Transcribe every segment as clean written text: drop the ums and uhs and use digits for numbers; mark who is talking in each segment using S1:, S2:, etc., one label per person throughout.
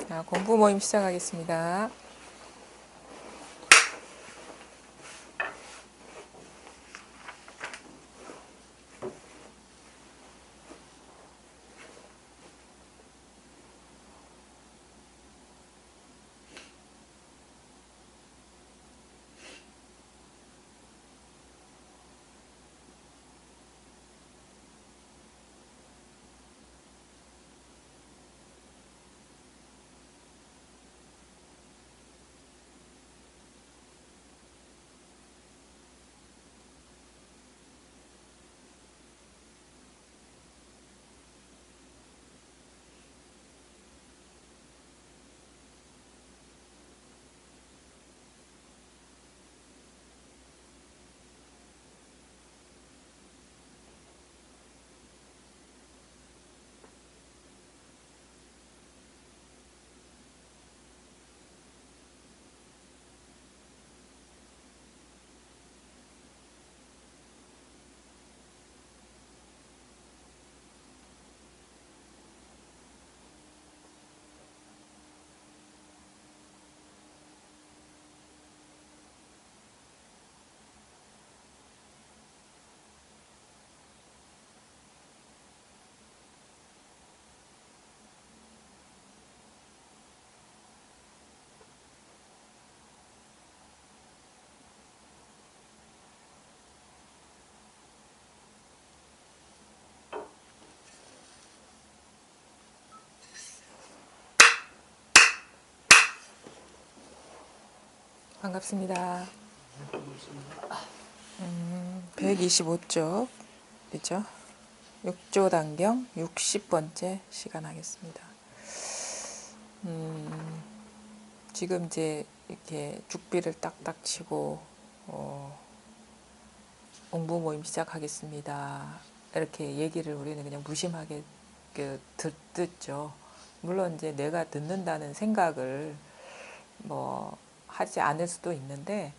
S1: 자, 공부 모임 시작하겠습니다. 반갑습니다. 125쪽, 그죠? 6조 단경 60번째 시간 하겠습니다. 지금 이제 이렇게 죽비를 딱딱 치고, 공부 모임 시작하겠습니다. 이렇게 얘기를 우리는 그냥 무심하게 듣죠. 물론 이제 내가 듣는다는 생각을 하지 않을 수도 있는데,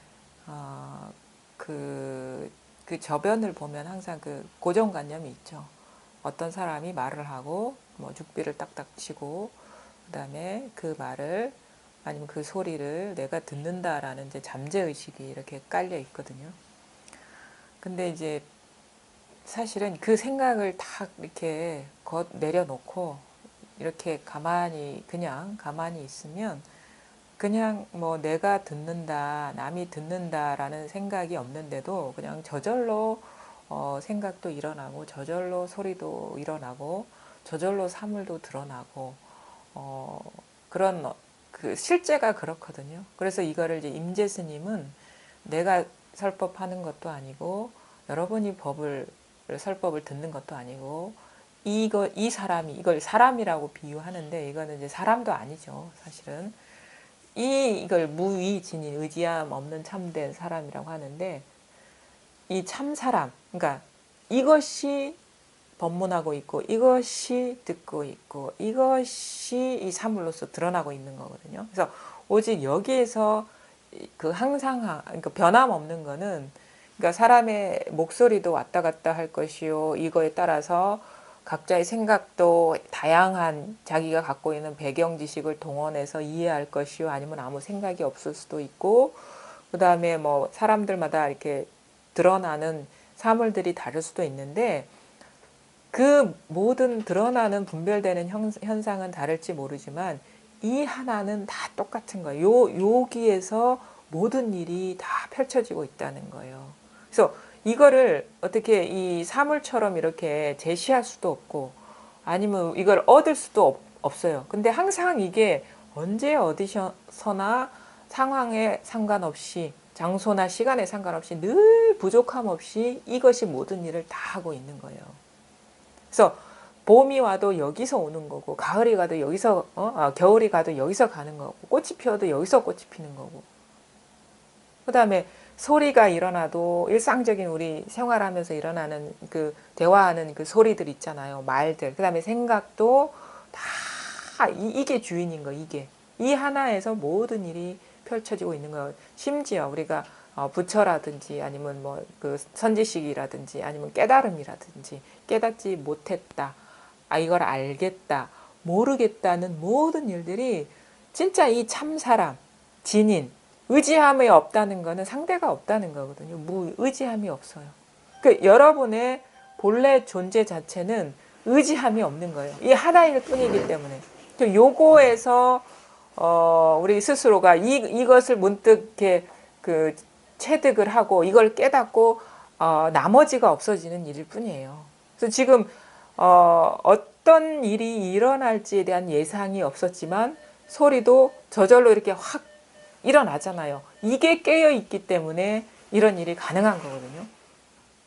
S1: 그 저변을 보면 항상 그 고정관념이 있죠. 어떤 사람이 말을 하고 죽비를 딱딱 치고 그다음에 그 말을 아니면 그 소리를 내가 듣는다라는 이제 잠재의식이 이렇게 깔려 있거든요. 근데 이제 사실은 그 생각을 딱 이렇게 내려놓고 이렇게 그냥 가만히 있으면 그냥 내가 듣는다, 남이 듣는다라는 생각이 없는데도 그냥 저절로 생각도 일어나고 저절로 소리도 일어나고 저절로 사물도 드러나고 그런 그 실제가 그렇거든요. 그래서 이거를 이제 임재 스님은 내가 설법하는 것도 아니고 여러분이 설법을 듣는 것도 아니고 이 사람이 이걸 사람이라고 비유하는데 이거는 이제 사람도 아니죠, 사실은. 이걸 무의진인 의지함 없는 참된 사람이라고 하는데 이 참사람, 그러니까 이것이 법문하고 있고 이것이 듣고 있고 이것이 이 사물로서 드러나고 있는 거거든요. 그래서 오직 여기에서 그 항상 그러니까 변함없는 거는 그러니까 사람의 목소리도 왔다 갔다 할 것이요. 이거에 따라서 각자의 생각도 다양한 자기가 갖고 있는 배경 지식을 동원해서 이해할 것이요. 아니면 아무 생각이 없을 수도 있고 그 다음에 사람들마다 이렇게 드러나는 사물들이 다를 수도 있는데 그 모든 드러나는 분별되는 현상은 다를지 모르지만 이 하나는 다 똑같은 거예요. 여기에서 모든 일이 다 펼쳐지고 있다는 거예요. 그래서 이거를 어떻게 이 사물처럼 이렇게 제시할 수도 없고 아니면 이걸 얻을 수도 없어요. 근데 항상 이게 언제 어디서나 상황에 상관없이 장소나 시간에 상관없이 늘 부족함 없이 이것이 모든 일을 다 하고 있는 거예요. 그래서 봄이 와도 여기서 오는 거고 가을이 가도 여기서 겨울이 가도 여기서 가는 거고 꽃이 피어도 여기서 꽃이 피는 거고 그 다음에 소리가 일어나도 일상적인 우리 생활하면서 일어나는 그 대화하는 그 소리들 있잖아요. 말들. 그 다음에 생각도 다 이게 주인인 거. 이게 이 하나에서 모든 일이 펼쳐지고 있는 거. 심지어 우리가 부처라든지 아니면 그 선지식이라든지 아니면 깨달음이라든지 깨닫지 못했다. 이걸 알겠다. 모르겠다는 모든 일들이 진짜 이 참사람, 진인, 의지함이 없다는 거는 상대가 없다는 거거든요. 무의지함이 없어요. 그 여러분의 본래 존재 자체는 의지함이 없는 거예요. 이 하나일 뿐이기 때문에. 요거에서 우리 스스로가 이것을 문득 이렇게 그 체득을 하고 이걸 깨닫고 나머지가 없어지는 일일 뿐이에요. 그래서 지금 어떤 일이 일어날지에 대한 예상이 없었지만 소리도 저절로 이렇게 확 일어나잖아요. 이게 깨어 있기 때문에 이런 일이 가능한 거거든요.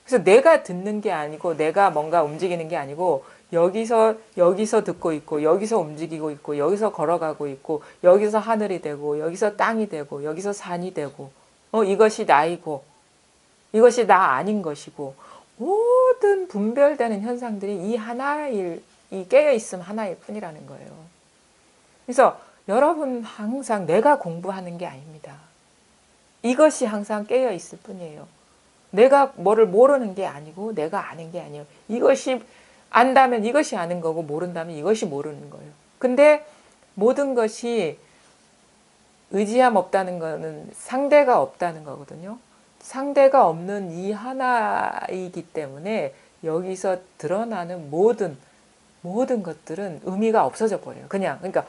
S1: 그래서 내가 듣는 게 아니고 내가 뭔가 움직이는 게 아니고 여기서 듣고 있고 여기서 움직이고 있고 여기서 걸어가고 있고 여기서 하늘이 되고 여기서 땅이 되고 여기서 산이 되고 이것이 나이고 이것이 나 아닌 것이고 모든 분별되는 현상들이 이 깨어있음 하나일 뿐이라는 거예요. 그래서 여러분 항상 내가 공부하는 게 아닙니다. 이것이 항상 깨어있을 뿐이에요. 내가 뭐를 모르는 게 아니고 내가 아는 게 아니에요. 이것이 안다면 이것이 아는 거고 모른다면 이것이 모르는 거예요. 근데 모든 것이 의지함 없다는 거는 상대가 없다는 거거든요. 상대가 없는 이 하나이기 때문에 여기서 드러나는 모든 것들은 의미가 없어져 버려요. 그러니까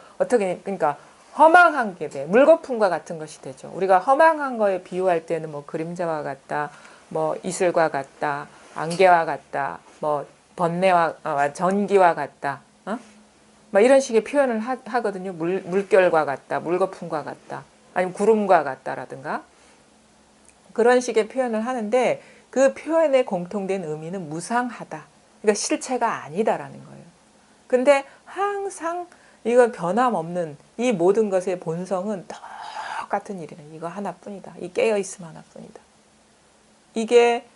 S1: 허망한 게 돼. 물거품과 같은 것이 되죠. 우리가 허망한 거에 비유할 때는 뭐 그림자와 같다, 뭐 이슬과 같다, 안개와 같다, 뭐 번뇌와 전기와 같다, 막 이런 식의 표현을 하거든요. 물결과 같다, 물거품과 같다, 아니면 구름과 같다라든가 그런 식의 표현을 하는데 그 표현의 공통된 의미는 무상하다. 그러니까 실체가 아니다라는 거예요. 근데 항상 이건 변함없는 이 모든 것의 본성은 똑같은 일이다. 이거 하나뿐이다. 이 깨어있음 하나뿐이다. 이게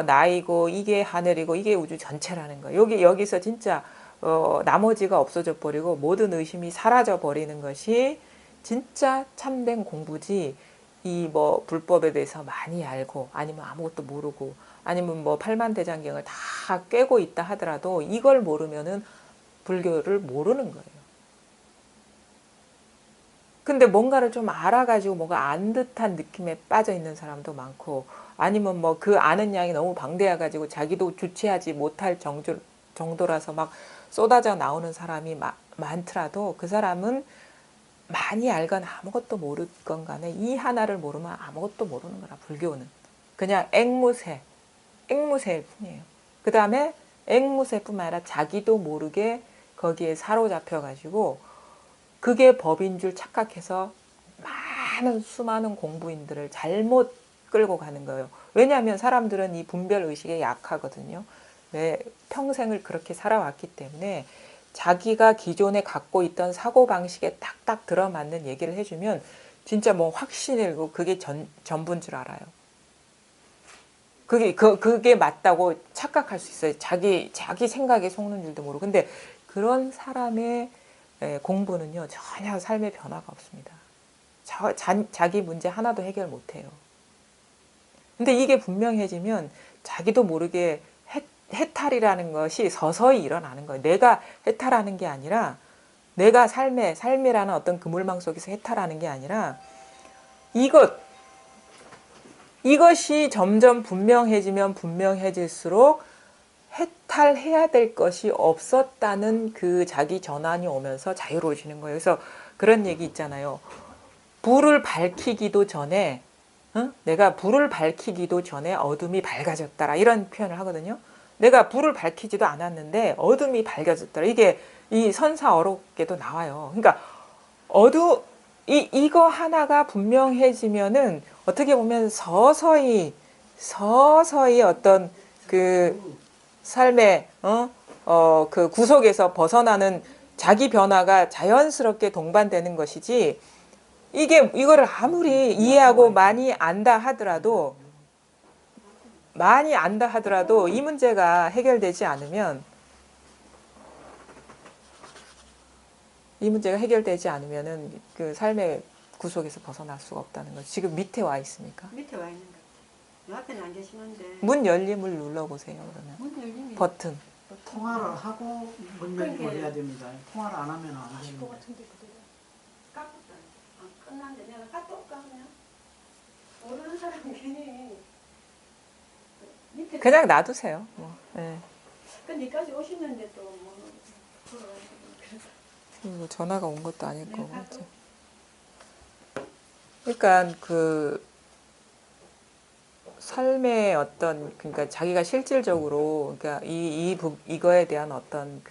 S1: 나이고 이게 하늘이고 이게 우주 전체라는 거예요. 여기서 진짜 나머지가 없어져 버리고 모든 의심이 사라져 버리는 것이 진짜 참된 공부지. 이 뭐 불법에 대해서 많이 알고 아니면 아무것도 모르고 아니면 뭐 팔만대장경을 다 꿰고 있다 하더라도 이걸 모르면은 불교를 모르는 거예요. 근데 뭔가를 좀 알아가지고 뭔가 안 듯한 느낌에 빠져 있는 사람도 많고 아니면 뭐 그 아는 양이 너무 방대해가지고 자기도 주체하지 못할 정도라서 막 쏟아져 나오는 사람이 많더라도 그 사람은 많이 알건 아무것도 모르건 간에 이 하나를 모르면 아무것도 모르는 거라. 불교는 그냥 앵무새일 뿐이에요. 그 다음에 앵무새뿐만 아니라 자기도 모르게 거기에 사로잡혀 가지고 그게 법인 줄 착각해서 수많은 공부인들을 잘못 끌고 가는 거예요. 왜냐하면 사람들은 이 분별 의식에 약하거든요. 왜 평생을 그렇게 살아왔기 때문에 자기가 기존에 갖고 있던 사고방식에 딱딱 들어맞는 얘기를 해주면 진짜 뭐 확신을고 그게 전부인 줄 알아요. 그게 맞다고 착각할 수 있어요. 자기 생각에 속는 줄도 모르고. 근데 그런 사람의 공부는요, 전혀 삶의 변화가 없습니다. 자기 문제 하나도 해결 못해요. 근데 이게 분명해지면 자기도 모르게 해탈이라는 것이 서서히 일어나는 거예요. 내가 해탈하는 게 아니라 내가 삶이라는 어떤 그물망 속에서 해탈하는 게 아니라 이것이 점점 분명해지면 분명해질수록 해탈해야 될 것이 없었다는 그 자기 전환이 오면서 자유로워지는 거예요. 그래서 그런 얘기 있잖아요. 불을 밝히기도 전에 내가 불을 밝히기도 전에 어둠이 밝아졌더라. 이런 표현을 하거든요. 내가 불을 밝히지도 않았는데 어둠이 밝아졌더라. 이게 이 선사어록에도 나와요. 그러니까 이거 하나가 분명해지면은 어떻게 보면 서서히 어떤 그 삶의 그 구속에서 벗어나는 자기 변화가 자연스럽게 동반되는 것이지 이거를 아무리 이해하고 많이 안다 하더라도 이 문제가 해결되지 않으면 은 그 삶의 구속에서 벗어날 수가 없다는 거죠. 지금 밑에 와 있습니까?
S2: 밑에 와 있는 거. 요 앞에는 안 계시는데.
S1: 문 열림을 눌러보세요. 그러면
S2: 문 열림이
S1: 버튼.
S3: 통화를 하고 문 열림을 해야 됩니다. 통화를 안 하면 안 됩니다.
S2: 같은데 그대로. 끝났는데 내가 갔다 올까 그냥 모르는 사람 괜히 밑에
S1: 그냥 놔두세요. 뭐. 예.
S2: 그 니까지 오시는데 또뭐
S1: 그리고 전화가 온 것도 아닐
S2: 내가
S1: 거고.
S2: 갔다
S1: 이제. 그러니까 그 삶의 어떤 그러니까 자기가 실질적으로 그러니까 이거에 대한 어떤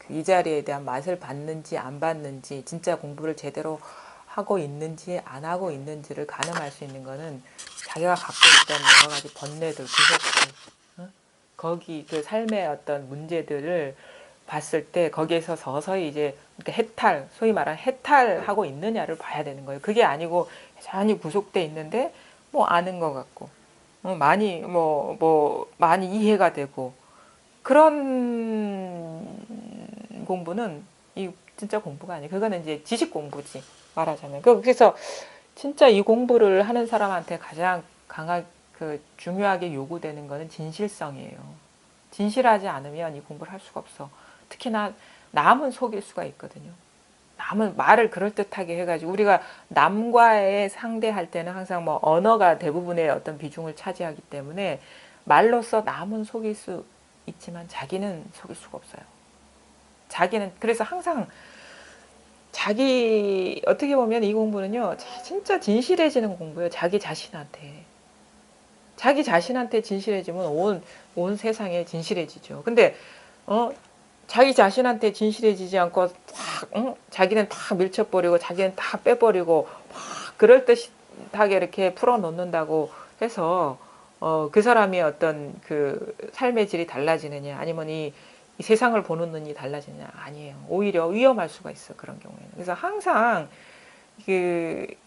S1: 이 자리에 대한 맛을 봤는지 안 봤는지 진짜 공부를 제대로 하고 있는지 안 하고 있는지를 가늠할 수 있는 거는 자기가 갖고 있던 여러 가지 번뇌들, 구속들, 어? 거기 그 삶의 어떤 문제들을 봤을 때 거기에서 서서히 이제 해탈, 소위 말하는 해탈하고 있느냐를 봐야 되는 거예요. 그게 아니고 여전히 구속돼 있는데 뭐 아는 것 같고 많이 많이 이해가 되고 그런 공부는 이 진짜 공부가 아니에요. 그거는 이제 지식 공부지 말하자면. 그래서 진짜 이 공부를 하는 사람한테 가장 중요하게 요구되는 거는 진실성이에요. 진실하지 않으면 이 공부를 할 수가 없어. 특히나 남은 속일 수가 있거든요. 남은 말을 그럴듯하게 해가지고 우리가 남과의 상대할 때는 항상 뭐 언어가 대부분의 어떤 비중을 차지하기 때문에 말로써 남은 속일 수 있지만 자기는 속일 수가 없어요. 자기는 그래서 항상 자기 어떻게 보면 이 공부는요 진짜 진실해지는 공부예요. 자기 자신한테 진실해지면 온 세상에 진실해지죠. 근데 자기 자신한테 진실해지지 않고 자기는 다 밀쳐버리고 자기는 다 빼버리고 막 그럴듯하게 이렇게 풀어놓는다고 해서 그 사람의 어떤 그 삶의 질이 달라지느냐 아니면 이 세상을 보는 눈이 달라지느냐 아니에요. 오히려 위험할 수가 있어 그런 경우에는. 그래서 항상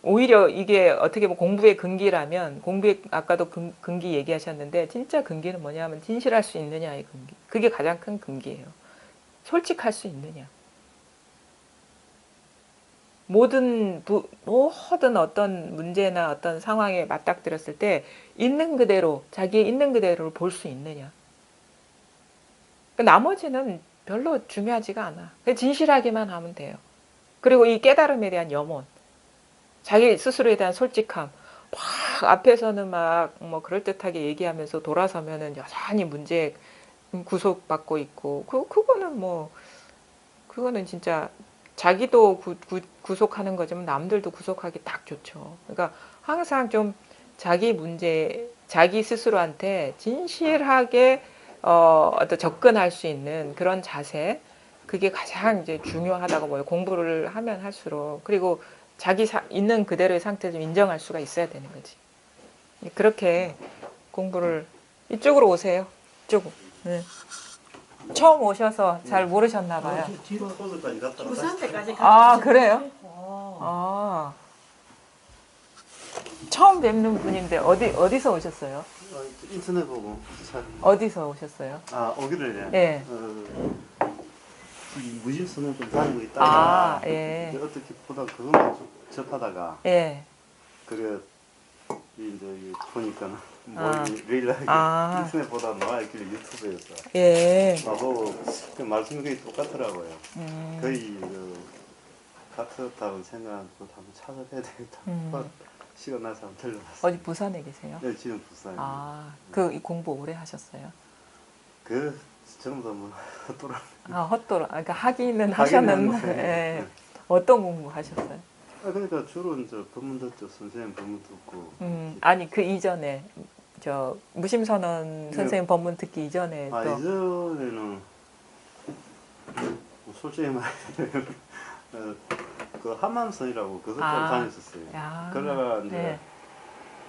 S1: 오히려 이게 어떻게 보면 공부의 근기라면 공부의 아까도 근기 얘기하셨는데 진짜 근기는 뭐냐면 진실할 수 있느냐의 근기. 그게 가장 큰 근기예요. 솔직할 수 있느냐. 모든 어떤 문제나 어떤 상황에 맞닥뜨렸을 때 있는 그대로 자기의 있는 그대로를 볼 수 있느냐. 나머지는 별로 중요하지가 않아. 그냥 진실하기만 하면 돼요. 그리고 이 깨달음에 대한 염원, 자기 스스로에 대한 솔직함, 막 앞에서는 막 뭐 그럴듯하게 얘기하면서 돌아서면은 여전히 문제에 구속받고 있고, 그거는 진짜 자기도 구속하는 거지만 남들도 구속하기 딱 좋죠. 그러니까 항상 좀 자기 문제, 자기 스스로한테 진실하게 어떤 접근할 수 있는 그런 자세, 그게 가장 이제 중요하다고 봐요. 공부를 하면 할수록. 그리고 자기 있는 그대로의 상태를 좀 인정할 수가 있어야 되는 거지. 그렇게 공부를 이쪽으로 오세요. 이쪽으로. 네. 처음 오셔서 잘 모르셨나 봐요.
S3: 뒤로 거기까지 갔다 왔다.
S2: 부산대까지
S1: 아, 그래요? 아. 처음 뵙는 분인데 어디서 오셨어요?
S3: 인터넷 보고
S1: 어디서 오셨어요?
S3: 오기를
S1: 예.
S3: 이 무질서는 좀 다니고 있다가
S1: 예.
S3: 어떻게 보다 그것만 좀 접하다가
S1: 예.
S3: 그래 이제 보니까
S1: 아.
S3: 레일하게
S1: 아.
S3: 인터넷 보다 나와 있길래 유튜브에서
S1: 예.
S3: 나보고 그 말씀이 거의 똑같더라고요.
S1: 음.
S3: 거의 같았다고 생각하고 한번 찾아봐야 되겠다. 시간 나서 한번 들려봤어요.
S1: 어디 부산에 계세요?
S3: 네, 지금 부산에.
S1: 그 공부 오래 하셨어요?
S3: 전부 다뭐 헛돌아.
S1: 헛돌아. 그러니까 하기는
S3: 하기는
S1: 하셨는데
S3: 하는데.
S1: 예. 어떤 공부 하셨어요?
S3: 그러니까 주로 이제 법문 듣죠. 선생님 법문 듣고.
S1: 아니 그 이전에 저 무심선언 선생님 법문 듣기 이전에 또
S3: 이전에는 솔직히 말하면 그 한만선이라고 그것도 다녔었어요. 그러다가 이제
S1: 예.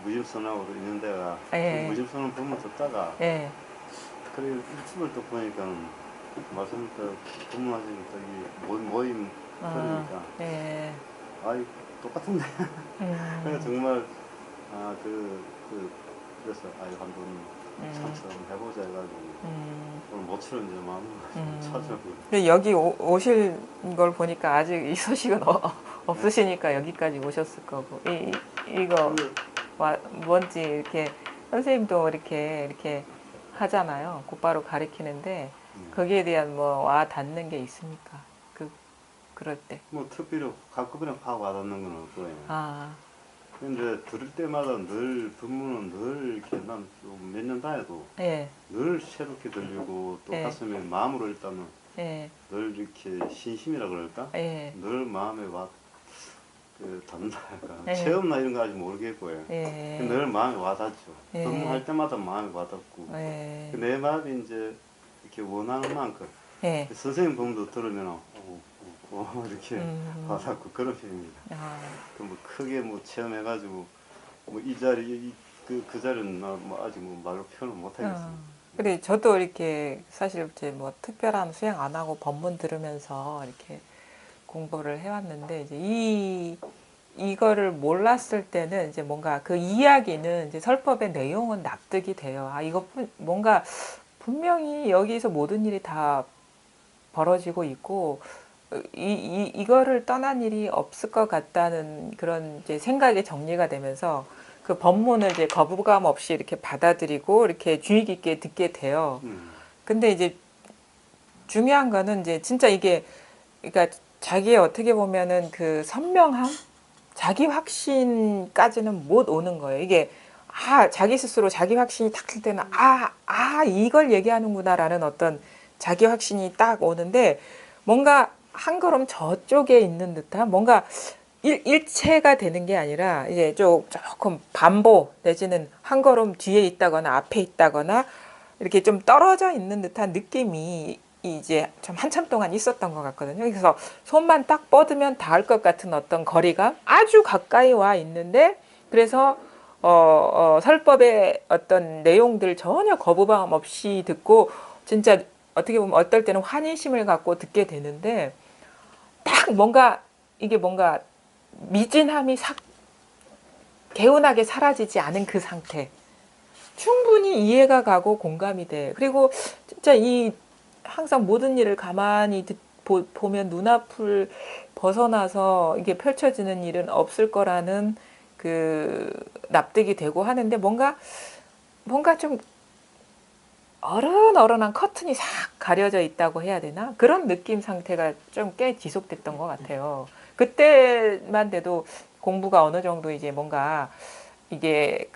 S3: 무심선언하고도 있는 데가
S1: 예.
S3: 무심선언 법문 듣다가
S1: 예.
S3: 그래 유튜브를 또 보니까 말씀 법문하시는 또 모임 그러니까
S1: 예.
S3: 아이 똑같은데. 그래서 정말 그래서 한번 참처럼 해보자 해가지고 오늘 모처럼 이제 마음을 찾아보고.
S1: 여기 오실 걸 보니까 아직 이 소식은 없으시니까 여기까지 오셨을 거고 이거 뭔지 이렇게 선생님도 이렇게 하잖아요. 곧바로 가르치는데 거기에 대한 뭐 와 닿는 게 있습니까? 그럴 때.
S3: 뭐 특별히 가끔이나 확 와닿는 건 없고요.
S1: 아,
S3: 근데 들을 때마다 늘 법문은 늘 이렇게 난 몇 년 다녀도
S1: 예,
S3: 늘 새롭게 들리고 또
S1: 예.
S3: 가슴에 마음으로 일단은
S1: 예,
S3: 늘 이렇게 신심이라 그럴까?
S1: 예,
S3: 늘 마음에 닿는다 할까?
S1: 예.
S3: 체험나 이런 거 아직 모르겠고요.
S1: 예,
S3: 늘 마음에 와닿죠.
S1: 예.
S3: 법문할 때마다 마음에 와닿고
S1: 예,
S3: 내 마음이 이제 이렇게 원하는 만큼
S1: 예.
S3: 선생님 법문도 들으면 이렇게 와닿고 그런 편입니다.
S1: 아,
S3: 뭐 크게 뭐 체험해가지고 뭐 이 자리 그 자리는 뭐 아직 뭐 말로 표현을 못 하겠습니다.
S1: 그래, 저도 이렇게 사실 이제 뭐 특별한 수행 안 하고 법문 들으면서 이렇게 공부를 해왔는데 이제 이거를 몰랐을 때는 이제 뭔가 그 이야기는 이제 설법의 내용은 납득이 돼요. 아, 이거 뭔가 분명히 여기서 모든 일이 다 벌어지고 있고 이거를 떠난 일이 없을 것 같다는 그런 이제 생각이 정리가 되면서 그 법문을 이제 거부감 없이 이렇게 받아들이고 이렇게 주의 깊게 듣게 돼요. 근데 이제 중요한 거는 이제 진짜 이게 그러니까 자기의 어떻게 보면은 그 선명함, 자기 확신까지는 못 오는 거예요. 이게 자기 스스로 자기 확신이 딱 들 때는 이걸 얘기하는구나라는 어떤 자기 확신이 딱 오는데 뭔가 한 걸음 저쪽에 있는 듯한 뭔가 일체가 되는 게 아니라 이제 조금 반보 내지는 한 걸음 뒤에 있다거나 앞에 있다거나 이렇게 좀 떨어져 있는 듯한 느낌이 이제 좀 한참 동안 있었던 것 같거든요. 그래서 손만 딱 뻗으면 닿을 것 같은 어떤 거리감 아주 가까이 와 있는데 그래서 설법의 어떤 내용들 전혀 거부감 없이 듣고 진짜 어떻게 보면 어떨 때는 환희심을 갖고 듣게 되는데 딱 뭔가 이게 뭔가 미진함이 개운하게 사라지지 않은 그 상태. 충분히 이해가 가고 공감이 돼. 그리고 진짜 항상 모든 일을 가만히 보면 눈앞을 벗어나서 이게 펼쳐지는 일은 없을 거라는 그 납득이 되고 하는데 뭔가 좀 어른어른한 커튼이 싹 가려져 있다고 해야 되나? 그런 느낌 상태가 좀 꽤 지속됐던 것 같아요. 그때만 돼도 공부가 어느 정도 이제 뭔가 이게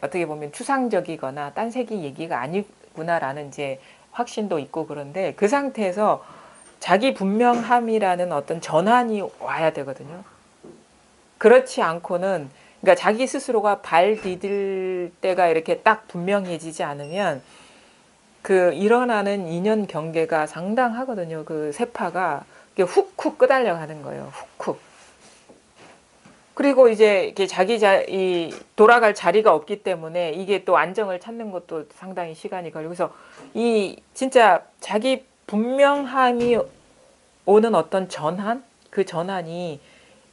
S1: 어떻게 보면 추상적이거나 딴색이 얘기가 아니구나라는 이제 확신도 있고 그런데 그 상태에서 자기 분명함이라는 어떤 전환이 와야 되거든요. 그렇지 않고는 그러니까 자기 스스로가 발 디딜 때가 이렇게 딱 분명해지지 않으면 그 일어나는 인연 경계가 상당하거든요. 그 세파가 훅훅 끄달려 가는 거예요. 훅훅. 그리고 이제 이렇게 이 돌아갈 자리가 없기 때문에 이게 또 안정을 찾는 것도 상당히 시간이 걸리고 그래서 진짜 자기 분명함이 오는 어떤 전환? 그 전환이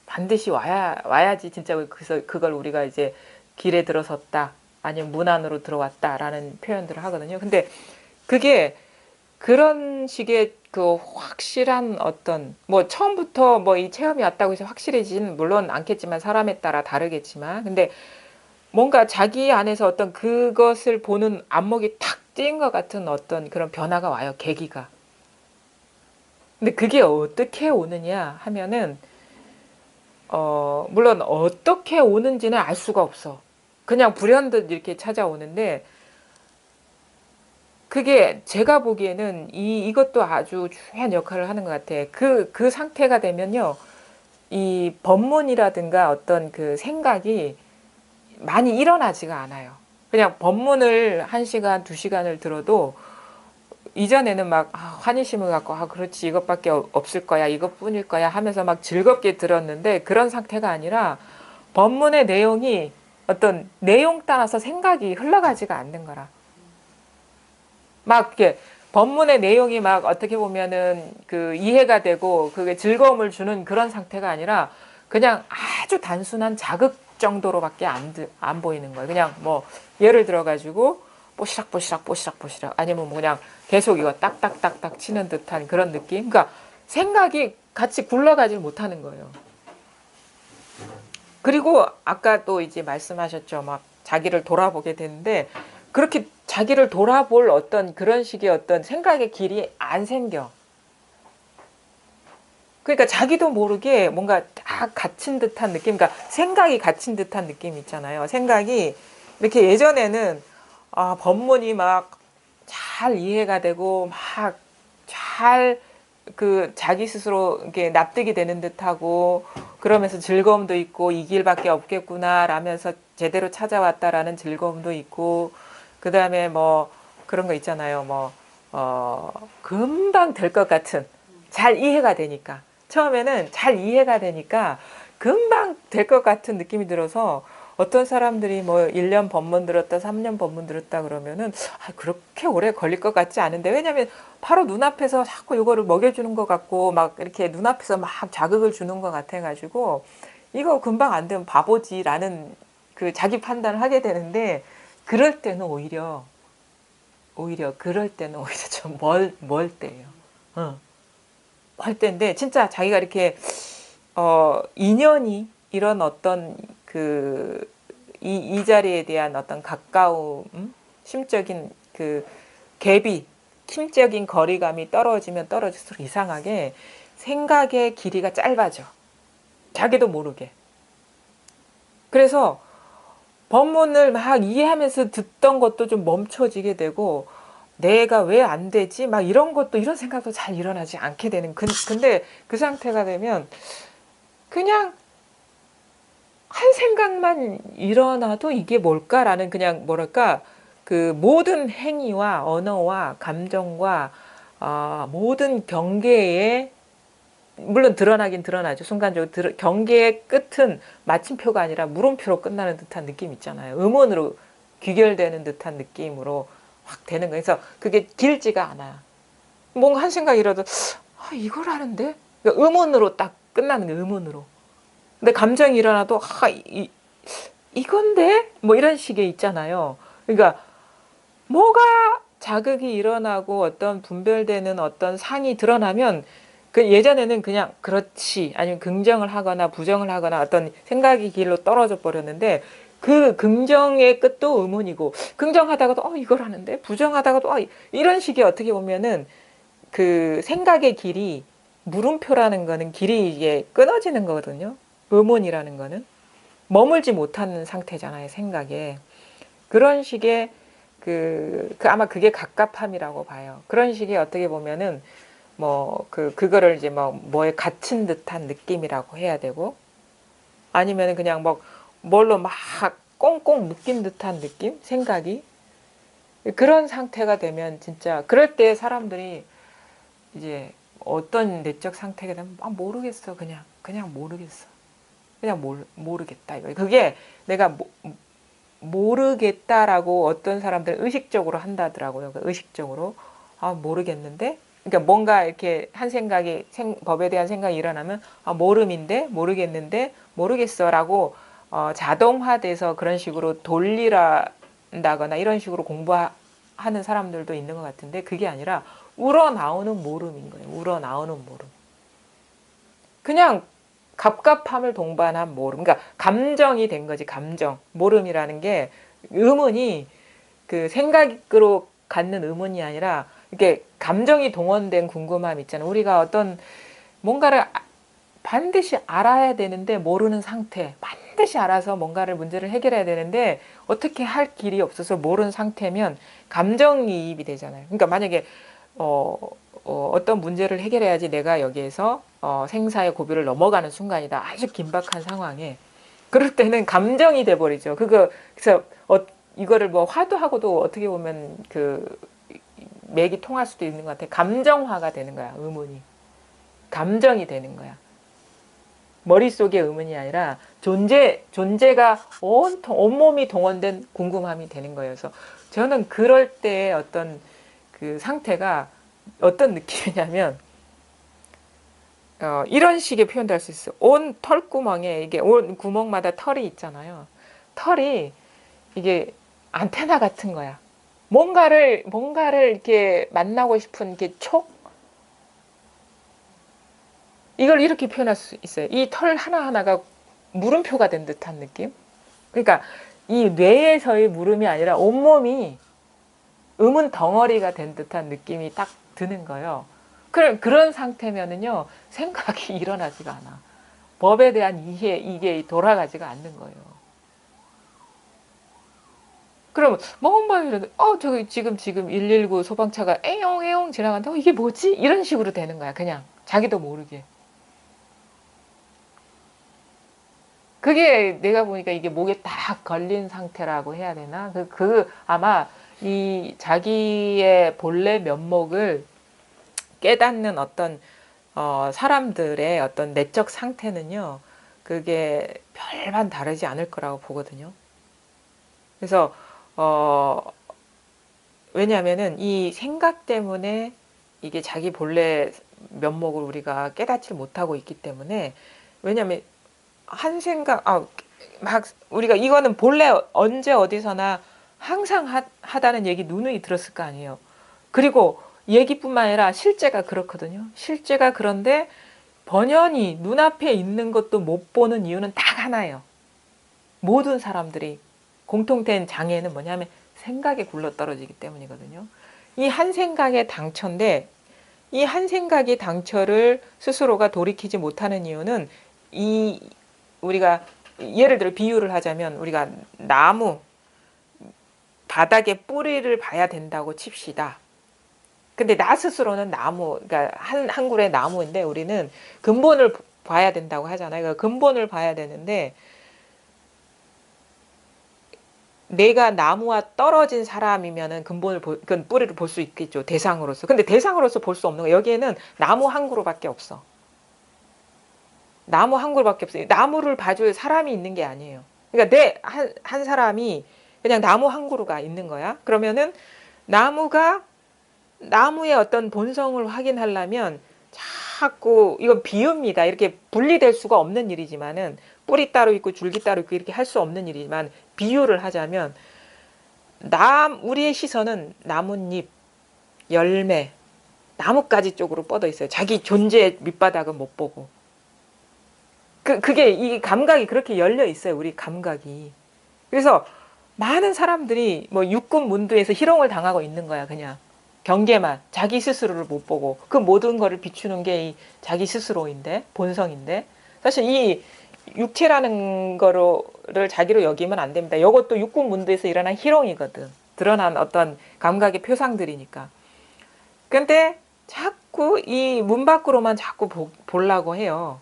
S1: 반드시 와야지 진짜 그래서 그걸 우리가 이제 길에 들어섰다 아니면 문 안으로 들어왔다라는 표현들을 하거든요. 근데 그게 그런 식의 그 확실한 어떤 뭐 처음부터 뭐 이 체험이 왔다고 해서 확실해지는 물론 않겠지만 사람에 따라 다르겠지만 근데 뭔가 자기 안에서 어떤 그것을 보는 안목이 탁 띄인 것 같은 어떤 그런 변화가 와요. 계기가. 근데 그게 어떻게 오느냐 하면은 물론 어떻게 오는지는 알 수가 없어. 그냥 불현듯 이렇게 찾아오는데 그게 제가 보기에는 이것도 아주 중요한 역할을 하는 것 같아. 그 상태가 되면요. 이 법문이라든가 어떤 그 생각이 많이 일어나지가 않아요. 그냥 법문을 1시간, 2시간을 들어도 이전에는 막 환희심을 갖고 그렇지 이것밖에 없을 거야 이것뿐일 거야 하면서 막 즐겁게 들었는데 그런 상태가 아니라 법문의 내용이 어떤 내용 따라서 생각이 흘러가지가 않는 거라. 막 이렇게 법문의 내용이 막 어떻게 보면은 그 이해가 되고 그게 즐거움을 주는 그런 상태가 아니라 그냥 아주 단순한 자극 정도로밖에 안 보이는 거예요. 그냥 뭐 예를 들어 가지고 뽀시락뽀시락 아니면 뭐 그냥 계속 이거 딱딱딱딱 치는 듯한 그런 느낌. 그러니까 생각이 같이 굴러가질 못하는 거예요. 그리고 아까 또 이제 말씀하셨죠. 막 자기를 돌아보게 되는데 그렇게 자기를 돌아볼 어떤 그런 식의 어떤 생각의 길이 안 생겨. 그러니까 자기도 모르게 뭔가 딱 갇힌 듯한 느낌, 그러니까 생각이 갇힌 듯한 느낌 있잖아요. 생각이 이렇게 예전에는 법문이 막 잘 이해가 되고 막 잘 그 자기 스스로 이렇게 납득이 되는 듯하고 그러면서 즐거움도 있고 이 길밖에 없겠구나 라면서 제대로 찾아왔다라는 즐거움도 있고 그 다음에 뭐 그런 거 있잖아요. 뭐 금방 될 것 같은 잘 이해가 되니까 처음에는 잘 이해가 되니까 금방 될 것 같은 느낌이 들어서 어떤 사람들이 뭐 1년 법문 들었다 3년 법문 들었다 그러면은 그렇게 오래 걸릴 것 같지 않은데 왜냐면 바로 눈앞에서 자꾸 이거를 먹여주는 것 같고 막 이렇게 눈앞에서 막 자극을 주는 것 같아 가지고 이거 금방 안 되면 바보지라는 그 자기 판단을 하게 되는데 그럴 때는 오히려 그럴 때는 오히려 좀 멀 때예요. 멀 때인데 진짜 자기가 이렇게 인연이 이런 어떤 이 자리에 대한 어떤 가까움, 심적인 그 갭이, 심적인 거리감이 떨어지면 떨어질수록 이상하게 생각의 길이가 짧아져. 자기도 모르게. 그래서 법문을 막 이해하면서 듣던 것도 좀 멈춰지게 되고 내가 왜 안 되지? 막 이런 것도 이런 생각도 잘 일어나지 않게 되는 근데 그 상태가 되면 그냥 한 생각만 일어나도 이게 뭘까라는 그냥 뭐랄까 그 모든 행위와 언어와 감정과 모든 경계에 물론 드러나긴 드러나죠. 순간적으로 경계의 끝은 마침표가 아니라 물음표로 끝나는 듯한 느낌 있잖아요. 음원으로 귀결되는 듯한 느낌으로 확 되는 거예요. 그래서 그게 길지가 않아요. 뭔가 한 생각이라도 이걸 하는데 그러니까 음원으로 딱 끝나는 거예요. 음원으로. 근데 감정이 일어나도 이건데 뭐 이런 식의 있잖아요. 그러니까 뭐가 자극이 일어나고 어떤 분별되는 어떤 상이 드러나면 그 예전에는 그냥 그렇지 아니면 긍정을 하거나 부정을 하거나 어떤 생각의 길로 떨어져 버렸는데 그 긍정의 끝도 의문이고 긍정하다가도 이걸 하는데 부정하다가도 이런 식의 어떻게 보면은 그 생각의 길이 물음표라는 거는 길이 이게 끊어지는 거거든요. 의문이라는 거는 머물지 못하는 상태잖아요. 생각에 그런 식의 아마 그게 갑갑함이라고 봐요. 그런 식의 어떻게 보면은 뭐 그거를 이제 뭐에 갇힌 듯한 느낌이라고 해야 되고 아니면은 그냥 뭘로 막 꽁꽁 묶인 듯한 느낌 생각이 그런 상태가 되면 진짜 그럴 때 사람들이 이제 어떤 내적 상태가 되면 모르겠어 그냥 모르겠어 그냥 모르겠다 이거 그게 내가 모르겠다라고 어떤 사람들은 의식적으로 한다더라고요. 의식적으로 모르겠는데 그러니까 뭔가 이렇게 한 생각이 법에 대한 생각이 일어나면 모름인데 모르겠는데 모르겠어라고 자동화돼서 그런 식으로 돌리란다거나 이런 식으로 공부하는 사람들도 있는 것 같은데 그게 아니라 우러나오는 모름인 거예요. 우러나오는 모름. 그냥 갑갑함을 동반한 모름. 그러니까 감정이 된 거지. 감정. 모름이라는 게 의문이 그 생각으로 갖는 의문이 아니라 이렇게 감정이 동원된 궁금함 있잖아요. 우리가 어떤 뭔가를 반드시 알아야 되는데 모르는 상태. 반드시 알아서 뭔가를 문제를 해결해야 되는데 어떻게 할 길이 없어서 모르는 상태면 감정이입이 되잖아요. 그러니까 만약에 어떤 문제를 해결해야지 내가 여기에서 생사의 고비를 넘어가는 순간이다. 아주 긴박한 상황에 그럴 때는 감정이 돼버리죠. 그래서 이거를 뭐 화두하고도 어떻게 보면 맥이 통할 수도 있는 것 같아. 감정화가 되는 거야. 의문이 감정이 되는 거야. 머릿속의 의문이 아니라 존재가 온몸이 동원된 궁금함이 되는 거예요. 그래서 저는 그럴 때 어떤 그 상태가 어떤 느낌이냐면 이런 식의 표현도 할 수 있어요. 온 털구멍에 이게 온 구멍마다 털이 있잖아요. 털이 이게 안테나 같은 거야. 뭔가를 이렇게 만나고 싶은 게 이걸 이렇게 표현할 수 있어요. 이 털 하나하나가 물음표가 된 듯한 느낌? 그러니까 이 뇌에서의 물음이 아니라 온몸이 음은 덩어리가 된 듯한 느낌이 딱 드는 거예요. 그런 상태면은요, 생각이 일어나지가 않아. 법에 대한 이해, 이게 돌아가지가 않는 거예요. 그럼 뭔가 이러는데, 저기 지금 119 소방차가 에용에용 지나간다. 이게 뭐지? 이런 식으로 되는 거야. 그냥 자기도 모르게. 그게 내가 보니까 이게 목에 딱 걸린 상태라고 해야 되나? 아마 이 자기의 본래 면목을 깨닫는 어떤 사람들의 어떤 내적 상태는요, 그게 별반 다르지 않을 거라고 보거든요. 그래서 왜냐하면은 이 생각 때문에 이게 자기 본래 면목을 우리가 깨닫지 못하고 있기 때문에, 왜냐하면 한 생각, 막 우리가 이거는 본래 언제 어디서나 항상 하다는 얘기 누누이 들었을 거 아니에요. 그리고 얘기뿐만 아니라 실제가 그렇거든요. 실제가 그런데 번연히 눈앞에 있는 것도 못 보는 이유는 딱 하나예요. 모든 사람들이 공통된 장애는 뭐냐면 생각에 굴러떨어지기 때문이거든요. 이 한 생각의 당처인데, 이 한 생각의 당처를 스스로가 돌이키지 못하는 이유는, 우리가 예를 들어 비유를 하자면, 우리가 나무 바닥에 뿌리를 봐야 된다고 칩시다. 근데 나 스스로는 나무, 그러니까 한 그루의 나무인데 우리는 근본을 봐야 된다고 하잖아요. 그러니까 근본을 봐야 되는데, 내가 나무와 떨어진 사람이면은 그 뿌리를 볼 수 있겠죠. 대상으로서. 근데 대상으로서 볼 수 없는 거예요. 여기에는 나무 한 그루밖에 없어. 나무 한 그루밖에 없어요. 나무를 봐줄 사람이 있는 게 아니에요. 그러니까 한 사람이 그냥 나무 한 그루가 있는 거야. 그러면은 나무의 어떤 본성을 확인하려면 자꾸, 이건 비유입니다. 이렇게 분리될 수가 없는 일이지만은, 뿌리 따로 있고 줄기 따로 있고 이렇게 할 수 없는 일이지만, 비유를 하자면 우리의 시선은 나뭇잎, 열매, 나뭇가지 쪽으로 뻗어 있어요. 자기 존재의 밑바닥은 못 보고. 그게 이 감각이 그렇게 열려 있어요. 우리 감각이. 그래서 많은 사람들이 뭐 육군 문두에서 희롱을 당하고 있는 거야. 그냥 경계만, 자기 스스로를 못 보고 그 모든 거를 비추는 게 이 자기 스스로인데, 본성인데, 사실 이 육체라는 거를 자기로 여기면 안 됩니다. 이것도 육군 문두에서 일어난 희롱이거든. 드러난 어떤 감각의 표상들이니까. 근데 자꾸 이 문 밖으로만 자꾸 보려고 해요.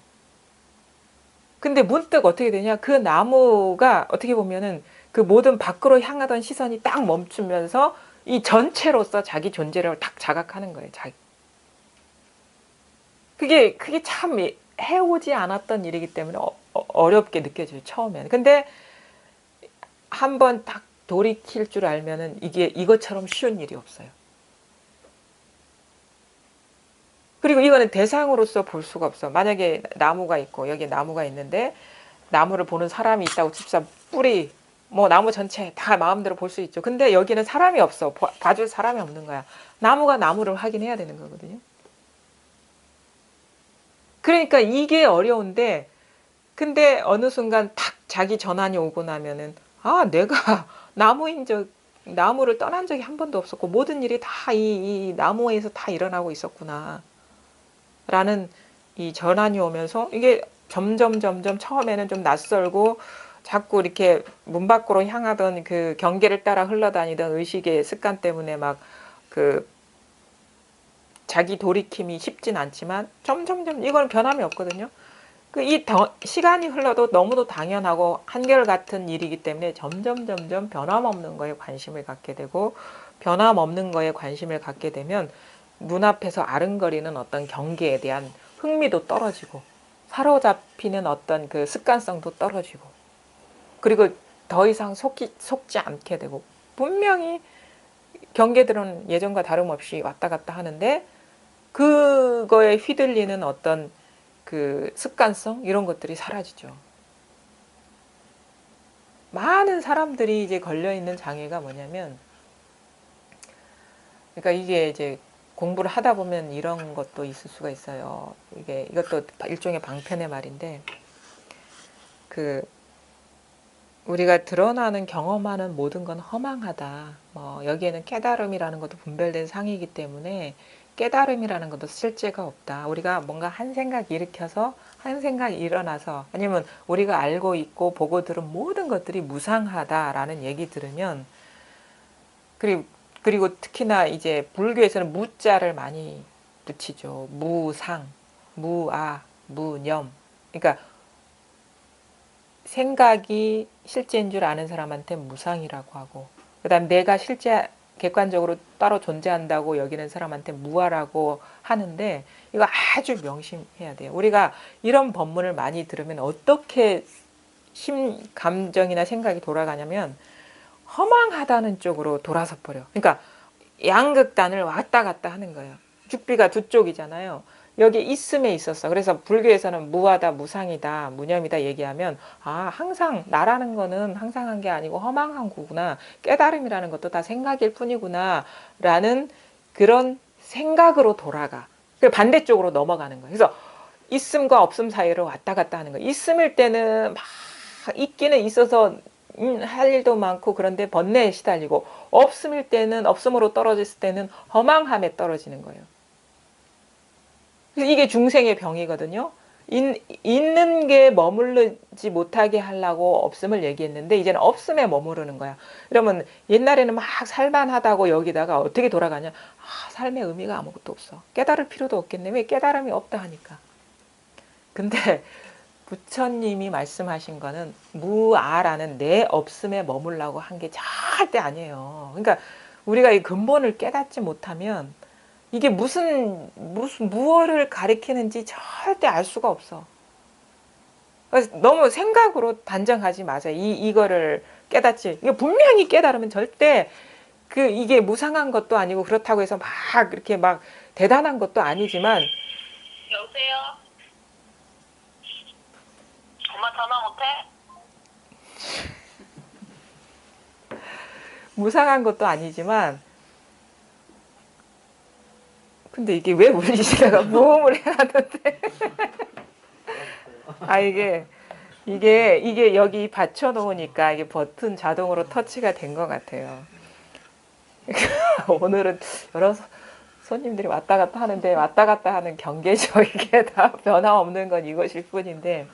S1: 근데 문득 어떻게 되냐? 그 나무가 어떻게 보면은 그 모든 밖으로 향하던 시선이 딱 멈추면서 이 전체로서 자기 존재를 딱 자각하는 거예요. 그게 참 해오지 않았던 일이기 때문에 어렵게 느껴져요. 처음에는. 근데 한번 딱 돌이킬 줄 알면은 이게 이것처럼 쉬운 일이 없어요. 그리고 이거는 대상으로서 볼 수가 없어. 만약에 나무가 있고 여기에 나무가 있는데 나무를 보는 사람이 있다고 칩시다. 뿌리, 뭐 나무 전체 다 마음대로 볼 수 있죠. 근데 여기는 사람이 없어. 봐줄 사람이 없는 거야. 나무가 나무를 확인해야 되는 거거든요. 그러니까 이게 어려운데, 근데 어느 순간 탁 자기 전환이 오고 나면은, 내가 나무를 떠난 적이 한 번도 없었고 모든 일이 다 이 나무에서 다 일어나고 있었구나 라는 이 전환이 오면서, 이게 점점 처음에는 좀 낯설고 자꾸 이렇게 문 밖으로 향하던 그 경계를 따라 흘러다니던 의식의 습관 때문에 막 그 자기 돌이킴이 쉽진 않지만 점점 이건 변함이 없거든요. 시간이 흘러도 너무도 당연하고 한결같은 일이기 때문에 점점 변함없는 거에 관심을 갖게 되고, 변함없는 거에 관심을 갖게 되면 눈앞에서 아른거리는 어떤 경계에 대한 흥미도 떨어지고, 사로잡히는 어떤 그 습관성도 떨어지고, 그리고 더 이상 속지 않게 되고, 분명히 경계들은 예전과 다름없이 왔다 갔다 하는데 그거에 휘둘리는 어떤 그 습관성, 이런 것들이 사라지죠. 많은 사람들이 이제 걸려있는 장애가 뭐냐면, 그러니까 이게 이제 공부를 하다 보면 이런 것도 있을 수가 있어요. 이것도 일종의 방편의 말인데, 우리가 드러나는 경험하는 모든 건 허망하다. 여기에는 깨달음이라는 것도 분별된 상이기 때문에 깨달음이라는 것도 실제가 없다. 우리가 뭔가 한 생각 일으켜서 한 생각 일어나서 아니면 우리가 알고 있고 보고 들은 모든 것들이 무상하다라는 얘기 들으면 그리고 특히나 이제 불교에서는 무자를 많이 붙이죠. 무상, 무아, 무념. 그러니까 생각이 실제인 줄 아는 사람한테 무상이라고 하고 그다음 내가 실제 객관적으로 따로 존재한다고 여기는 사람한테 무아라고 하는데 이거 아주 명심해야 돼요. 우리가 이런 법문을 많이 들으면 어떻게 감정이나 생각이 돌아가냐면 허망하다는 쪽으로 돌아서 버려. 그러니까 양극단을 왔다 갔다 하는 거예요. 죽비가 두 쪽이잖아요. 여기 있음에 있었어. 그래서 불교에서는 무하다, 무상이다, 무념이다 얘기하면 항상 나라는 거는 항상한 게 아니고 허망한 거구나. 깨달음이라는 것도 다 생각일 뿐이구나 라는 그런 생각으로 돌아가. 그 반대쪽으로 넘어가는 거예요. 그래서 있음과 없음 사이로 왔다 갔다 하는 거예요. 있음일 때는 막 있기는 있어서 할 일도 많고 그런데 번뇌에 시달리고 없음일 때는 없음으로 떨어졌을 때는 허망함에 떨어지는 거예요. 그래서 이게 중생의 병이거든요. 있는 게 머무르지 못하게 하려고 없음을 얘기했는데 이제는 없음에 머무르는 거야. 그러면 옛날에는 막 살만하다고 여기다가 어떻게 돌아가냐. 삶의 의미가 아무것도 없어. 깨달을 필요도 없겠네. 왜 깨달음이 없다 하니까. 근데 부처님이 말씀하신 거는 무아라는 내 없음에 머물라고 한 게 절대 아니에요. 그러니까 우리가 이 근본을 깨닫지 못하면 이게 무슨 무엇을 가리키는지 절대 알 수가 없어. 그래서 너무 생각으로 단정하지 마세요. 이거를 깨닫지. 이게 분명히 깨달으면 절대 이게 무상한 것도 아니고 그렇다고 해서 막 이렇게 막 대단한 것도 아니지만.
S4: 여보세요? 엄마 전화 못해?
S1: 무상한 것도 아니지만 근데 이게 왜 울리시다가 무음을 해놨는데 이게 여기 받쳐 놓으니까 이게 버튼 자동으로 터치가 된 것 같아요. 오늘은 여러 손님들이 왔다 갔다 하는데 왔다 갔다 하는 경계죠. 이게 다 변화 없는 건 이것일 뿐인데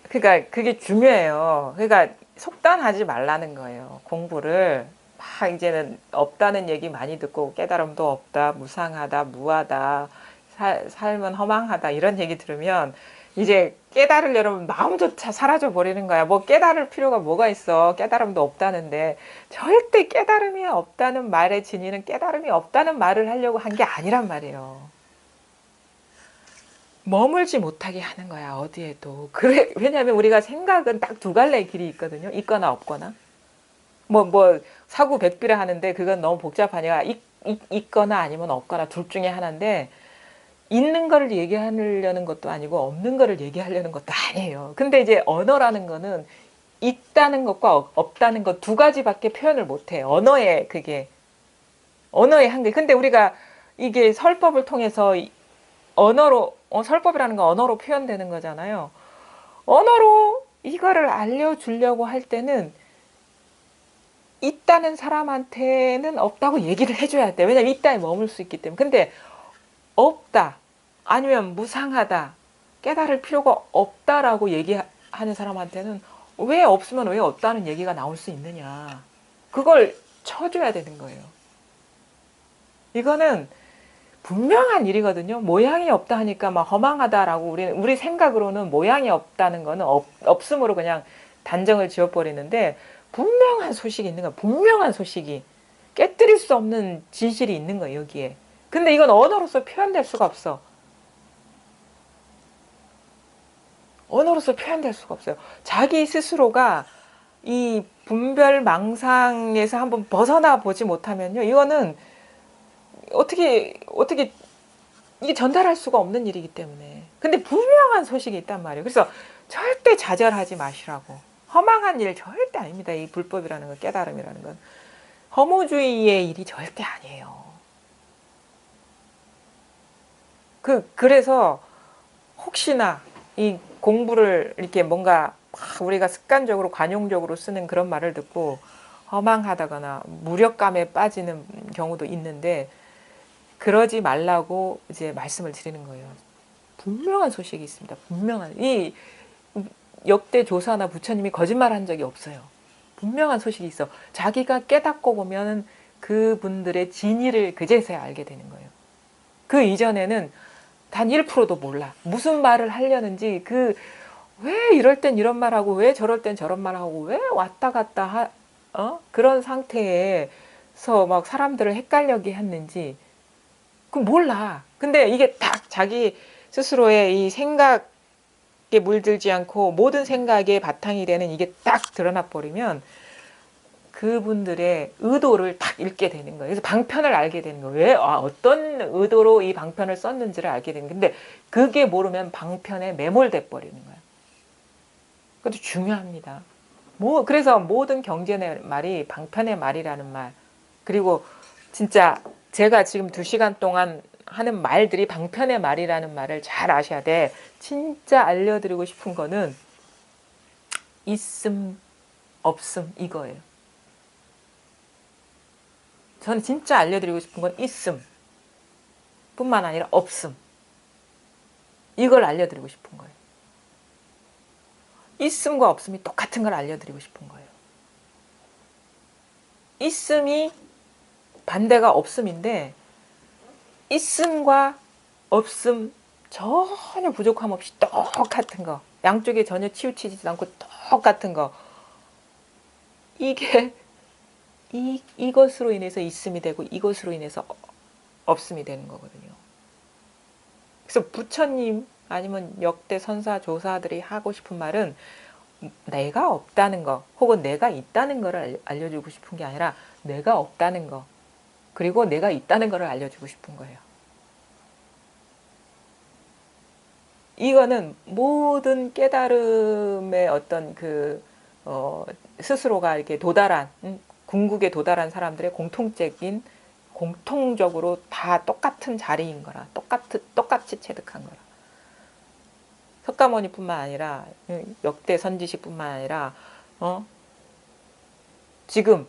S1: 그러니까 그게 중요해요. 그러니까 속단하지 말라는 거예요. 공부를 막 이제는 없다는 얘기 많이 듣고 깨달음도 없다, 무상하다, 무하다, 삶은 허망하다 이런 얘기 들으면 이제 깨달으려면 마음조차 사라져 버리는 거야. 뭐 깨달을 필요가 뭐가 있어. 깨달음도 없다는데 절대 깨달음이 없다는 말의 진위는 깨달음이 없다는 말을 하려고 한 게 아니란 말이에요. 머물지 못하게 하는 거야. 어디에도. 그래. 왜냐하면 우리가 생각은 딱 두 갈래의 길이 있거든요. 있거나 없거나. 뭐 사구백비라 하는데 그건 너무 복잡하니까 있거나 아니면 없거나 둘 중에 하나인데 있는 거를 얘기하려는 것도 아니고 없는 거를 얘기하려는 것도 아니에요. 근데 이제 언어라는 거는 있다는 것과 없다는 것 두 가지밖에 표현을 못해. 언어의 한계. 근데 우리가 이게 설법을 통해서 언어로 설법이라는 건 언어로 표현되는 거잖아요. 언어로 이거를 알려주려고 할 때는 있다는 사람한테는 없다고 얘기를 해줘야 돼. 왜냐면 있다에 머물 수 있기 때문에. 근데 없다 아니면 무상하다 깨달을 필요가 없다라고 얘기하는 사람한테는 왜 없으면 왜 없다는 얘기가 나올 수 있느냐. 그걸 쳐줘야 되는 거예요. 이거는 분명한 일이거든요. 모양이 없다 하니까 막 허망하다라고 우리 생각으로는 모양이 없다는 거는 없음으로 그냥 단정을 지어버리는데 분명한 소식이 있는 거야. 분명한 소식이. 깨뜨릴 수 없는 진실이 있는 거예요. 여기에. 근데 이건 언어로서 표현될 수가 없어. 언어로서 표현될 수가 없어요. 자기 스스로가 이 분별망상에서 한번 벗어나 보지 못하면요. 이거는 어떻게 이게 전달할 수가 없는 일이기 때문에. 근데 분명한 소식이 있단 말이에요. 그래서 절대 좌절하지 마시라고. 허망한 일 절대 아닙니다. 이 불법이라는 건, 깨달음이라는 건. 허무주의의 일이 절대 아니에요. 그래서 혹시나 이 공부를 이렇게 뭔가 우리가 습관적으로 관용적으로 쓰는 그런 말을 듣고 허망하다거나 무력감에 빠지는 경우도 있는데 그러지 말라고 이제 말씀을 드리는 거예요. 분명한 소식이 있습니다. 분명한 이 역대 조사나 부처님이 거짓말한 적이 없어요. 분명한 소식이 있어. 자기가 깨닫고 보면 그분들의 진의를 그제서야 알게 되는 거예요. 그 이전에는 단 1%도 몰라. 무슨 말을 하려는지 왜 이럴 땐 이런 말하고 왜 저럴 땐 저런 말하고 왜 왔다 갔다 그런 상태에서 막 사람들을 헷갈려게 했는지 그 몰라. 근데 이게 딱 자기 스스로의 이 생각에 물들지 않고 모든 생각의 바탕이 되는 이게 딱 드러나 버리면 그분들의 의도를 딱 읽게 되는 거예요. 그래서 방편을 알게 되는 거예요. 왜 어떤 의도로 이 방편을 썼는지를 알게 되는 거예요. 근데 그게 모르면 방편에 매몰돼 버리는 거예요. 그것도 중요합니다. 그래서 모든 경전의 말이 방편의 말이라는 말, 그리고 진짜 제가 지금 2시간 동안 하는 말들이 방편의 말이라는 말을 잘 아셔야 돼. 진짜 알려드리고 싶은 거는 있음, 없음 이거예요. 저는 진짜 알려드리고 싶은 건 있음 뿐만 아니라 없음. 이걸 알려드리고 싶은 거예요. 있음과 없음이 똑같은 걸 알려드리고 싶은 거예요. 있음이 반대가 없음인데 있음과 없음 전혀 부족함 없이 똑같은 거, 양쪽에 전혀 치우치지도 않고 똑같은 거, 이게 이것으로 인해서 있음이 되고 이것으로 인해서 없음이 되는 거거든요. 그래서 부처님 아니면 역대 선사 조사들이 하고 싶은 말은 내가 없다는 거 혹은 내가 있다는 거를 알려주고 싶은 게 아니라 내가 없다는 거 그리고 내가 있다는 거를 알려주고 싶은 거예요. 이거는 모든 깨달음의 어떤 스스로가 이렇게 도달한 궁극에 도달한 사람들의 공통적으로 다 똑같은 자리인 거라, 똑같이 체득한 거라. 석가모니뿐만 아니라 역대 선지식뿐만 아니라 지금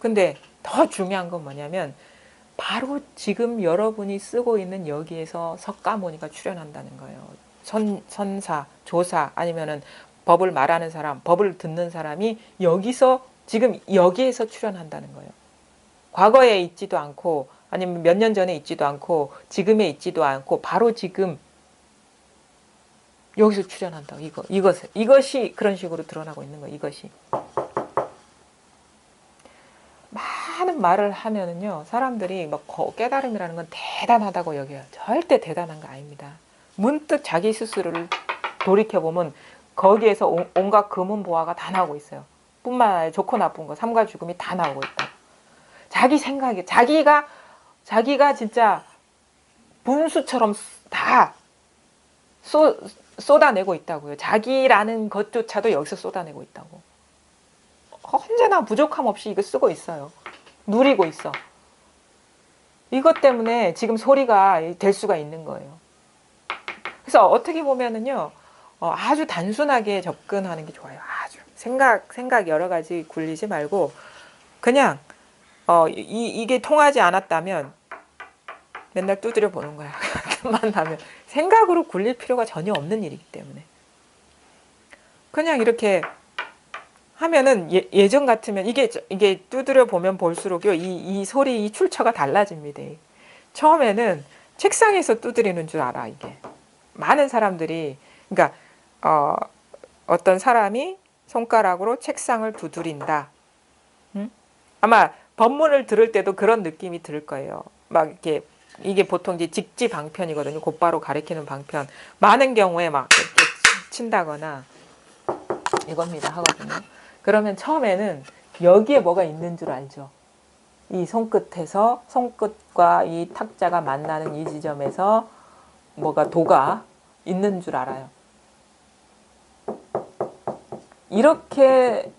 S1: 근데 더 중요한 건 뭐냐면 바로 지금 여러분이 쓰고 있는 여기에서 석가모니가 출현한다는 거예요. 선사, 조사 아니면은 법을 말하는 사람, 법을 듣는 사람이 지금 여기에서 출현한다는 거예요. 과거에 있지도 않고 아니면 몇 년 전에 있지도 않고 지금에 있지도 않고 바로 지금 여기서 출현한다. 이것이 그런 식으로 드러나고 있는 거예요. 이것이. 많은 말을 하면은요, 사람들이 막 깨달음이라는 건 대단하다고 여겨요. 절대 대단한 거 아닙니다. 문득 자기 스스로를 돌이켜보면 거기에서 온갖 금은보화가 다 나오고 있어요. 뿐만 아니라 좋고 나쁜 거, 삶과 죽음이 다 나오고 있다. 자기 생각에, 자기가 진짜 분수처럼 다 쏟아내고 있다고요. 자기라는 것조차도 여기서 쏟아내고 있다고. 언제나 부족함 없이 이거 쓰고 있어요. 누리고 있어. 이것 때문에 지금 소리가 될 수가 있는 거예요. 그래서 어떻게 보면은요, 아주 단순하게 접근하는 게 좋아요. 아주 생각 여러 가지 굴리지 말고 그냥 이게 통하지 않았다면 맨날 두드려 보는 거야. 만나면 생각으로 굴릴 필요가 전혀 없는 일이기 때문에 그냥 이렇게 하면은 예전 같으면 이게 두드려 보면 볼수록요 이 소리 이 출처가 달라집니다. 처음에는 책상에서 두드리는 줄 알아. 이게 많은 사람들이 그러니까 어떤 사람이 손가락으로 책상을 두드린다. 아마 법문을 들을 때도 그런 느낌이 들 거예요. 막 이게 보통 이제 직지 방편이거든요. 곧바로 가리키는 방편. 많은 경우에 막 이렇게 친다거나 이겁니다 하거든요. 그러면 처음에는 여기에 뭐가 있는 줄 알죠. 이 손끝과 이 탁자가 만나는 이 지점에서 도가 있는 줄 알아요. 이렇게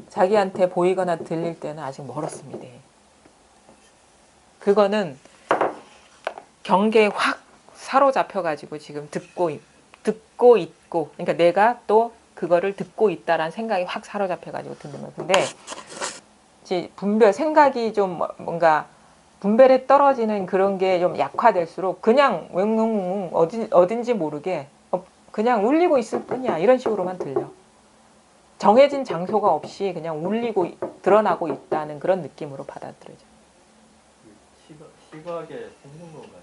S1: 자기한테 보이거나 들릴 때는 아직 멀었습니다. 그거는 경계에 확 사로잡혀가지고 지금 듣고 있고, 그러니까 내가 또 그거를 듣고 있다라는 생각이 확 사로잡혀가지고 듣는 거예요. 근데 이제 생각이 좀 뭔가 분별에 떨어지는 그런 게 좀 약화될수록 그냥 웽웽웽 어딘지 모르게 그냥 울리고 있을 뿐이야. 이런 식으로만 들려. 정해진 장소가 없이 그냥 울리고 드러나고 있다는 그런 느낌으로 받아들여져.
S5: 시각에 속는 건가요?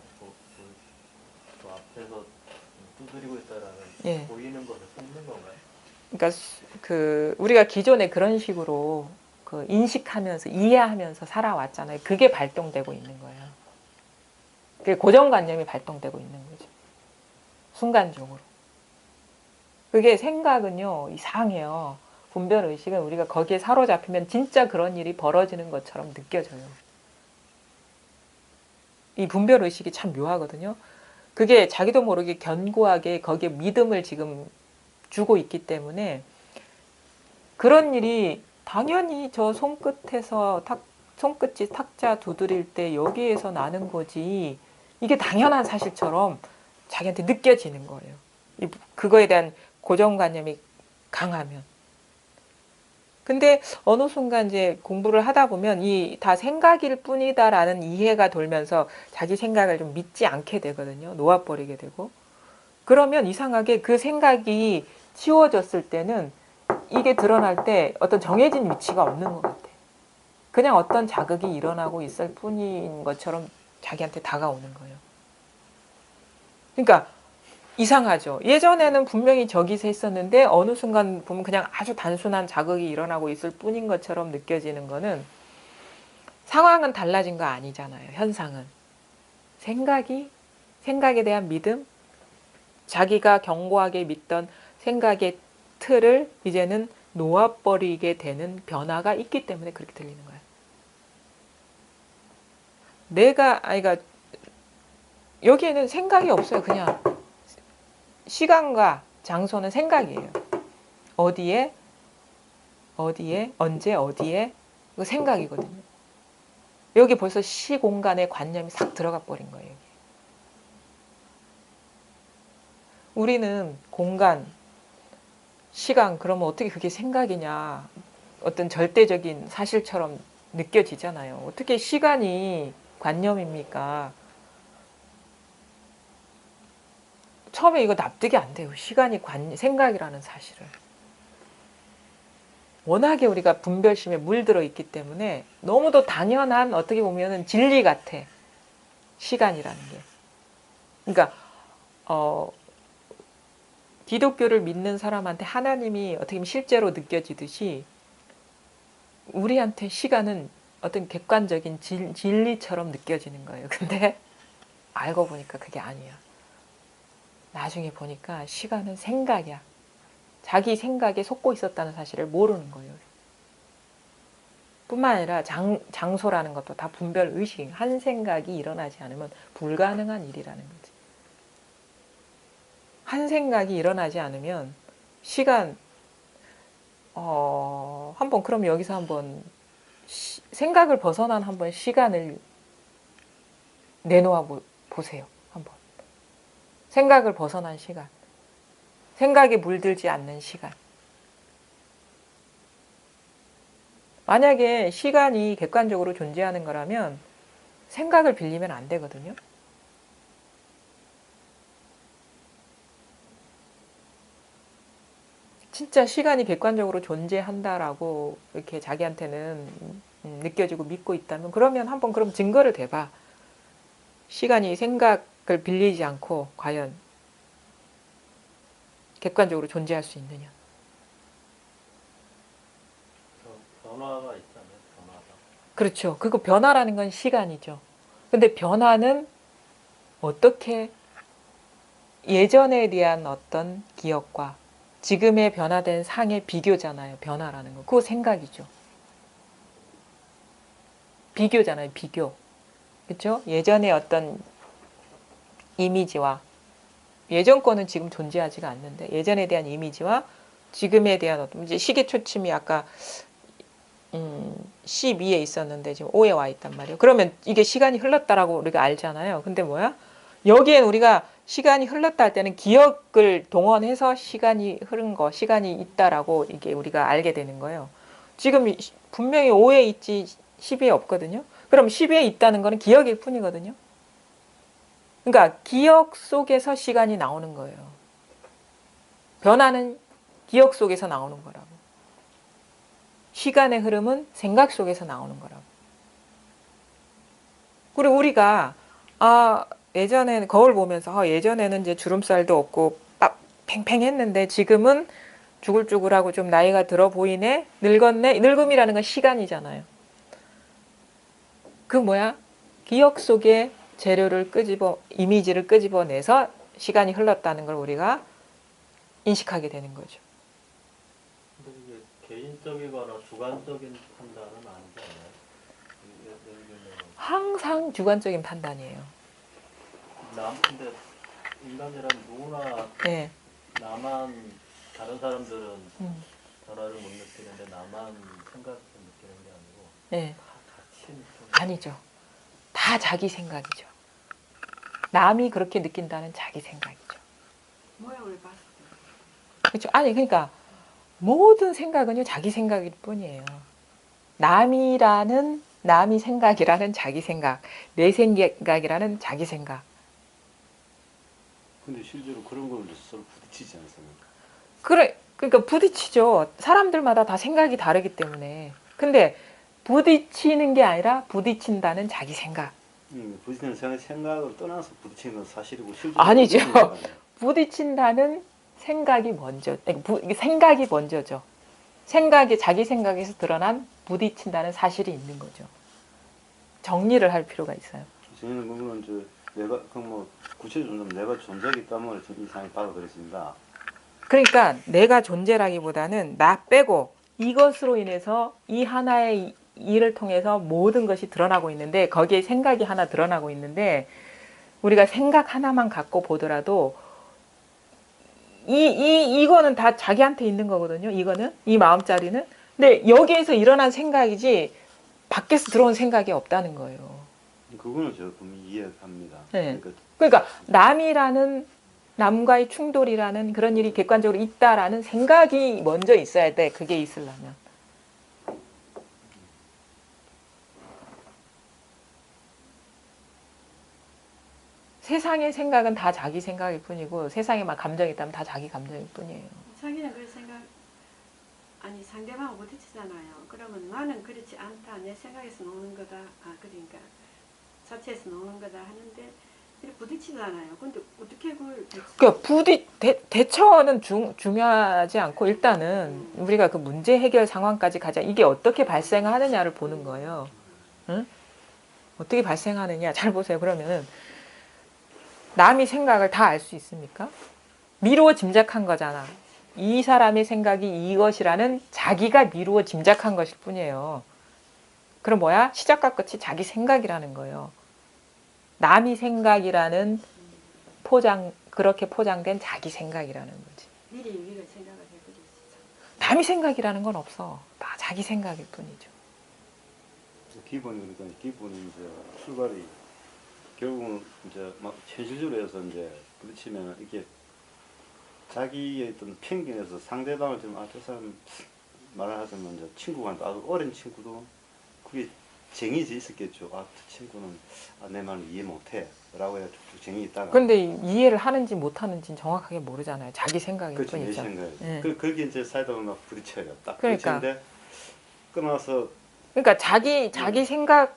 S5: 그 앞에서 두드리고 있다라는
S1: 예.
S5: 보이는 것을 속는 건가요?
S1: 그러니까 우리가 기존에 그런 식으로 그 인식하면서 이해하면서 살아왔잖아요. 그게 발동되고 있는 거예요. 그게 고정관념이 발동되고 있는 거죠. 순간적으로. 그게 생각은요 이상해요. 분별의식은 우리가 거기에 사로잡히면 진짜 그런 일이 벌어지는 것처럼 느껴져요. 이 분별의식이 참 묘하거든요. 그게 자기도 모르게 견고하게 거기에 믿음을 지금 주고 있기 때문에 그런 일이 당연히 저 손끝에서 손끝이 탁자 두드릴 때 여기에서 나는 거지 이게 당연한 사실처럼 자기한테 느껴지는 거예요. 그거에 대한 고정관념이 강하면. 근데 어느 순간 이제 공부를 하다 보면 이 다 생각일 뿐이다라는 이해가 돌면서 자기 생각을 좀 믿지 않게 되거든요. 놓아버리게 되고. 그러면 이상하게 그 생각이 치워졌을 때는 이게 드러날 때 어떤 정해진 위치가 없는 것 같아. 그냥 어떤 자극이 일어나고 있을 뿐인 것처럼 자기한테 다가오는 거예요. 그러니까 이상하죠. 예전에는 분명히 저기서 했었는데 어느 순간 보면 그냥 아주 단순한 자극이 일어나고 있을 뿐인 것처럼 느껴지는 거는 상황은 달라진 거 아니잖아요. 현상은. 생각에 대한 믿음, 자기가 견고하게 믿던 생각의 틀을 이제는 놓아버리게 되는 변화가 있기 때문에 그렇게 들리는 거예요. 그러니까 여기에는 생각이 없어요. 그냥 시간과 장소는 생각이에요. 어디에, 언제, 어디에 그 생각이거든요. 여기 벌써 시공간의 관념이 싹 들어가 버린 거예요. 우리는 공간, 시간 그러면 어떻게 그게 생각이냐 어떤 절대적인 사실처럼 느껴지잖아요. 어떻게 시간이 관념입니까? 처음에 이거 납득이 안 돼요. 시간이 생각이라는 사실을. 워낙에 우리가 분별심에 물들어 있기 때문에 너무도 당연한 어떻게 보면은 진리 같아. 시간이라는 게. 그러니까 기독교를 믿는 사람한테 하나님이 어떻게 보면 실제로 느껴지듯이 우리한테 시간은 어떤 객관적인 진리처럼 느껴지는 거예요. 근데 알고 보니까 그게 아니야. 나중에 보니까 시간은 생각이야. 자기 생각에 속고 있었다는 사실을 모르는 거예요. 뿐만 아니라 장소라는 것도 다 분별의식, 한 생각이 일어나지 않으면 불가능한 일이라는 거지. 한 생각이 일어나지 않으면 시간, 한번 그럼 여기서 한번 생각을 벗어난 한번 시간을 내놓아 보세요. 한번. 생각을 벗어난 시간. 생각에 물들지 않는 시간. 만약에 시간이 객관적으로 존재하는 거라면 생각을 빌리면 안 되거든요. 진짜 시간이 객관적으로 존재한다라고 이렇게 자기한테는 느껴지고 믿고 있다면 그러면 한번 그럼 증거를 대봐. 시간이 생각을 빌리지 않고 과연 객관적으로 존재할 수 있느냐.
S5: 변화가 있잖아요. 변화가.
S1: 그렇죠. 그거 변화라는 건 시간이죠. 근데 변화는 어떻게 예전에 대한 어떤 기억과 지금의 변화된 상의 비교잖아요. 변화라는 거. 그거 생각이죠. 비교잖아요. 비교. 그렇죠? 예전의 어떤 이미지와 예전 거는 지금 존재하지가 않는데 예전에 대한 이미지와 지금에 대한 어떤 이제 시계 초침이 아까 12에 있었는데 지금 5에 와 있단 말이에요. 그러면 이게 시간이 흘렀다라고 우리가 알잖아요. 근데 뭐야? 여기엔 우리가 시간이 흘렀다 할 때는 기억을 동원해서 시간이 흐른 거, 시간이 있다라고 이게 우리가 알게 되는 거예요. 지금 분명히 5에 있지 12에 없거든요. 그럼 10에 있다는 거는 기억일 뿐이거든요. 그러니까 기억 속에서 시간이 나오는 거예요. 변화는 기억 속에서 나오는 거라고. 시간의 흐름은 생각 속에서 나오는 거라고. 그리고 우리가 예전에는 거울 보면서 예전에는 이제 주름살도 없고 팽팽했는데 지금은 쭈글쭈글하고 좀 나이가 들어 보이네, 늙었네. 늙음이라는 건 시간이잖아요. 그 뭐야? 기억 속에 재료를 이미지를 끄집어내서 시간이 흘렀다는 걸 우리가 인식하게 되는 거죠.
S5: 근데 이게 개인적이거나 주관적인 판단은 아니지 않나요? 예를 들면
S1: 항상 주관적인 판단이에요.
S5: 근데 인간이란 누구나
S1: 네.
S5: 나만 다른 사람들은
S1: 음.
S5: 변화를 못 느끼는데 나만 생각을 느끼는 게 아니고
S1: 네.
S5: 다 같이 느끼는
S1: 아니죠. 다 자기 생각이죠. 남이 그렇게 느낀다는 자기 생각이죠.
S2: 모양을 봤을
S1: 그렇죠. 아니 그러니까 모든 생각은요 자기 생각일 뿐이에요. 남이 생각이라는 자기 생각, 내 생각이라는 자기 생각.
S3: 근데 실제로 그런 걸 서로 부딪히지 않습니까?
S1: 그러니까 부딪히죠. 사람들마다 다 생각이 다르기 때문에. 근데 부딪히는 게 아니라 부딪힌다는 자기 생각.
S3: 부딪히는 생각을 떠나서 부딪히는 건 사실이고 실제로
S1: 아니죠.
S3: 부딪히는 건 아니에요.
S1: 부딪힌다는 생각이 생각이 먼저죠. 자기 생각에서 드러난 부딪힌다는 사실이 있는 거죠. 정리를 할 필요가 있어요.
S3: 저희는 그러면 내가 구체적으로 내가 존재하기 때문에 지금 이 상황이 받아들여진다.
S1: 그러니까 내가 존재라기보다는 나 빼고 이것으로 인해서 이 하나의 일을 통해서 모든 것이 드러나고 있는데 거기에 생각이 하나 드러나고 있는데 우리가 생각 하나만 갖고 보더라도 이거는 다 자기한테 있는 거거든요. 이거는 이 마음자리는. 근데 여기에서 일어난 생각이지 밖에서 들어온 생각이 없다는 거예요.
S3: 그거는 제가 분명히 이해합니다.
S1: 네. 그러니까 남과의 충돌이라는 그런 일이 객관적으로 있다라는 생각이 먼저 있어야 돼. 그게 있으려면. 세상의 생각은 다 자기 생각일 뿐이고 세상에 막 감정이 있다면 다 자기 감정일 뿐이에요.
S2: 때 자기는 그 생각 아니 상대방하고 부딪히잖아요. 그러면 나는 그렇지 않다. 내 생각에서 노는 거다. 그러니까 자체에서 노는 거다 하는데 이렇게 부딪히잖아요. 근데 어떻게 그걸
S1: 그러니까 대처는 중요하지 않고 일단은 우리가 그 문제 해결 상황까지 가자. 이게 어떻게 발생하느냐를 보는 거예요. 응? 어떻게 발생하느냐. 잘 보세요. 그러면은 남이 생각을 다 알 수 있습니까? 미루어 짐작한 거잖아. 이 사람의 생각이 이것이라는 자기가 미루어 짐작한 것일 뿐이에요. 그럼 뭐야? 시작과 끝이 자기 생각이라는 거예요. 남이 생각이라는 그렇게 포장된 자기 생각이라는 거지.
S2: 미리 우리가 생각을 해버리시죠.
S1: 남이 생각이라는 건 없어. 다 자기 생각일 뿐이죠.
S3: 기본이 이제 출발이 결국은 이제 막 현실적으로 해서 이제 부딪히면 이게 자기의 어떤 편견에서 상대방을 좀 저 사람 말을 하자면 이제 친구가 아주 어린 친구도 그게 정이 있었겠죠. 저 친구는 내 말을 이해 못해 라고 해서 쭉 정이 있다가
S1: 근데 이해를 하는지 못하는지는 정확하게 모르잖아요. 자기 생각일
S3: 그렇죠. 내
S1: 뿐이죠.
S3: 생각에
S1: 예.
S3: 그게 이제 사이다 보면 부딪혀요. 딱
S1: 그러니까.
S3: 부딪히는데 끊어서
S1: 그러니까 자기 생각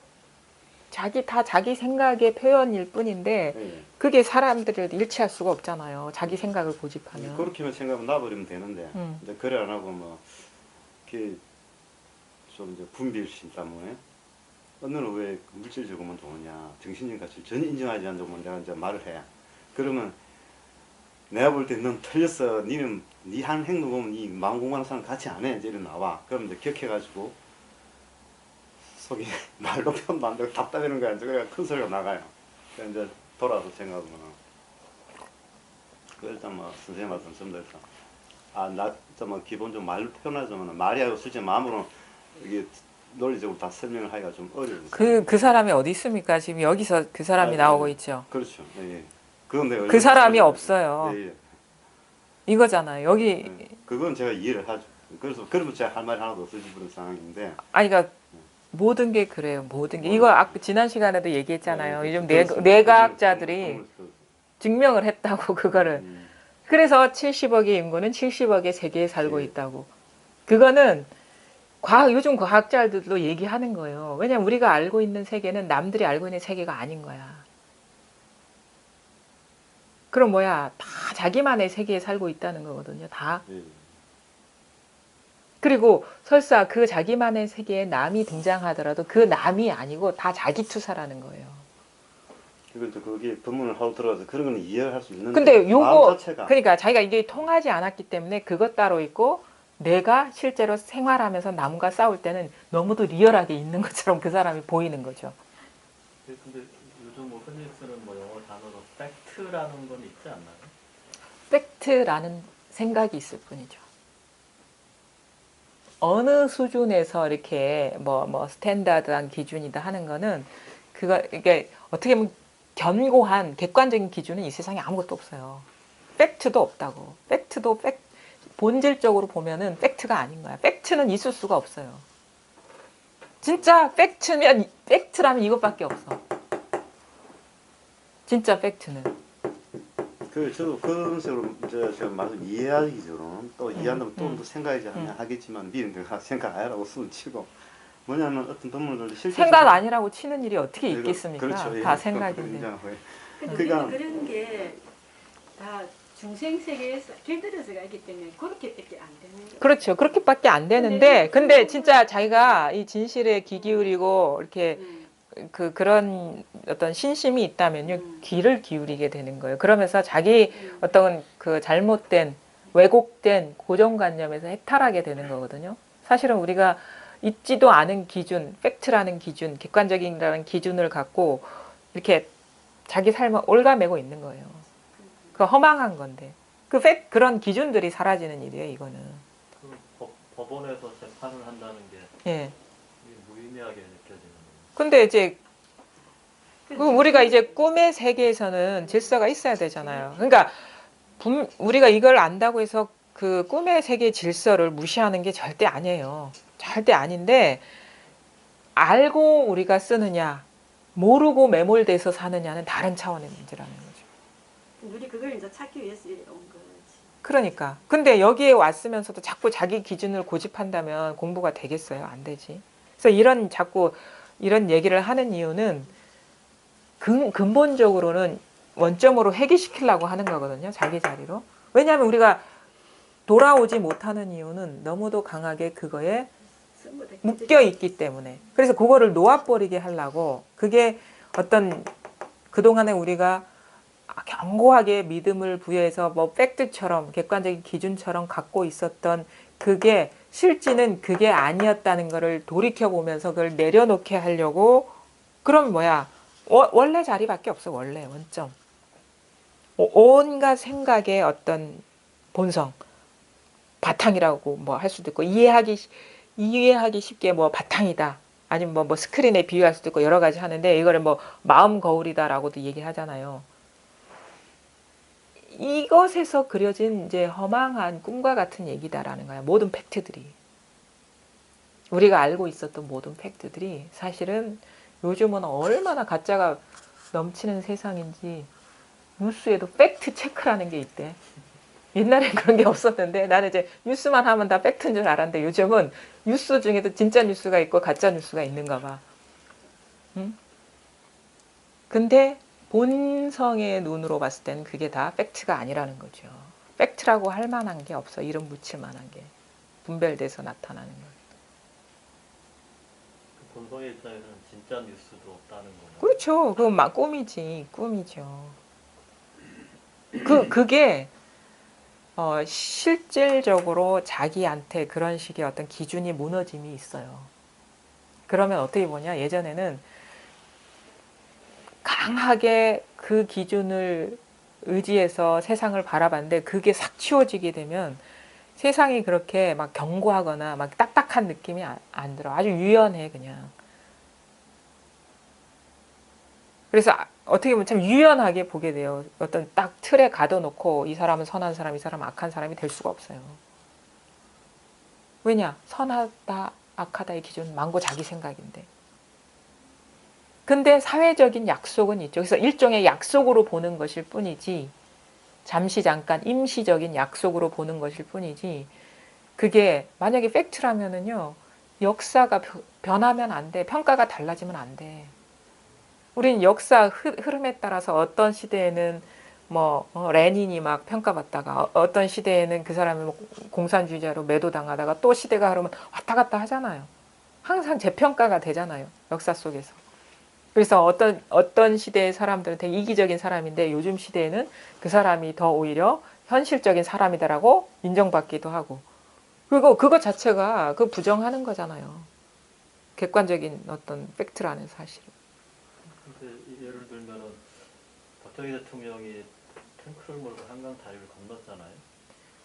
S1: 자기 생각의 표현일 뿐인데
S3: 예.
S1: 그게 사람들을 일치할 수가 없잖아요. 자기 생각을 고집하면.
S3: 그렇게만 생각하면 놔버리면 되는데 이제 그래 안 하고 뭐 이렇게 좀 이제 분별심 때문에 너는 왜 물질적으로만 좋으냐 정신적 가치를 전혀 인정하지 않는 내가 이제 말을 해. 그러면 내가 볼 때 넌 틀렸어. 니는 니 한 행동 보면 니 마음 공부하는 사람 같이 안 해. 이제 이래 나와. 그럼 이제 격해가지고 속이 말로 표현도 안 되고 답답해는 거야. 그래야 큰 소리가 나가요. 그래서 이제 돌아서 생각하면 그 일단 뭐 선생님 말씀 전부 일단 나 뭐 기본적으로 말로 표현하자면 말이 아니고 실제 마음으로 이게 논리적으로 다 설명을 하기가 좀 어려워요.
S1: 그 사람이 어디 있습니까? 지금 여기서 그 사람이 나오고 있죠.
S3: 그렇죠. 예. 그건 내가
S1: 그 사람이 없어요.
S3: 예, 예.
S1: 이거잖아요. 여기
S3: 예. 그건 제가 이해를 하죠. 그래서 제가 할 말이 하나도 없어지는 상황인데.
S1: 아니 그러니까 모든 게 그래요. 모든 게. 이거 지난 시간에도 얘기했잖아요.
S3: 네,
S1: 요즘
S3: 그래서
S1: 뇌과학자들이 증명을 했다고 그거를.
S3: 음,
S1: 그래서 70억의 인구는 70억의 세계에 살고
S3: 네.
S1: 있다고. 그거는 요즘 과학자들도 얘기하는 거예요. 왜냐면 우리가 알고 있는 세계는 남들이 알고 있는 세계가 아닌 거야. 그럼 뭐야? 다 자기만의 세계에 살고 있다는 거거든요. 다.
S3: 네.
S1: 그리고 설사 그 자기만의 세계에 남이 등장하더라도 그 남이 아니고 다 자기 투사라는 거예요.
S3: 그리고 이제 거기에 법문을 하고 들어가서 그런 건 이해할 수 있는데
S1: 근데
S3: 마음
S1: 요거
S3: 자체가
S1: 그러니까 자기가 이게 통하지 않았기 때문에 그것 따로 있고 내가 실제로 생활하면서 남과 싸울 때는 너무도 리얼하게 있는 것처럼 그 사람이 보이는 거죠.
S5: 근데 요즘 뭐 흔히 쓰는 뭐 영어 단어로 팩트라는 건 있지 않나요?
S1: 팩트라는 생각이 있을 뿐이죠. 어느 수준에서 이렇게 뭐 스탠다드한 기준이다 하는 거는 이게 어떻게 보면 견고한 객관적인 기준은 이 세상에 아무것도 없어요. 팩트도 없다고. 팩트도 본질적으로 보면은 팩트가 아닌 거야. 팩트는 있을 수가 없어요. 진짜 팩트라면 이것밖에 없어. 진짜 팩트는.
S3: 저도 그런 식으로 이제 제가 말씀 이해하기 위해서는 또 이해한다면 또 생각하지 하겠지만 미리 내가 생각 안 하라고 손을 치고 뭐냐면 어떤 동물들 실제
S1: 생각 아니라고 치는 일이 어떻게
S3: 그리고-
S1: 있겠습니까?
S3: 그렇죠. 예,
S1: 다
S3: 그건
S1: 생각인데.
S3: 인정하고요.
S2: 근데
S3: 그러니까-
S2: 우리는 그런 게 다 중생 세계에서 길들여져가 있기 때문에 그렇게밖에 안 되는 거예요.
S1: 그렇죠. 그렇게밖에 안 되는데, 근데 진짜 자기가 이 진실에 귀 기울이고 이렇게 그런 어떤 신심이 있다면요, 귀를 기울이게 되는 거예요. 그러면서 자기 어떤 그 잘못된 왜곡된 고정관념에서 해탈하게 되는 거거든요. 사실은 우리가 있지도 않은 기준, 팩트라는 기준, 객관적인라는 기준을 갖고 이렇게 자기 삶을 올가매고 있는 거예요. 그 허망한 건데 그런 기준들이 사라지는 일이에요. 이거는.
S5: 법원에서 재판을 한다는 게
S1: 예.
S5: 이게 무의미하게 느껴지는 거예요.
S1: 근데 이제 우리가 이제 꿈의 세계에서는 질서가 있어야 되잖아요. 그러니까 우리가 이걸 안다고 해서 그 꿈의 세계의 질서를 무시하는 게 절대 아니에요. 절대 아닌데 알고 우리가 쓰느냐 모르고 매몰돼서 사느냐는 다른 차원의 문제라는 거죠.
S2: 우리 그걸 이제 찾기 위해서 온 거지.
S1: 그러니까. 근데 여기에 왔으면서도 자꾸 자기 기준을 고집한다면 공부가 되겠어요? 안 되지. 그래서 자꾸 이런 얘기를 하는 이유는 근본적으로는 원점으로 회귀시키려고 하는 거거든요. 자기 자리로. 왜냐하면 우리가 돌아오지 못하는 이유는 너무도 강하게 그거에 묶여 있기 때문에. 그래서 그거를 놓아버리게 하려고 그게 어떤 그동안에 우리가 견고하게 믿음을 부여해서 뭐 팩트처럼 객관적인 기준처럼 갖고 있었던 그게 실제는 그게 아니었다는 거를 돌이켜보면서 그걸 내려놓게 하려고 그럼 뭐야 원래 자리밖에 없어. 원래 원점 온갖 생각의 어떤 본성 바탕이라고 뭐 할 수도 있고 이해하기 쉽게 뭐 바탕이다 아니면 뭐 스크린에 비유할 수도 있고 여러 가지 하는데 이거를 뭐 마음 거울이다라고도 얘기하잖아요. 이것에서 그려진 이제 허망한 꿈과 같은 얘기다라는 거야. 모든 팩트들이. 우리가 알고 있었던 모든 팩트들이 사실은 요즘은 얼마나 가짜가 넘치는 세상인지 뉴스에도 팩트 체크라는 게 있대. 옛날엔 그런 게 없었는데 나는 이제 뉴스만 하면 다 팩트인 줄 알았는데 요즘은 뉴스 중에도 진짜 뉴스가 있고 가짜 뉴스가 있는가 봐. 응? 근데 본성의 눈으로 봤을 때는 그게 다 팩트가 아니라는 거죠. 팩트라고 할 만한 게 없어. 이름 붙일 만한 게. 분별돼서 나타나는 거예요.
S5: 그 본성의 입장에서는 진짜 뉴스도 없다는 거예요.
S1: 그렇죠. 그건 막 꿈이지. 꿈이죠. 그게 실질적으로 자기한테 그런 식의 어떤 기준이 무너짐이 있어요. 그러면 어떻게 보냐. 예전에는 강하게 그 기준을 의지해서 세상을 바라봤는데 그게 싹 치워지게 되면 세상이 그렇게 막 견고하거나 막 딱딱한 느낌이 안 들어. 아주 유연해 그냥. 그래서 어떻게 보면 참 유연하게 보게 돼요. 어떤 딱 틀에 가둬놓고 이 사람은 선한 사람, 이 사람은 악한 사람이 될 수가 없어요. 왜냐? 선하다, 악하다의 기준은 망고 자기 생각인데. 근데 사회적인 약속은 있죠. 그래서 일종의 약속으로 보는 것일 뿐이지, 잠시 잠깐 임시적인 약속으로 보는 것일 뿐이지, 그게 만약에 팩트라면은요, 역사가 변하면 안 돼. 평가가 달라지면 안 돼. 우린 역사 흐름에 따라서 어떤 시대에는 뭐 레닌이 막 평가받다가 어떤 시대에는 그 사람이 뭐 공산주의자로 매도당하다가 또 시대가 흐르면 왔다 갔다 하잖아요. 항상 재평가가 되잖아요. 역사 속에서. 그래서 어떤 시대의 사람들은 되게 이기적인 사람인데 요즘 시대에는 그 사람이 더 오히려 현실적인 사람이다라고 인정받기도 하고. 그리고 그것 자체가 그 부정하는 거잖아요. 객관적인 어떤 팩트라는 사실을.
S5: 근데 예를 들면은 박정희 대통령이 탱크를 몰고 한강 다리를 건넜잖아요.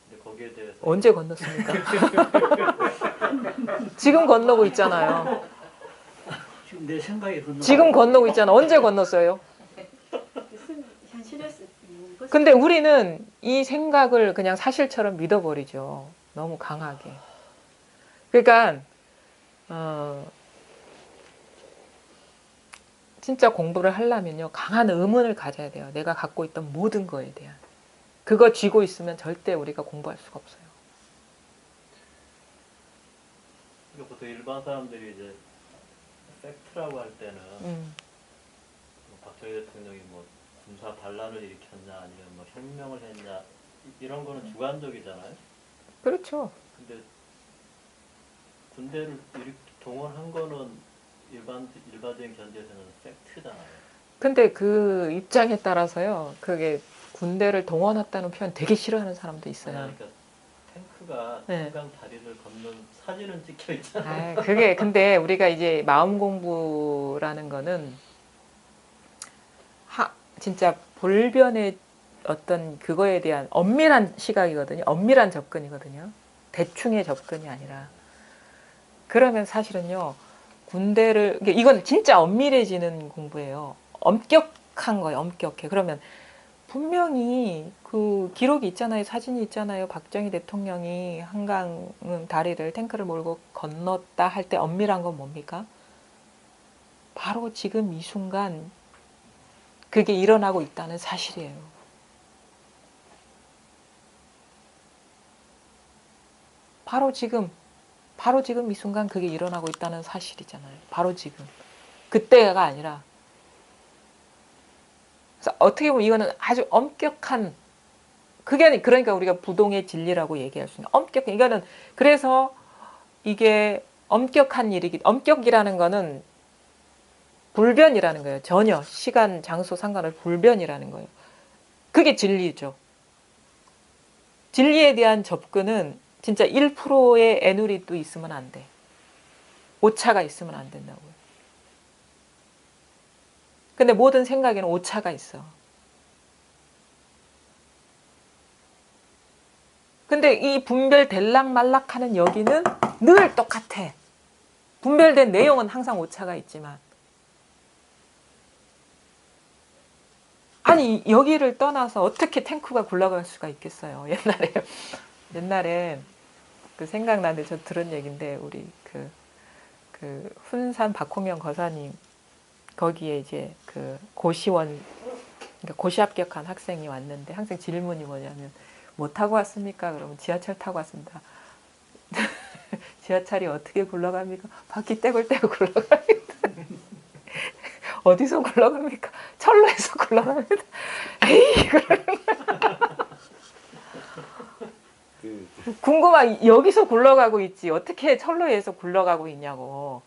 S5: 근데 거기에 대해서
S1: 언제 건넜습니까? 지금 건너고 있잖아요.
S6: 지금 내 생각이 건너.
S1: 지금 건너고 있잖아. 언제 건넜어요?
S2: 무슨 현실에서 무슨
S1: 근데 우리는 이 생각을 그냥 사실처럼 믿어버리죠. 너무 강하게. 그러니까 진짜 공부를 하려면요, 강한 의문을 가져야 돼요. 내가 갖고 있던 모든 거에 대한. 그거 쥐고 있으면 절대 우리가 공부할 수가 없어요.
S5: 그러니까 보통 일반 사람들이 이제 팩트라고 할 때는 뭐 박정희 대통령이 뭐 군사 반란을 일으켰냐 아니면 뭐 혁명을 했냐 이런 거는 주관적이잖아요.
S1: 그렇죠.
S5: 근데 군대를 동원한 거는 일반적인 견제에서는 팩트잖아요.
S1: 근데 그 입장에 따라서요, 그게 군대를 동원했다는 표현 되게 싫어하는 사람도 있어요.
S5: 그러니까 탱크가
S1: 네.
S5: 한강 다리를 건넌 사진은 찍혀 있잖아요.
S1: 그게 근데 우리가 이제 마음 공부라는 거는 진짜 볼변의 어떤 그거에 대한 엄밀한 시각이거든요. 엄밀한 접근이거든요. 대충의 접근이 아니라. 그러면 사실은요, 군대를, 이건 진짜 엄밀해지는 공부예요. 엄격한 거예요. 엄격해. 그러면 분명히 그 기록이 있잖아요. 사진이 있잖아요. 박정희 대통령이 한강 다리를 탱크를 몰고 건넜다 할 때 엄밀한 건 뭡니까? 바로 지금 이 순간 그게 일어나고 있다는 사실이에요. 바로 지금 이 순간 그게 일어나고 있다는 사실이잖아요. 바로 지금. 그때가 아니라. 그래서 어떻게 보면 이거는 아주 엄격한, 그게 그러니까 우리가 부동의 진리라고 얘기할 수 있는 이거는 그래서 이게 엄격한 일이기, 엄격이라는 거는 불변이라는 거예요. 전혀 시간, 장소 상관없이 불변이라는 거예요. 그게 진리죠. 진리에 대한 접근은 진짜 1%의 애누리도 있으면 안 돼. 오차가 있으면 안 된다고요. 근데 모든 생각에는 오차가 있어. 근데 이 분별 될락말락하는 여기는 늘 똑같아. 분별된 내용은 항상 오차가 있지만. 아니, 여기를 떠나서 어떻게 탱크가 굴러갈 수가 있겠어요. 옛날에 그 생각나는데 저 들은 얘기인데, 우리 그 훈산 박홍영 거사님 거기에 이제 그 고시원, 그러니까 고시 합격한 학생이 왔는데 학생 질문이 뭐냐면 뭐 타고 왔습니까? 그러면 지하철 타고 왔습니다. 지하철이 어떻게 굴러갑니까? 바퀴 떼굴떼굴 굴러갑니다. 어디서 굴러갑니까? 철로에서 굴러갑니다. 에이, 그러는 거야. 궁금한, 여기서 굴러가고 있지 어떻게 철로에서 굴러가고 있냐고.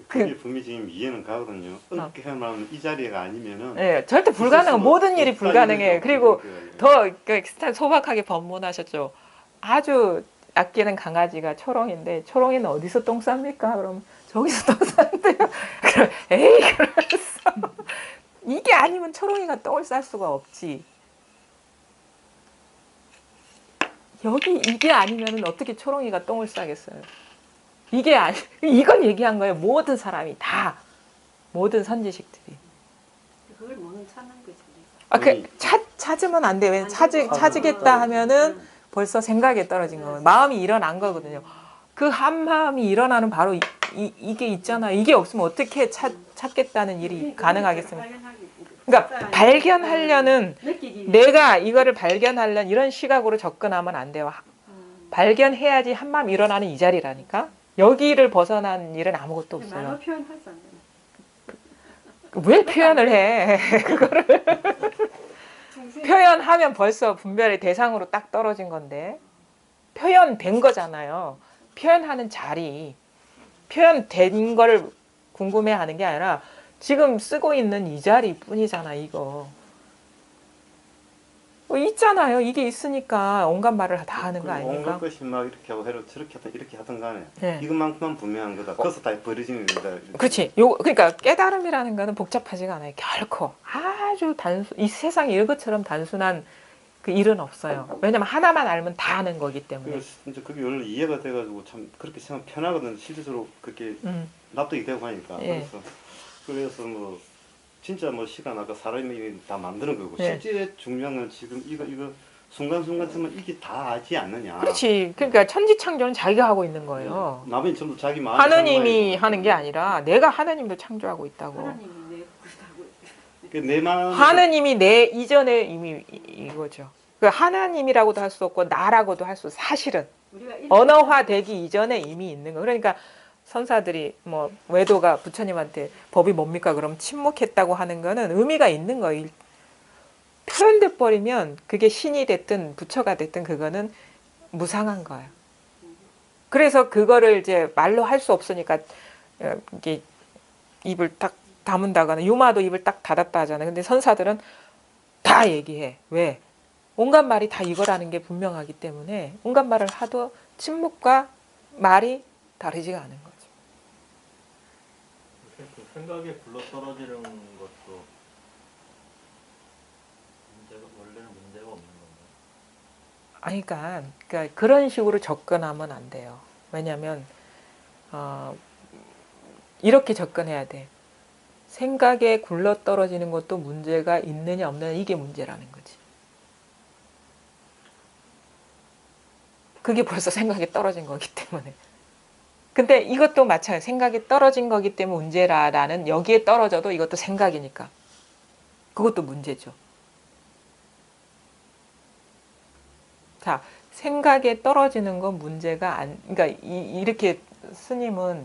S3: 그게 분명히 지금 이해는 가거든요. 어떻게 하면 이 자리가 아니면은.
S1: 네, 절대 불가능한, 모든 일이 불가능해. 그리고 더 소박하게 법문하셨죠. 아주 아끼는 강아지가 초롱인데 초롱이는 어디서 똥 쌉니까? 그럼 저기서 똥 싼대요. 그럼 에이, 그러면서 이게 아니면 초롱이가 똥을 쌀 수가 없지. 여기 이게 아니면 어떻게 초롱이가 똥을 싸겠어요? 이게 이걸 얘기한 거예요. 모든 사람이 다, 모든 선지식들이.
S2: 그걸 못 찾는 거지.
S1: 찾으면 안 돼. 왜 찾으겠다 하면은 벌써 생각에 떨어진 거예요. 마음이 일어난 거거든요. 그 한마음이 일어나는 바로 이게 있잖아요. 이게 없으면 어떻게 찾겠다는 일이 가능하겠습니까? 그러니까 발견하려는 내가 이거를 발견하려는 이런 시각으로 접근하면 안 돼요. 발견해야지 한마음 일어나는 이 자리라니까. 여기를 벗어난 일은 아무것도 없어요.
S2: 말로 표현하잖아요.
S1: 왜 표현을 해? 그거를 표현하면 벌써 분별의 대상으로 딱 떨어진 건데 표현된 거잖아요. 표현하는 자리, 표현된 거를 궁금해하는 게 아니라 지금 쓰고 있는 이 자리뿐이잖아. 이거 있잖아요. 이게 있으니까 온갖 말을 다 하는 거 아닙니까?
S3: 온갖 것이 막 이렇게 하고 해로 저렇게 하든 이렇게 하든 간에
S1: 네.
S3: 이것만큼만 분명한 거다. 그래서 다 버려지는 거다.
S1: 그렇지. 그러니까 깨달음이라는 거는 복잡하지가 않아요. 결코 아주 이 세상에 이것처럼 단순한 그 일은 없어요. 왜냐면 하나만 알면 다 아는 거기 때문에.
S3: 이제 그게 원래 이해가 돼가지고 참 그렇게 생각 편하거든. 실질적으로 그렇게 납득이 되고 하니까.
S1: 예.
S3: 그래서 뭐 진짜 뭐 시간 아까 사람이 다 만드는 거고
S1: 예.
S3: 실제 중요한 건 지금 이거 순간순간쯤은 이게 다 하지 않느냐.
S1: 그렇지. 그러니까 천지창조는 자기가 하고 있는 거예요.
S3: 남이 전부 자기 마음.
S1: 하느님이 하는 게 아니라 내가 하느님도 창조하고 있다고.
S2: 하나님이 내 구다고.
S3: 내 마음.
S1: 하느님이 내 이전에 이미 이거죠. 그 하나님이라고도 할 수 없고 나라고도 할 수 없고 사실은 언어화되기 이전에 이미 있는 거. 그러니까 선사들이 뭐 외도가 부처님한테 법이 뭡니까? 그럼 침묵했다고 하는 거는 의미가 있는 거예요. 표현돼 버리면 그게 신이 됐든 부처가 됐든 그거는 무상한 거예요. 그래서 그거를 이제 말로 할 수 없으니까 이게 입을 딱 다문다거나 유마도 입을 딱 닫았다 하잖아요. 근데 선사들은 다 얘기해. 왜? 온갖 말이 다 이거라는 게 분명하기 때문에 온갖 말을 하도 침묵과 말이 다르지가 않은 거죠.
S5: 그 생각에 굴러떨어지는 것도 원래는 문제가 없는 건가요?
S1: 아니, 그러니까 그런 식으로 접근하면 안 돼요. 왜냐하면 이렇게 접근해야 돼. 생각에 굴러떨어지는 것도 문제가 있느냐 없느냐 이게 문제라는 거지. 그게 벌써 생각에 떨어진 거기 때문에. 근데 이것도 마찬가지예요. 생각에 떨어진 거기 때문에 문제라는 여기에 떨어져도 이것도 생각이니까. 그것도 문제죠. 자, 생각에 떨어지는 건 문제가 그러니까 이렇게 스님은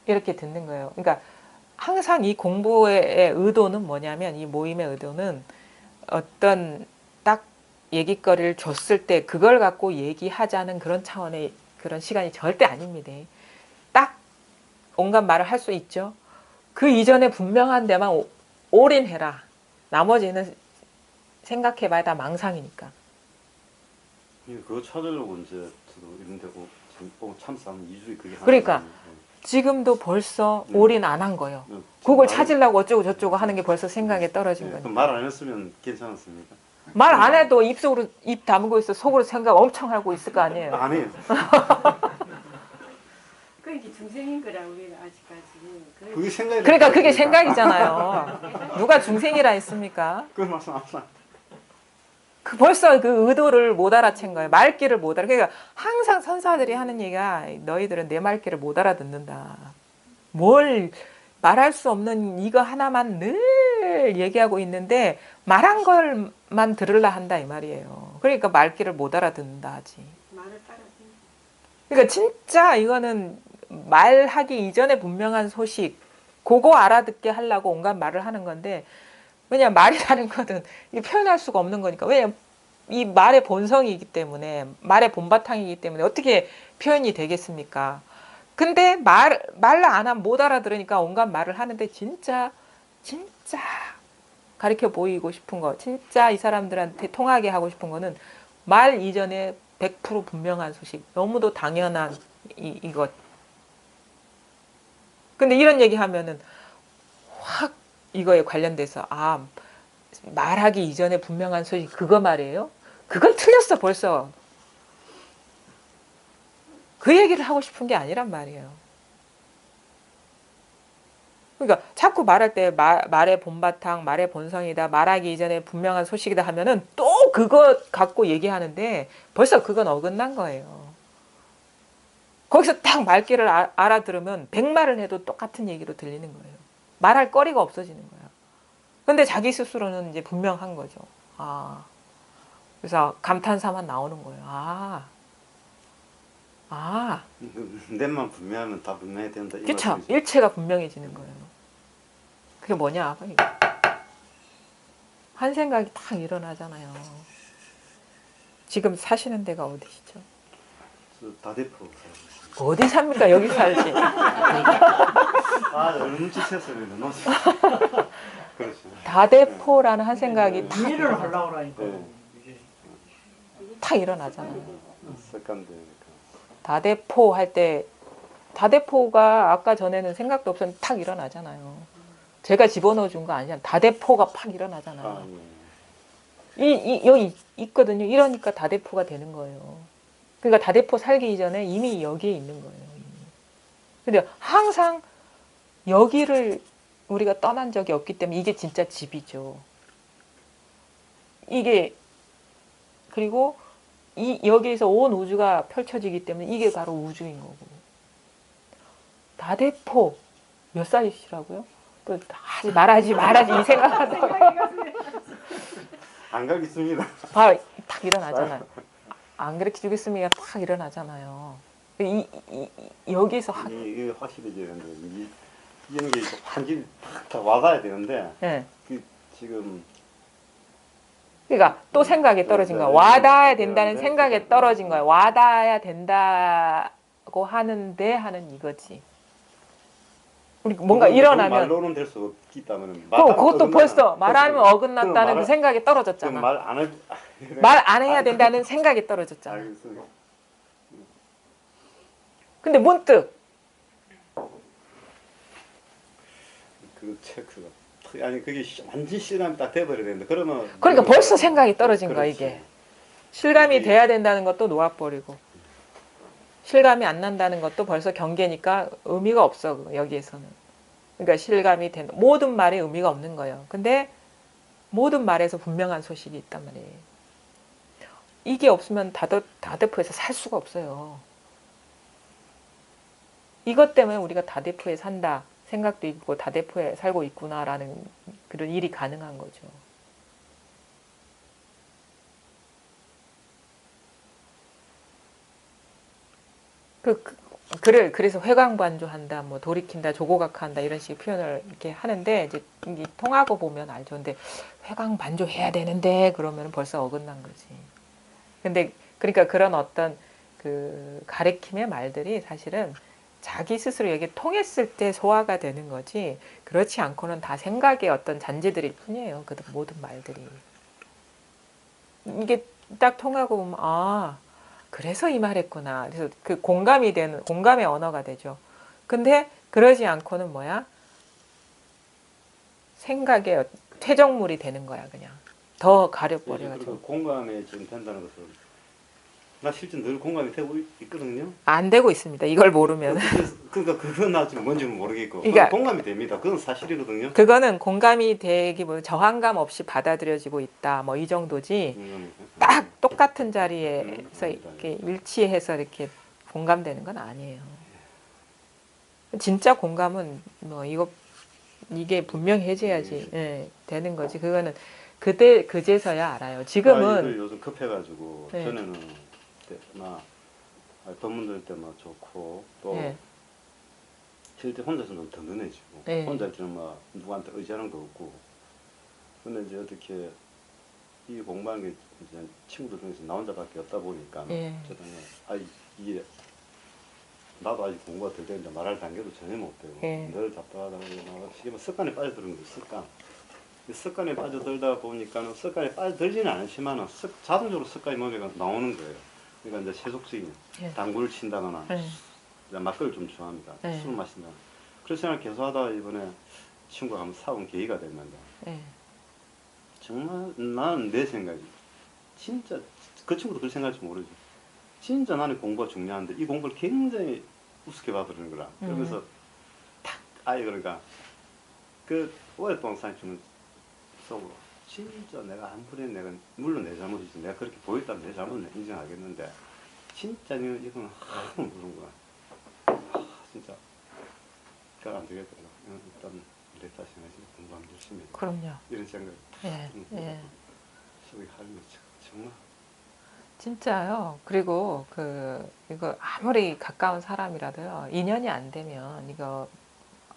S1: 이렇게 듣는 거예요. 그러니까 항상 이 공부의 의도는 뭐냐면 이 모임의 의도는 어떤 딱 얘기거리를 줬을 때 그걸 갖고 얘기하자는 그런 차원의 그런 시간이 절대 아닙니다. 딱 온갖 말을 할 수 있죠. 그 이전에 분명한 데만 올인해라. 나머지는 생각해봐야 다 망상이니까.
S3: 그거 찾으려고 이제 저도 이런 데고 참싸움 2주에 그게
S1: 그러니까 지금도 벌써 올인 안 한 거예요. 그걸 찾으려고 어쩌고 저쩌고 하는 게 벌써 생각에 떨어진 거니까.
S3: 말 안 했으면 괜찮았습니까?
S1: 말 안 해도 입속으로 입 다물고 있어. 속으로 생각 엄청 하고 있을 거 아니에요.
S3: 안 해요.
S2: 그게 중생인 거라 우리가 아직까지.
S3: 그게 생각이.
S1: 그러니까 그게 생각이잖아요. 누가 중생이라 했습니까?
S3: 그 말씀 안
S1: 벌써 그 의도를 못 알아챈 거예요. 말귀를 못 알아. 그러니까 항상 선사들이 하는 얘기가 너희들은 내 말귀를 못 알아듣는다. 뭘 말할 수 없는 이거 하나만 늘 얘기하고 있는데 말한 걸만 들으려 한다 이 말이에요. 그러니까 말귀를 못 알아듣는다 하지.
S2: 말을 따라서.
S1: 그러니까 진짜 이거는 말하기 이전에 분명한 소식 그거 알아듣게 하려고 온갖 말을 하는 건데 왜냐 말이라는 거는 표현할 수가 없는 거니까. 왜냐 이 말의 본성이기 때문에 말의 본바탕이기 때문에 어떻게 표현이 되겠습니까? 근데 말을 안 하면 못 알아들으니까 온갖 말을 하는데 진짜 가르쳐 보이고 싶은 거 진짜 이 사람들한테 통하게 하고 싶은 거는 말 이전에 100% 분명한 소식 너무도 당연한 이것. 근데 이런 얘기 하면은 확 이거에 관련돼서 말하기 이전에 분명한 소식 그거 말이에요? 그건 틀렸어 벌써. 그 얘기를 하고 싶은 게 아니란 말이에요. 그러니까 자꾸 말할 때 말의 본바탕, 말의 본성이다, 말하기 이전에 분명한 소식이다 하면은 또 그거 갖고 얘기하는데 벌써 그건 어긋난 거예요. 거기서 딱 말귀를 알아들으면 100말을 해도 똑같은 얘기로 들리는 거예요. 말할 거리가 없어지는 거예요. 근데 자기 스스로는 이제 분명한 거죠. 아, 그래서 감탄사만 나오는 거예요.
S3: 내만 분명하면 다 분명해야 된다. 이
S1: 그쵸.
S3: 말씀이죠.
S1: 일체가 분명해지는 거예요. 그게 뭐냐? 한 생각이 딱 일어나잖아요. 지금 사시는 데가 어디시죠?
S3: 저 다대포 살고 있습니다.
S1: 어디 삽니까? 여기 살지.
S3: 눈치채서 너무 그렇죠.
S1: 다대포라는 한 생각이 딱,
S6: 이해를 하려고 하니까
S3: 네.
S6: 이게
S1: 딱 일어나잖아요.
S3: 습관되니까.
S1: 다대포 할 때 다대포가 아까 전에는 생각도 없었는데 탁 일어나잖아요. 제가 집어넣어 준 거 아니잖아요. 다대포가 팍 일어나잖아요.
S3: 아, 예.
S1: 여기 있거든요. 이러니까 다대포가 되는 거예요. 그러니까 다대포 살기 이전에 이미 여기에 있는 거예요. 이미. 근데 항상 여기를 우리가 떠난 적이 없기 때문에 이게 진짜 집이죠. 이게 그리고 여기에서 온 우주가 펼쳐지기 때문에 이게 바로 우주인 거고. 다대포 몇 살이시라고요? 또 말하지 이 생각하다가
S3: 안 가겠습니다.
S1: 바로 탁 일어나잖아요. 안 그렇게 주겠습니까? 탁 일어나잖아요. 여기서
S3: 이게 확실해져야 되는데 이런 게 한지 다 와닿아야 되는데
S1: 네.
S3: 지금
S1: 그러니까 또 생각이 떨어진 거야. 와닿아야 된다는 생각에 떨어진 거야. 와닿아야 된다고 하는데 하는 이거지. 우리 뭔가 일어나면
S3: 말로는 될 수 없기 때문에
S1: 그것도 벌써 말하면 어긋났다는 그 생각이 떨어졌잖아. 말 안 해야 된다는 생각이 떨어졌잖아.
S3: 알겠습니다.
S1: 근데 문득
S3: 그 체크가 아니 그게 완전 실감이 딱 돼버려야 되는데 그러면
S1: 그러니까 벌써 생각이 떨어진 거야
S3: 그렇지.
S1: 이게. 실감이 돼야 된다는 것도 놓아버리고 실감이 안 난다는 것도 벌써 경계니까 의미가 없어 여기에서는. 그러니까 실감이 된 모든 말에 의미가 없는 거예요. 근데 모든 말에서 분명한 소식이 있단 말이에요. 이게 없으면 다대포에서 살 수가 없어요. 이것 때문에 우리가 다대포에 산다 생각도 있고 다대포에 살고 있구나라는 그런 일이 가능한 거죠. 그래서 회광반조한다, 뭐 돌이킨다, 조고각한다 이런 식의 표현을 이렇게 하는데 이제 통하고 보면 알죠. 근데 회광반조해야 되는데 그러면 벌써 어긋난 거지. 근데 그러니까 그런 어떤 그 가르침의 말들이 사실은 자기 스스로 여기 통했을 때 소화가 되는 거지 그렇지 않고는 다 생각의 어떤 잔재들일 뿐이에요. 그 모든 말들이. 이게 딱 통하고 보면 그래서 이 말했구나. 그래서 그 공감이 되는 공감의 언어가 되죠. 근데 그러지 않고는 뭐야? 생각의 퇴적물이 되는 거야 그냥. 더 가려버려가지고.
S3: 공감이 지금 된다는 것은 나 실제 늘 공감이 되고 있거든요.
S1: 안 되고 있습니다. 이걸 모르면.
S3: 그러니까 그건 나 지금 뭔지 모르겠고
S1: 그러니까
S3: 공감이 됩니다. 그건 사실이거든요.
S1: 그거는 공감이 되기보다 저항감 없이 받아들여지고 있다. 뭐 이 정도지. 딱 똑같은 자리에서 이렇게 일치해서 이렇게 공감되는 건 아니에요. 진짜 공감은 뭐 이게 분명해져야지 되는 거지. 그거는 그제서야 알아요. 지금은
S3: 요즘 급해가지고
S1: 네.
S3: 전에는 법문 들을 때만 좋고 또 실제 혼자서는 더 눈해지고 혼자 할 때는 막 누구한테 의지하는 거 없고 근데 이제 어떻게 이 공부하는 게 이제 친구들 중에서 나 혼자밖에 없다 보니까 저는 이게 나도 아직 공부가 덜 되는데 말할 단계도 전혀 못 되고 늘 답답하다 보니까 지금 습관에 빠져드는 거예요. 습관에 빠져들다 보니까 습관에 빠져들지는 않지만 자동적으로 습관이 몸에 나오는 거예요. 그러니까 이제 세속적인 당구를 친다거나 막걸리 좀 좋아합니다. 술 마신다. 그런 생각을 계속 하다가 이번에 친구가 한번 사온 계기가 됐는데 정말 나는 내 생각이 진짜 그 친구도 그렇게 생각할지 모르지. 진짜 나는 공부가 중요한데 이 공부를 굉장히 우습게 봐버리는 거라. 그러면서 탁 그러니까 그 오랫동안 사니까 속으로 진짜 내가 아무리 내가 물론 내 잘못이지 내가 그렇게 보였다면 내 잘못은 인정하겠는데 진짜 이건 하도 모르는구나. 진짜 잘 안 되겠더라. 일단 내 자신을 공부하면 열심히 해야
S1: 그럼요.
S3: 이런 생각.
S1: 예, 예.
S3: 속이 하면 정말
S1: 진짜요. 그리고 이거 아무리 가까운 사람이라도요, 인연이 안 되면 이거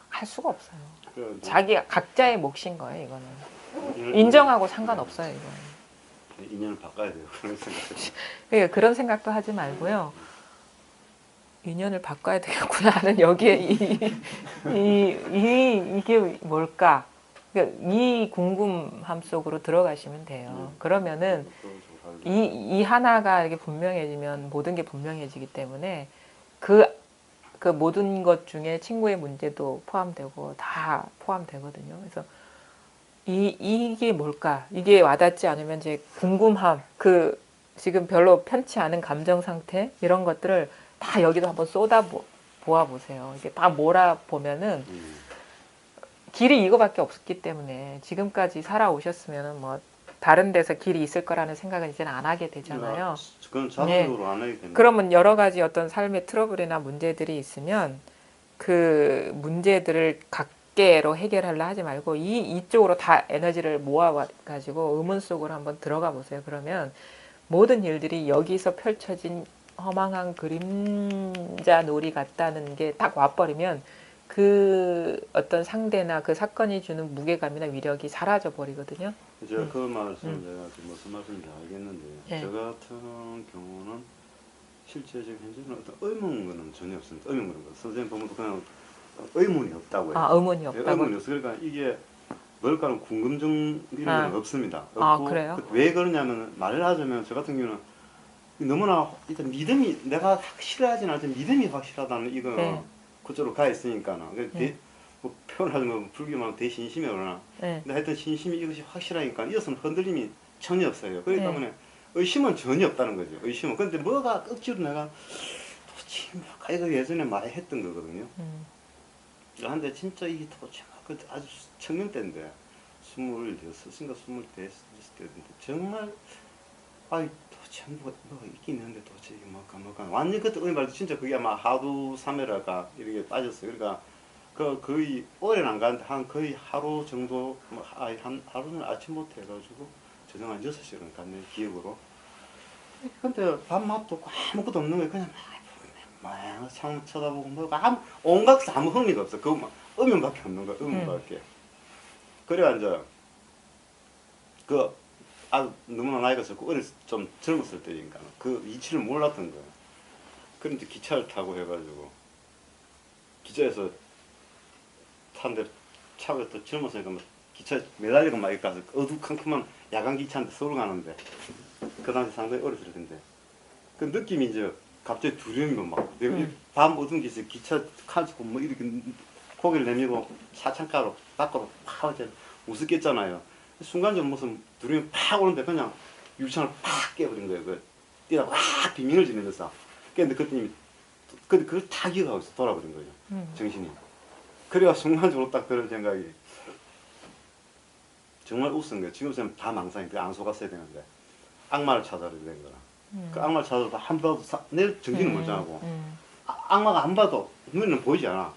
S1: 할 수가 없어요.
S3: 그래,
S1: 자기 각자의 몫인 거예요, 이거는. 인정하고 상관없어요, 이거는.
S3: 인연을 바꿔야 돼요. 그런 생각.
S1: 그러니까 그런 생각도 하지 말고요. 인연을 바꿔야 되겠구나 하는 여기에 이게 뭘까? 그러니까 이 궁금함 속으로 들어가시면 돼요. 그러면은 이 하나가 이렇게 분명해지면 모든 게 분명해지기 때문에 그 모든 것 중에 친구의 문제도 포함되고 다 포함되거든요. 그래서 이게 뭘까? 이게 와닿지 않으면 이제 궁금함, 지금 별로 편치 않은 감정 상태 이런 것들을 다 여기도 한번 쏟아 보아 보세요. 이게 다 몰아 보면은 길이 이거밖에 없었기 때문에 지금까지 살아오셨으면은 뭐 다른 데서 길이 있을 거라는 생각은 이제는 안 하게 되잖아요.
S3: 그건 자동적으로 안 하게 됩니다.
S1: 그러면 여러 가지 어떤 삶의 트러블이나 문제들이 있으면 그 문제들을 각계로 해결하려 하지 말고 이쪽으로 다 에너지를 모아 가지고 의문 속으로 한번 들어가 보세요. 그러면 모든 일들이 여기서 펼쳐진 허망한 그림자 놀이 같다는 게 딱 와버리면 그 어떤 상대나 그 사건이 주는 무게감이나 위력이 사라져 버리거든요.
S3: 제가 그 말씀 제가 지금 무슨 말씀인지 알겠는데
S1: 네.
S3: 저 같은 경우는 실제적 현재는 어떤 의문은 전혀 없습니다. 의문 그런 거 선생님 보면도 그냥 의문이 없다고 해요.
S1: 아, 의문이 없다고?
S3: 의문이 없어. 그러니까 이게 뭘까는 궁금증 이런 건 없습니다.
S1: 아,
S3: 없고
S1: 그래요?
S3: 왜 그러냐면 말을 하자면 저 같은 경우는 너무나 일단 믿음이 내가 확실하지는 않지만 믿음이 확실하다는 이거
S1: 네.
S3: 그쪽으로 가 있으니까는 뭐 표현하자면 불교만 대신심이 그러나
S1: 네.
S3: 근데 하여튼 신심이 이것이 확실하니까 이것은 흔들림이 전혀 없어요. 그렇기
S1: 네.
S3: 때문에 의심은 전혀 없다는 거죠. 의심은. 근데 뭐가 억지로 내가 도대체 뭘까 이거 예전에 많이 했던 거거든요. 그런데 진짜 이게 도대체 아주 청년 때인데 26인가 27일 때인데 정말 아이 도대체 뭐가 있긴 있는데 도대체 이게 뭘까 완전 그때 말도 진짜 그게 아마 하루 3일할까 이렇게 빠졌어요. 그러니까 거의 오래는 안 가는데 한 거의 하루 정도 한 하루는 아침부터 해가지고 저녁 한 6시간 갔네 기억으로. 근데 밥맛도 없고 아무것도 없는 거예요. 그냥 막 창문 쳐다보고 뭐가 온갖 아무 흥미가 없어. 그것만 음면밖에 없는 거야. 음면밖에. 그래 이제 너무나 나이가 적고 좀 젊었을 때니까 그 이치를 몰랐던 거야. 그런데 기차를 타고 해가지고 기차에서 탄데 차가 또 젊었으니까 막 기차에 매달리고 막 이렇게 가서 어두컴컴한 야간 기차인데 서울 가는데 그 당시 상당히 어렸을 텐데 그 느낌이 이제 갑자기 두려움이 막 내가 밤 어두운 길에서 기차 칸치고 뭐 이렇게 고개를 내밀고 차창가로 밖으로 팍 이제 우습겠잖아요. 순간적으로 무슨 두려움이 팍 오는데 그냥 유리창을 팍 깨버린 거예요. 그 뛰다가 팍 비명을 지르면서 근데 그때 그걸 다 기억하고 있어 돌아버린 거예요. 정신이. 그래가 순간적으로 딱 그런 생각이 정말 웃은 거예요. 지금 생각하면 다 망상인데 안 속았어야 되는데 악마를 찾아야 된 거라. 그 악마를 찾아도 한 봐도 내 정신은 멀쩡하고 악마가 안 봐도 눈에는 보이지 않아.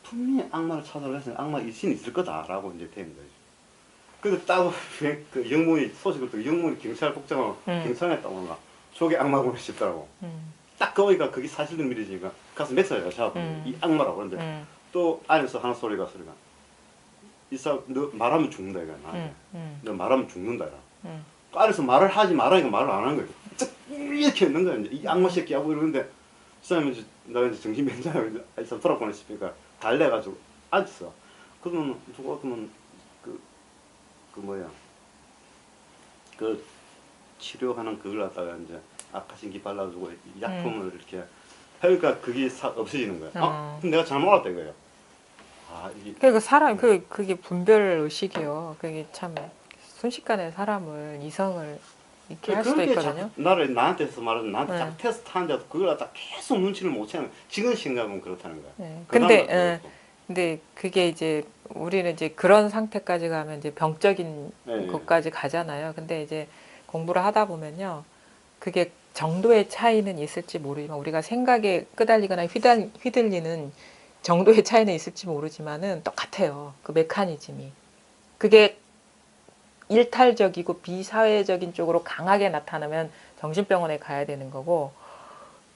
S3: 분명히 악마를 찾아라 해서 악마 일신이 있을 거다라고 이제 된 거죠. 근데 딱 그 영문이 소식을 듣고 영문이 경찰 복장하고 경찰에 딱 오는가 속에 악마구나 싶더라고. 딱 거기가 그게 사실로 믿어지니까 가서 멱살을 잡아 이 악마라고 그러는데 또 안에서 하는 소리가 이 사람 너 말하면 죽는다 이거 나한테. 너 말하면 죽는다 이거. 또 안에서 말을 하지 말라니까 말을 안 하는 거예요. 이렇게 있는 거야. 이 악마 새끼하고 이러는데 그 사람이 이제 나 이제 정신 변자고 이 사람 돌아보내 싶으니까 달래가지고 앉았어. 그러면 누가 그러면 그 뭐야 그 치료하는 그걸 갖다가 이제 아카신기 발라주고 약품을 이렇게 하니까 그게 없어지는 거야. 그럼 내가 잘못 알았다 이거예요. 이게
S1: 그러니까 사람 그게 분별 의식이요. 그게 참 순식간에 사람을 이성을 이렇게 할 수도 있거든요.
S3: 나한테서 말하는 나한테
S1: 네.
S3: 테스트 하는데도 그걸 갖다 계속 눈치를 못 채는 지금 생각은 그렇다는 거야.
S1: 네.
S3: 그 다음날
S1: 근데 그게 이제 우리는 이제 그런 상태까지 가면 이제 병적인
S3: 네.
S1: 것까지 가잖아요. 근데 이제 공부를 하다 보면요. 그게 정도의 차이는 있을지 모르지만 우리가 생각에 끄달리거나 휘둘리는 정도의 차이는 있을지 모르지만은 똑같아요. 그 메커니즘이. 그게 일탈적이고 비사회적인 쪽으로 강하게 나타나면 정신병원에 가야 되는 거고,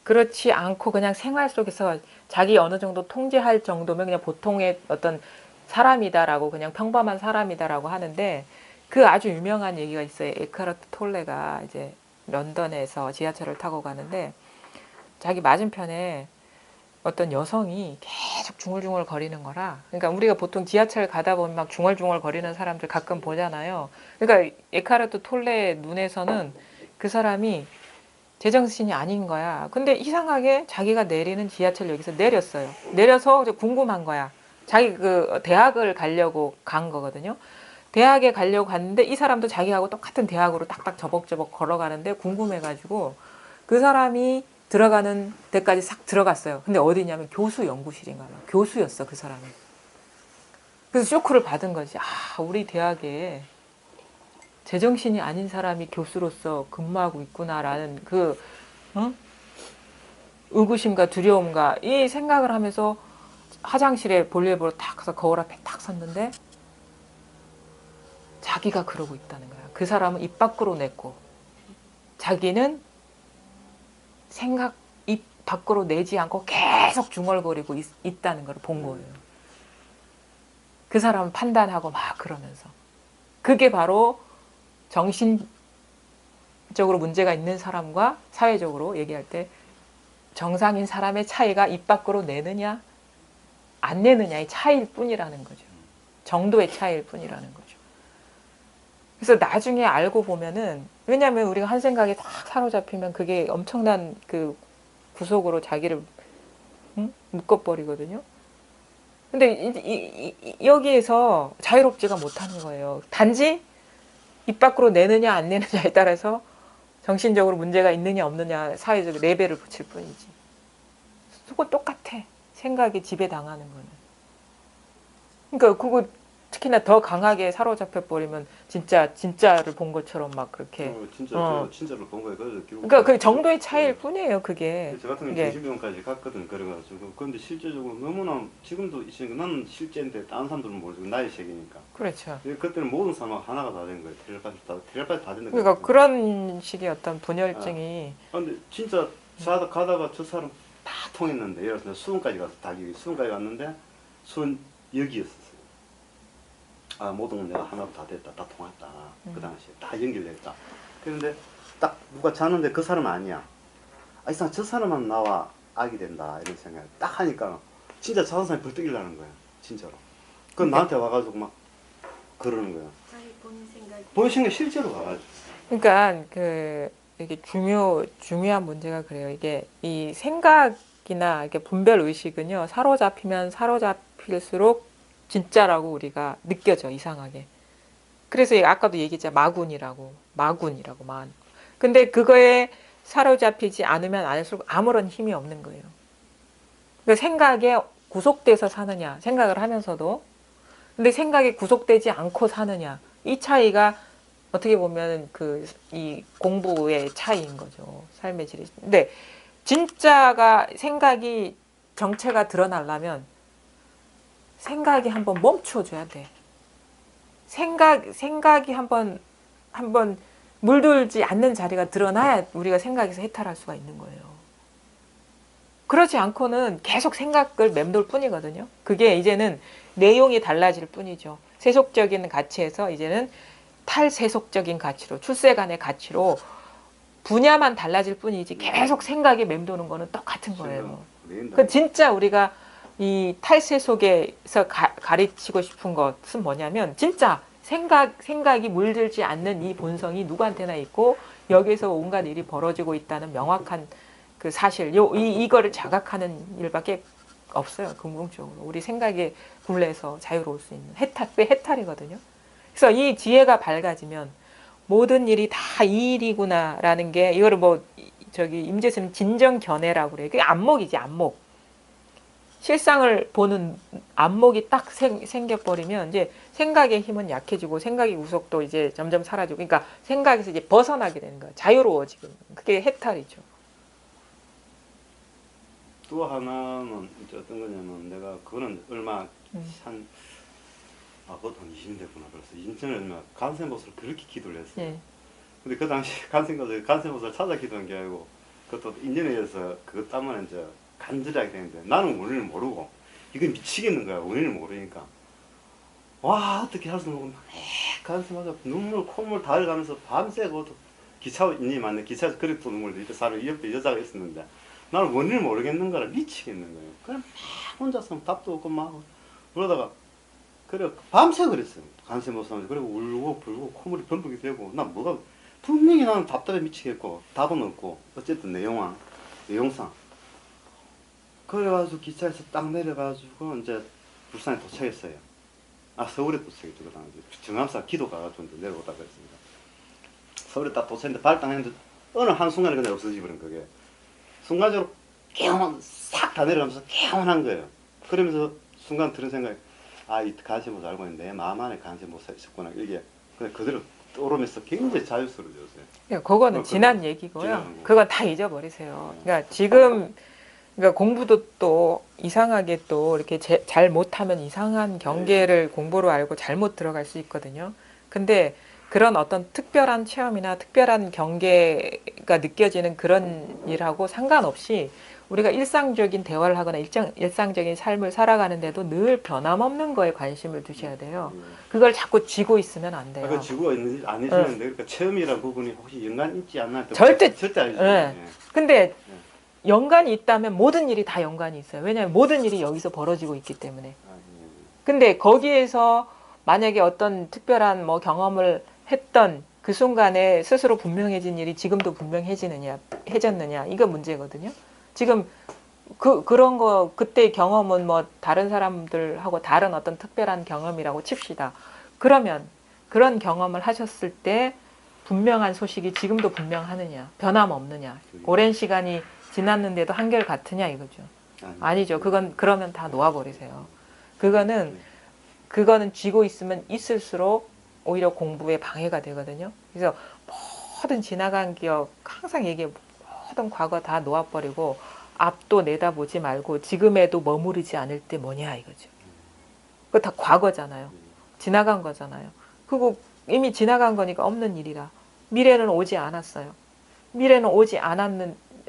S1: 그렇지 않고 그냥 생활 속에서 자기 어느 정도 통제할 정도면 그냥 보통의 어떤 사람이다라고, 그냥 평범한 사람이다라고 하는데, 그 아주 유명한 얘기가 있어요. 에크하르트 톨레가 이제 런던에서 지하철을 타고 가는데 자기 맞은편에 어떤 여성이 계속 중얼중얼 거리는 거라. 그러니까 우리가 보통 지하철 가다 보면 막 중얼중얼 거리는 사람들 가끔 보잖아요. 그러니까 에크하르트 톨레의 눈에서는 그 사람이 제정신이 아닌 거야. 근데 이상하게 자기가 내리는 지하철역에서 내렸어요. 내려서 이제 궁금한 거야. 자기 그 대학을 가려고 간 거거든요. 대학에 가려고 갔는데 이 사람도 자기하고 똑같은 대학으로 딱딱 저벅저벅 걸어가는데 궁금해가지고 그 사람이 들어가는 데까지 싹 들어갔어요. 근데 어디냐면 교수 연구실인가 봐. 교수였어, 그 사람이. 그래서 쇼크를 받은 거지. 아, 우리 대학에 제정신이 아닌 사람이 교수로서 근무하고 있구나라는 그 의구심과 두려움과 이 생각을 하면서 화장실에 볼일 보러 탁 가서 거울 앞에 딱 섰는데 자기가 그러고 있다는 거야. 그 사람은 입 밖으로 냈고 자기는 생각 입 밖으로 내지 않고 계속 중얼거리고 있다는 걸 본 거예요. 그 사람은 판단하고 막 그러면서. 그게 바로 정신적으로 문제가 있는 사람과 사회적으로 얘기할 때 정상인 사람의 차이가 입 밖으로 내느냐 안 내느냐의 차이일 뿐이라는 거죠. 정도의 차이일 뿐이라는 거죠. 그래서 나중에 알고 보면은, 왜냐하면 우리가 한 생각에 딱 사로잡히면 그게 엄청난 그 구속으로 자기를 묶어버리거든요. 근데 여기에서 자유롭지가 못하는 거예요. 단지 입 밖으로 내느냐 안 내느냐에 따라서 정신적으로 문제가 있느냐 없느냐 사회적 레벨을 붙일 뿐이지. 그거 똑같아. 생각이 지배당하는 거는. 그러니까 그거 특히나 더 강하게 사로잡혀 버리면 진짜를 본 것처럼 막 그렇게.
S3: 진짜로 본 거예요.
S1: 그러니까 그 정도의 차이일 뿐이에요. 그게.
S3: 저 같은 경우 정신병원까지 갔거든. 그래가지고 근데 실제적으로 너무나 지금도 있으니까 나는 실제인데 다른 사람들은 모르고 나이 세기니까.
S1: 그렇죠.
S3: 그때는 모든 사람하고 하나가 다 된 거예요. 텔레파시 다 되는 거예요.
S1: 그러니까 그런 식의 어떤 분열증이.
S3: 근데 진짜 가다가 저 사람 다 통했는데, 예를 들어서 수원까지 가서 수원까지 갔는데 수원 여기였었어요. 아, 모든 건 내가 하나로 다 됐다, 다 통했다. 그 당시에 다 연결됐다. 그런데 딱 누가 자는데 그 사람은 아니야. 아, 이상 저 사람만 나와 악이 된다 이런 생각 딱 하니까 진짜 자는 사람이 벌떡 일어나는 거야, 진짜로. 그건 나한테 와가지고 막 그러는 거야.
S2: 자기
S3: 본인 생각 실제로 와가지고.
S1: 그러니까 이게 중요한 문제가 그래요. 이게 이 생각이나 이렇게 분별 의식은요, 사로잡히면 사로잡힐수록 진짜라고 우리가 느껴져, 이상하게. 그래서 아까도 얘기했잖아. 마군이라고. 근데 그거에 사로잡히지 않으면 않을수록 아무런 힘이 없는 거예요. 그러니까 생각에 구속돼서 사느냐, 생각을 하면서도. 근데 생각에 구속되지 않고 사느냐. 이 차이가 어떻게 보면 이 공부의 차이인 거죠. 삶의 질이. 근데 진짜가 생각이 정체가 드러나려면 생각이 한번 멈춰줘야 돼. 생각이 한번 물들지 않는 자리가 드러나야 우리가 생각에서 해탈할 수가 있는 거예요. 그렇지 않고는 계속 생각을 맴돌 뿐이거든요. 그게 이제는 내용이 달라질 뿐이죠. 세속적인 가치에서 이제는 탈세속적인 가치로, 출세간의 가치로 분야만 달라질 뿐이지 계속 생각이 맴도는 거는 똑같은 거예요. 그 진짜 우리가 이 탈세 속에서 가르치고 싶은 것은 뭐냐면 진짜 생각이 물들지 않는 이 본성이 누구한테나 있고 여기에서 온갖 일이 벌어지고 있다는 명확한 그 사실, 이거를 자각하는 일밖에 없어요. 궁극적으로 우리 생각의 굴레에서 자유로울 수 있는 해탈이거든요. 그래서 이 지혜가 밝아지면 모든 일이 다 이 일이구나라는 게, 이거를 임재수는 진정견해라고 그래요. 그게 안목이지, 안목. 실상을 보는 안목이 딱 생겨버리면 이제 생각의 힘은 약해지고 생각의 구속도 이제 점점 사라지고, 그러니까 생각에서 이제 벗어나게 되는 거예요. 자유로워지고. 그게 해탈이죠.
S3: 또 하나는 이제 어떤 거냐면 내가 그거는 얼마 그것도 한 20년 됐구나. 그래서 인천에 얼마 간세못을 그렇게 기도를 했어요.
S1: 예.
S3: 근데 그 당시 간세못을 찾아 기도한 게 아니고 그것도 인연에 의해서 그것 때문에 이제 간절하게 되는데 나는 원인을 모르고 이거 미치겠는 거야. 원인을 모르니까. 와 어떻게 할 수 없는 거 간세마다 눈물 콧물 다 흘러가면서 밤새 그것도 기차인이 맞네. 기차에서 그립도 눈물도 이때 사람 옆에 여자가 있었는데 나는 원인을 모르겠는 거라 미치겠는 거예요. 그냥 막 혼자서 답도 없고 막 그러다가 그래 밤새 그랬어요. 간세 못 사면서 그리고 울고 불고 콧물이 범벅이 되고 난 뭐가 분명히 나는 답답해 미치겠고 답은 없고 어쨌든 내용상 그래가지고 기차에서 딱 내려가지고 이제 부산에 도착했어요. 아 서울에 도착했죠. 그 당시 정암사 기도 가가지고 이제 내려오다 그랬습니다. 서울에 딱 도착했는데 발당했는데 어느 한순간에 그냥 없어지 버린 그게 순간적으로 개운한 싹 다 내려가면서 개운한 거예요. 그러면서 순간 들은 생각이 이 간세못 알고 있는데 내 마음 안에 간세못 있었구나. 이게 그냥 그대로 떠오르면서 굉장히 자유스러워졌어요.
S1: 그거는 지난
S3: 지난
S1: 얘기고요.
S3: 거고.
S1: 그건 다 잊어버리세요. 그러니까 지금 그러니까 공부도 또 이상하게 또 이렇게 잘 못하면 이상한 경계를 공부로 알고 잘못 들어갈 수 있거든요. 근데 그런 어떤 특별한 체험이나 특별한 경계가 느껴지는 그런 일하고 상관없이 우리가 일상적인 대화를 하거나 일상적인 삶을 살아가는데도 늘 변함없는 거에 관심을 두셔야 돼요. 그걸 자꾸 쥐고 있으면 안 돼요.
S3: 그 지구가 있는지 아니시는데 그러니까 체험이라는 부분이 혹시 연관 있지 않나?
S1: 절대
S3: 아니죠.
S1: 네. 근데 연관이 있다면 모든 일이 다 연관이 있어요. 왜냐하면 모든 일이 여기서 벌어지고 있기 때문에. 근데 거기에서 만약에 어떤 특별한 뭐 경험을 했던 그 순간에 스스로 분명해진 일이 지금도 분명해졌느냐 이거 문제거든요. 지금 그런 거 그때 경험은 뭐 다른 사람들하고 다른 어떤 특별한 경험이라고 칩시다. 그러면 그런 경험을 하셨을 때 분명한 소식이 지금도 분명하느냐, 변함없느냐, 오랜 시간이 지났는데도 한결 같으냐 이거죠. 아니죠. 그러면 다 놓아버리세요. 그거는 쥐고 있으면 있을수록 오히려 공부에 방해가 되거든요. 그래서 모든 지나간 기억 항상 얘기해 모든 과거 다 놓아버리고 앞도 내다보지 말고 지금에도 머무르지 않을 때 뭐냐 이거죠. 그거 다 과거잖아요. 지나간 거잖아요. 그거 이미 지나간 거니까 없는 일이라. 미래는 오지 않았어요. 미래는 오지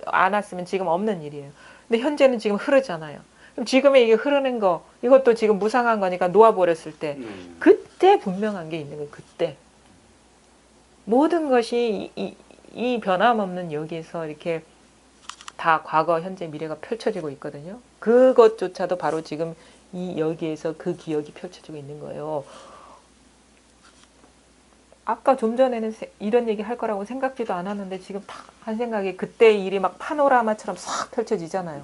S1: 않았으면 지금 없는 일이에요. 근데 현재는 지금 흐르잖아요. 그럼 지금의 이게 흐르는 거 이것도 지금 무상한 거니까 놓아버렸을 때 그때 분명한 게 있는 거예요. 그때 모든 것이 이 변함없는 여기에서 이렇게 다 과거, 현재, 미래가 펼쳐지고 있거든요. 그것조차도 바로 지금 여기에서 그 기억이 펼쳐지고 있는 거예요. 아까 좀 전에는 이런 얘기 할 거라고 생각지도 않았는데 지금 딱 한 생각에 그때 일이 막 파노라마처럼 싹 펼쳐지잖아요.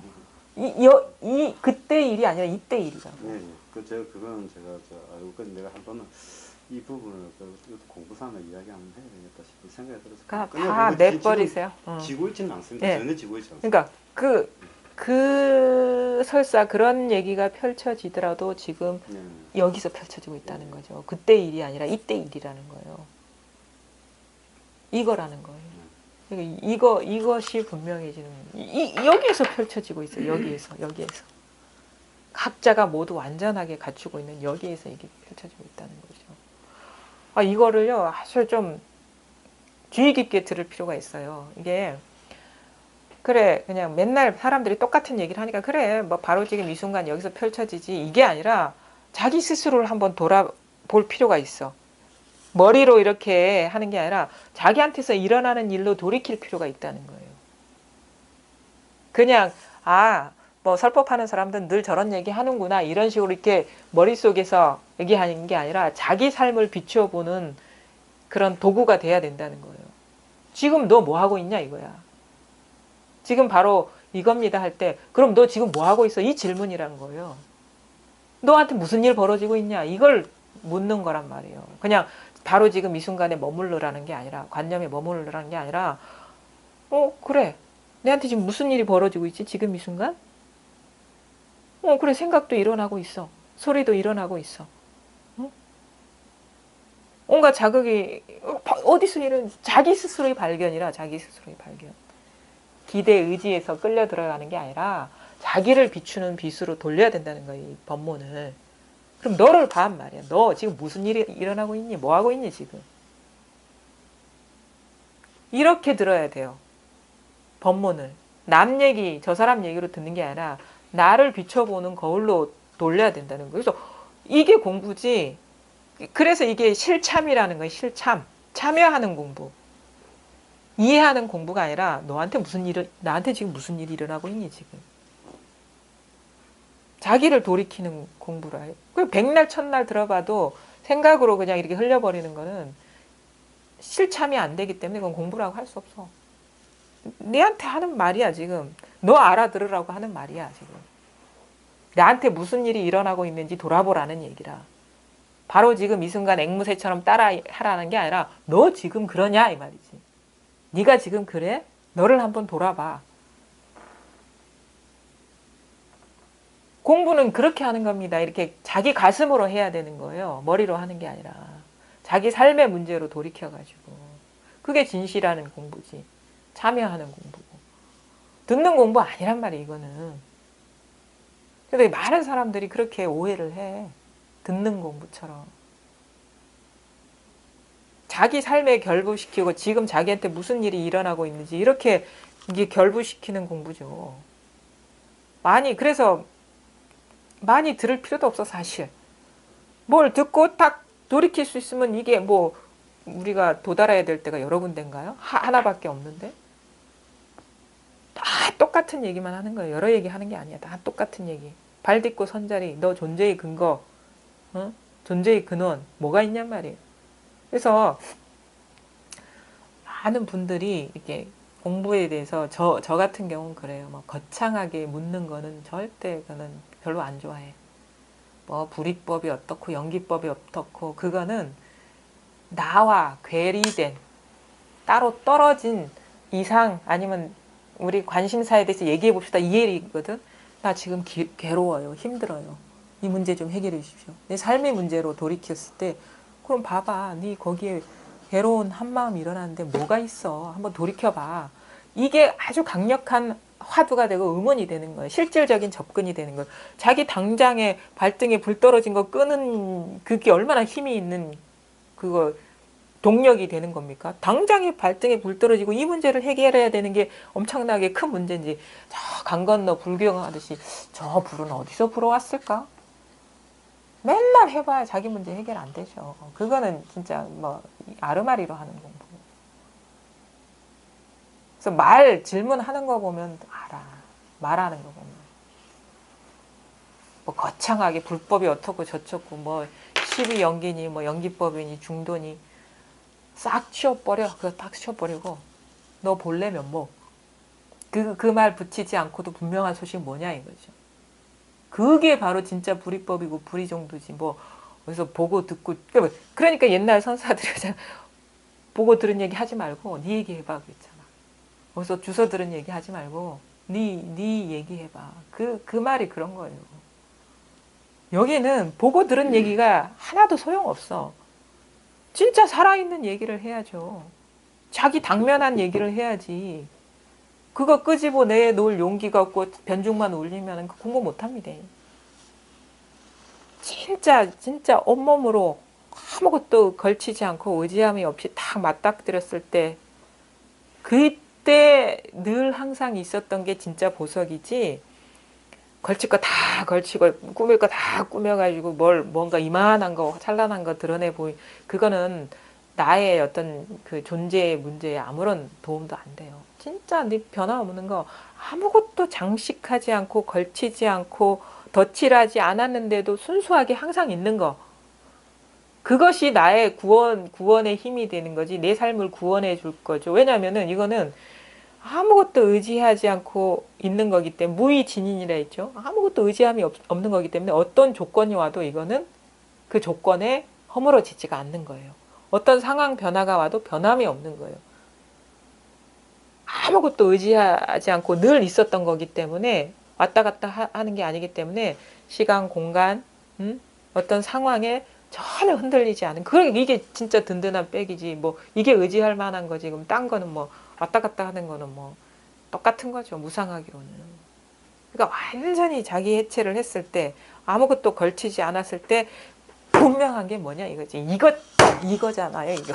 S1: 그때 일이 아니라 이때 일이라고.
S3: 네, 그거는 제가 알고 있거든요. 내가 한 번은 이 부분을 공부상을 이야기하면 해야 되겠다 싶은 생각이 들어서
S1: 다 내버리세요.
S3: 지고 있지는 않습니다.
S1: 네.
S3: 전혀 지고 있지 않습니다.
S1: 그러니까 그 설사 그런 얘기가 펼쳐지더라도 지금 여기서 펼쳐지고 있다는 거죠. 그때 일이 아니라 이때 일이라는 거예요. 이거라는 거예요. 그러니까 이것이 분명해지는 여기에서 펼쳐지고 있어요. 여기에서 각자가 모두 완전하게 갖추고 있는 여기에서 이게 펼쳐지고 있다는 거죠. 이거를요 아주 좀 주의 깊게 들을 필요가 있어요. 이게 그래 그냥 맨날 사람들이 똑같은 얘기를 하니까 그래 뭐 바로 지금 이 순간 여기서 펼쳐지지 이게 아니라 자기 스스로를 한번 돌아볼 필요가 있어. 머리로 이렇게 하는 게 아니라 자기한테서 일어나는 일로 돌이킬 필요가 있다는 거예요. 그냥 뭐 설법하는 사람들은 늘 저런 얘기 하는구나 이런 식으로 이렇게 머릿속에서 얘기하는 게 아니라 자기 삶을 비추어 보는 그런 도구가 돼야 된다는 거예요. 지금 너 뭐 하고 있냐 이거야. 지금 바로 이겁니다 할 때 그럼 너 지금 뭐 하고 있어? 이 질문이란 거예요. 너한테 무슨 일 벌어지고 있냐 이걸 묻는 거란 말이에요. 그냥 바로 지금 이 순간에 머물러라는 게 아니라 관념에 머물러라는 게 아니라 그래 내한테 지금 무슨 일이 벌어지고 있지 지금 이 순간? 그래 생각도 일어나고 있어. 소리도 일어나고 있어. 온갖 자극이 어디서 이런 자기 스스로의 발견이라 자기 스스로의 발견. 기대 의지에서 끌려 들어가는 게 아니라 자기를 비추는 빛으로 돌려야 된다는 거야, 이 법문을. 그럼 너를 봐 말이야. 너 지금 무슨 일이 일어나고 있니? 뭐 하고 있니 지금? 이렇게 들어야 돼요. 법문을. 남 얘기, 저 사람 얘기로 듣는 게 아니라 나를 비춰보는 거울로 돌려야 된다는 거예요. 그래서 이게 공부지. 그래서 이게 실참이라는 거예요. 실참. 참여하는 공부. 이해하는 공부가 아니라 너한테 나한테 지금 무슨 일이 일어나고 있니 지금. 자기를 돌이키는 공부라 해요. 백날 첫날 들어봐도 생각으로 그냥 이렇게 흘려버리는 거는 실참이 안 되기 때문에 그건 공부라고 할 수 없어. 내한테 하는 말이야 지금. 너 알아들으라고 하는 말이야 지금. 나한테 무슨 일이 일어나고 있는지 돌아보라는 얘기라. 바로 지금 이 순간 앵무새처럼 따라하라는 게 아니라 너 지금 그러냐 이 말이지. 네가 지금 그래? 너를 한번 돌아봐. 공부는 그렇게 하는 겁니다. 이렇게 자기 가슴으로 해야 되는 거예요. 머리로 하는 게 아니라. 자기 삶의 문제로 돌이켜가지고. 그게 진실하는 공부지. 참여하는 공부고. 듣는 공부 아니란 말이에요, 이거는. 근데 많은 사람들이 그렇게 오해를 해. 듣는 공부처럼. 자기 삶에 결부시키고 지금 자기한테 무슨 일이 일어나고 있는지 이렇게 이게 결부시키는 공부죠. 그래서 많이 들을 필요도 없어, 사실. 뭘 듣고 딱 돌이킬 수 있으면 이게 뭐 우리가 도달해야 될 때가 여러 군데인가요? 하나밖에 없는데? 다 똑같은 얘기만 하는 거예요. 여러 얘기 하는 게 아니야. 다 똑같은 얘기. 발 딛고 선자리, 너 존재의 근거, 존재의 근원, 뭐가 있냔 말이에요. 그래서 많은 분들이 이렇게 공부에 대해서 저 같은 경우는 그래요. 뭐 거창하게 묻는 거는 절대 그는 별로 안 좋아해. 뭐 불이법이 어떻고 연기법이 어떻고 그거는 나와 괴리된 따로 떨어진 이상 아니면 우리 관심사에 대해서 얘기해 봅시다 이 얘기거든. 나 지금 괴로워요. 힘들어요. 이 문제 좀 해결해 주십시오. 내 삶의 문제로 돌이켰을 때 그럼 봐봐. 네 거기에 괴로운 한마음이 일어나는데 뭐가 있어. 한번 돌이켜봐. 이게 아주 강력한 화두가 되고 음원이 되는 거예요. 실질적인 접근이 되는 거예요. 자기 당장에 발등에 불 떨어진 거 끄는 그게 얼마나 힘이 있는 그거 동력이 되는 겁니까? 당장에 발등에 불 떨어지고 이 문제를 해결해야 되는 게 엄청나게 큰 문제인지 저 강 건너 불경하듯이 저 불은 어디서 불어왔을까? 맨날 해봐야 자기 문제 해결 안 되죠. 그거는 진짜 뭐 아르마리로 하는 공부. 그래서 질문하는 거 보면 알아. 말하는 거 보면. 뭐 거창하게 불법이 어떻고 저쩌고 뭐 12연기니 뭐 연기법이니 중도니 싹 치워버려. 그거 딱 치워버리고 너 본래 면목. 그 말 붙이지 않고도 분명한 소식 뭐냐 이거죠. 그게 바로 진짜 불이법이고 불이정도지. 뭐 어디서 보고 듣고 그러니까 옛날 선사들이 보고 들은 얘기 하지 말고 네 얘기 해봐 그랬잖아. 어디서 주워 들은 얘기 하지 말고 네 얘기 해봐. 그 말이 그런 거예요. 여기는 보고 들은 얘기가 하나도 소용없어. 진짜 살아있는 얘기를 해야죠. 자기 당면한 얘기를 해야지. 그거 끄집어내 놓을 용기가 없고 변죽만 울리면 공부 못합니다. 진짜 온몸으로 아무것도 걸치지 않고 의지함이 없이 딱 맞닥뜨렸을 때 그때 늘 항상 있었던 게 진짜 보석이지. 걸칠 거 다 걸치고 꾸밀 거 다 꾸며가지고 뭔가 이만한 거 찬란한 거 드러내 보이 그거는 나의 어떤 그 존재의 문제에 아무런 도움도 안 돼요. 진짜 네 변화없는 거 아무것도 장식하지 않고 걸치지 않고 덧칠하지 않았는데도 순수하게 항상 있는 거. 그것이 나의 구원의 힘이 되는 거지 내 삶을 구원해 줄 거죠. 왜냐하면은 이거는 아무것도 의지하지 않고 있는 거기 때문에 무의진인이라 했죠. 아무것도 의지함이 없는 거기 때문에 어떤 조건이 와도 이거는 그 조건에 허물어지지가 않는 거예요. 어떤 상황 변화가 와도 변함이 없는 거예요. 아무것도 의지하지 않고 늘 있었던 거기 때문에 왔다 갔다 하는 게 아니기 때문에 시간, 공간, 어떤 상황에 전혀 흔들리지 않은 이게 진짜 든든한 백이지 뭐 이게 의지할 만한 거지. 그럼 딴 거는 뭐 왔다 갔다 하는 거는 뭐 똑같은 거죠. 무상하기로는. 그러니까 완전히 자기 해체를 했을 때, 아무것도 걸치지 않았을 때 분명한 게 뭐냐 이거지. 이거잖아요, 이거.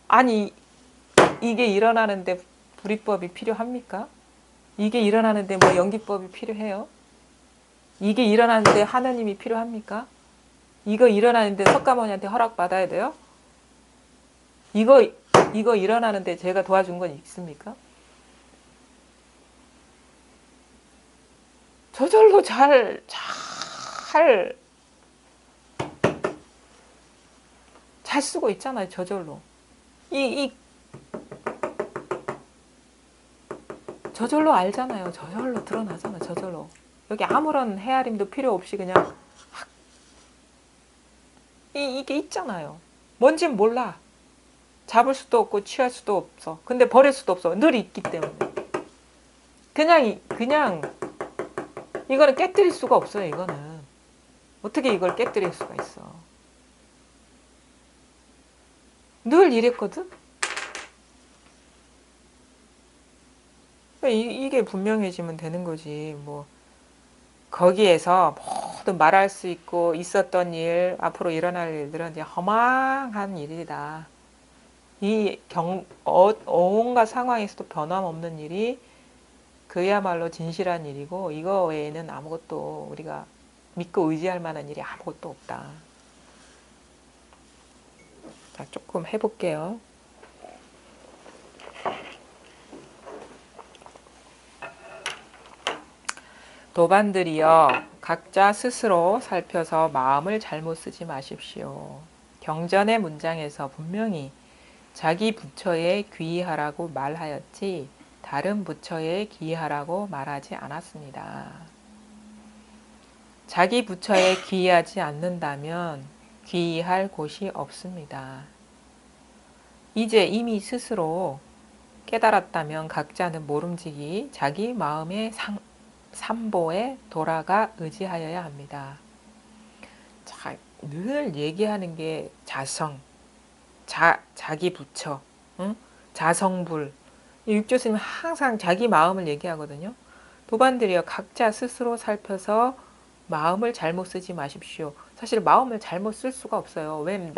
S1: 아니, 이게 일어나는데 불이법이 필요합니까? 이게 일어나는데 뭐 연기법이 필요해요? 이게 일어나는데 하나님이 필요합니까? 이거 일어나는데 석가모니한테 허락받아야 돼요? 이거 일어나는데 제가 도와준 건 있습니까? 저절로 잘 쓰고 있잖아요, 저절로. 저절로 알잖아요. 저절로 드러나잖아요, 저절로. 여기 아무런 헤아림도 필요 없이 그냥 이게 있잖아요. 뭔진 몰라. 잡을 수도 없고 취할 수도 없어. 근데 버릴 수도 없어. 늘 있기 때문에. 그냥 이거는 깨뜨릴 수가 없어요. 이거는 어떻게 이걸 깨뜨릴 수가 있어. 늘 이랬거든. 이게 분명해지면 되는 거지. 뭐 거기에서 모든 말할 수 있고 있었던 일, 앞으로 일어날 일들은 이제 허망한 일이다. 온갖 상황에서도 변함없는 일이 그야말로 진실한 일이고, 이거 외에는 아무것도 우리가 믿고 의지할 만한 일이 아무것도 없다. 자, 조금 해볼게요. 도반들이여, 각자 스스로 살펴서 마음을 잘못 쓰지 마십시오. 경전의 문장에서 분명히 자기 부처에 귀의하라고 말하였지 다른 부처에 귀의하라고 말하지 않았습니다. 자기 부처에 귀의하지 않는다면 귀의할 곳이 없습니다. 이제 이미 스스로 깨달았다면 각자는 모름지기 자기 마음의 삼보에 돌아가 의지하여야 합니다. 자, 늘 얘기하는 게 자성, 자기 부처, 응? 자성불. 육조스님 항상 자기 마음을 얘기하거든요. 도반들이여, 각자 스스로 살펴서 마음을 잘못 쓰지 마십시오. 사실 마음을 잘못 쓸 수가 없어요. 왜냐면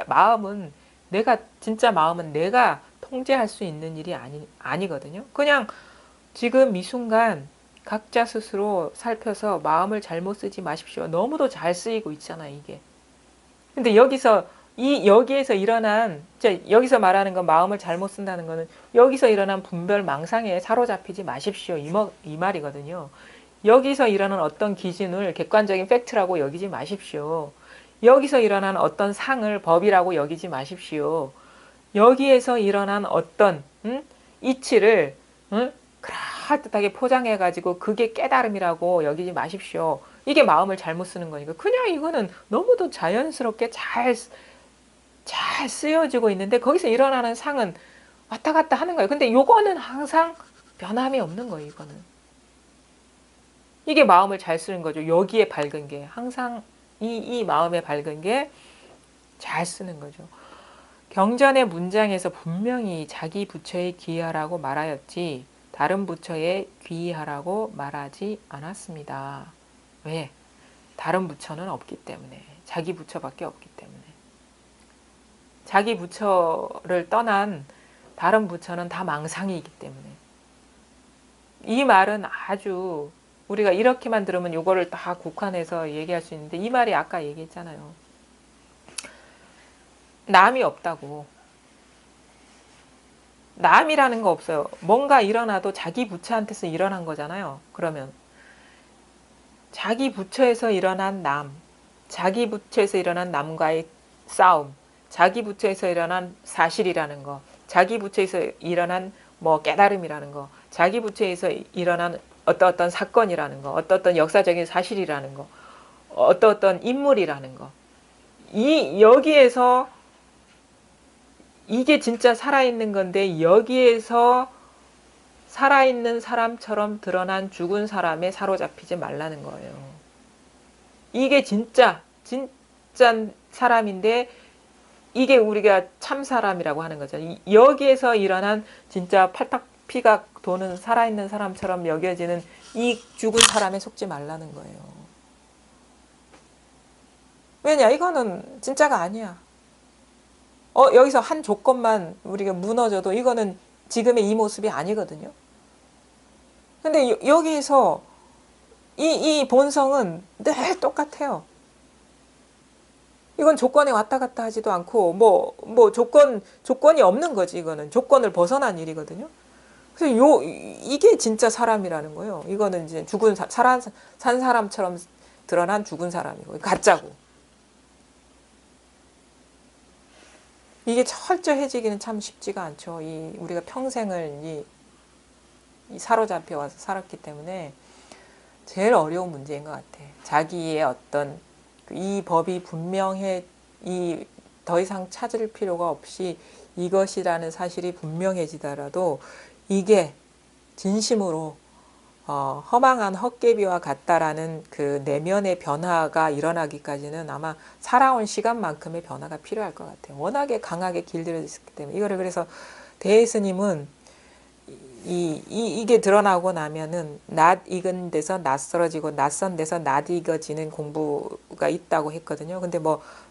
S1: 진짜 마음은 내가 통제할 수 있는 일이 아니거든요. 그냥 지금 이 순간 각자 스스로 살펴서 마음을 잘못 쓰지 마십시오. 너무도 잘 쓰이고 있잖아요, 이게. 근데 여기서 여기서 말하는 건 마음을 잘못 쓴다는 거는 여기서 일어난 분별 망상에 사로잡히지 마십시오. 이 말이거든요. 여기서 일어난 어떤 기준을 객관적인 팩트라고 여기지 마십시오. 여기서 일어난 어떤 상을 법이라고 여기지 마십시오. 여기에서 일어난 어떤 이치를 그럴듯하게 포장해가지고 그게 깨달음이라고 여기지 마십시오. 이게 마음을 잘못 쓰는 거니까. 그냥 이거는 너무도 자연스럽게 잘 쓰여지고 있는데 거기서 일어나는 상은 왔다 갔다 하는 거예요. 근데 요거는 항상 변함이 없는 거예요. 이거는. 이게 마음을 잘 쓰는 거죠. 여기에 밝은 게. 항상 이 마음에 밝은 게 잘 쓰는 거죠. 경전의 문장에서 분명히 자기 부처에 귀의하라고 말하였지 다른 부처에 귀의하라고 말하지 않았습니다. 왜? 다른 부처는 없기 때문에. 자기 부처밖에 없기 때문에. 자기 부처를 떠난 다른 부처는 다 망상이기 때문에. 이 말은 아주 우리가 이렇게만 들으면 이거를 다 국한해서 얘기할 수 있는데 이 말이 아까 얘기했잖아요. 남이 없다고. 남이라는 거 없어요. 뭔가 일어나도 자기 부처한테서 일어난 거잖아요. 그러면 자기 부처에서 일어난 남, 자기 부처에서 일어난 남과의 싸움, 자기 부처에서 일어난 사실이라는 거, 자기 부처에서 일어난 뭐 깨달음이라는 거, 자기 부처에서 일어난 어떤 사건이라는 거, 어떤 역사적인 사실이라는 거, 어떤 인물이라는 거. 여기에서 이게 진짜 살아있는 건데 여기에서 살아있는 사람처럼 드러난 죽은 사람에 사로잡히지 말라는 거예요. 이게 진짜 사람인데 이게 우리가 참 사람이라고 하는 거죠. 여기에서 일어난 진짜 팔딱 피가 도는 살아있는 사람처럼 여겨지는 이 죽은 사람에 속지 말라는 거예요. 왜냐? 이거는 진짜가 아니야. 여기서 한 조건만 우리가 무너져도 이거는 지금의 이 모습이 아니거든요. 근데 여기서 이 본성은 늘 똑같아요. 이건 조건에 왔다 갔다 하지도 않고 조건이 없는 거지. 이거는 조건을 벗어난 일이거든요. 그래서 이게 진짜 사람이라는 거예요. 이거는 이제 산 사람처럼 드러난 죽은 사람이고 가짜고. 이게 철저해지기는 참 쉽지가 않죠. 우리가 평생을 이 사로잡혀 와서 살았기 때문에 제일 어려운 문제인 것 같아. 자기의 어떤 이 법이 분명해, 더 이상 찾을 필요가 없이 이것이라는 사실이 분명해지더라도 이게 진심으로 허망한 헛개비와 같다라는 그 내면의 변화가 일어나기까지는 아마 살아온 시간만큼의 변화가 필요할 것 같아요. 워낙에 강하게 길들여졌기 때문에. 이거를 그래서 대예스님은 이게 드러나고 나면은 낯 익은 데서 낯설어지고 낯선 데서 낯 익어지는 공부가 있다고 했거든요. 근데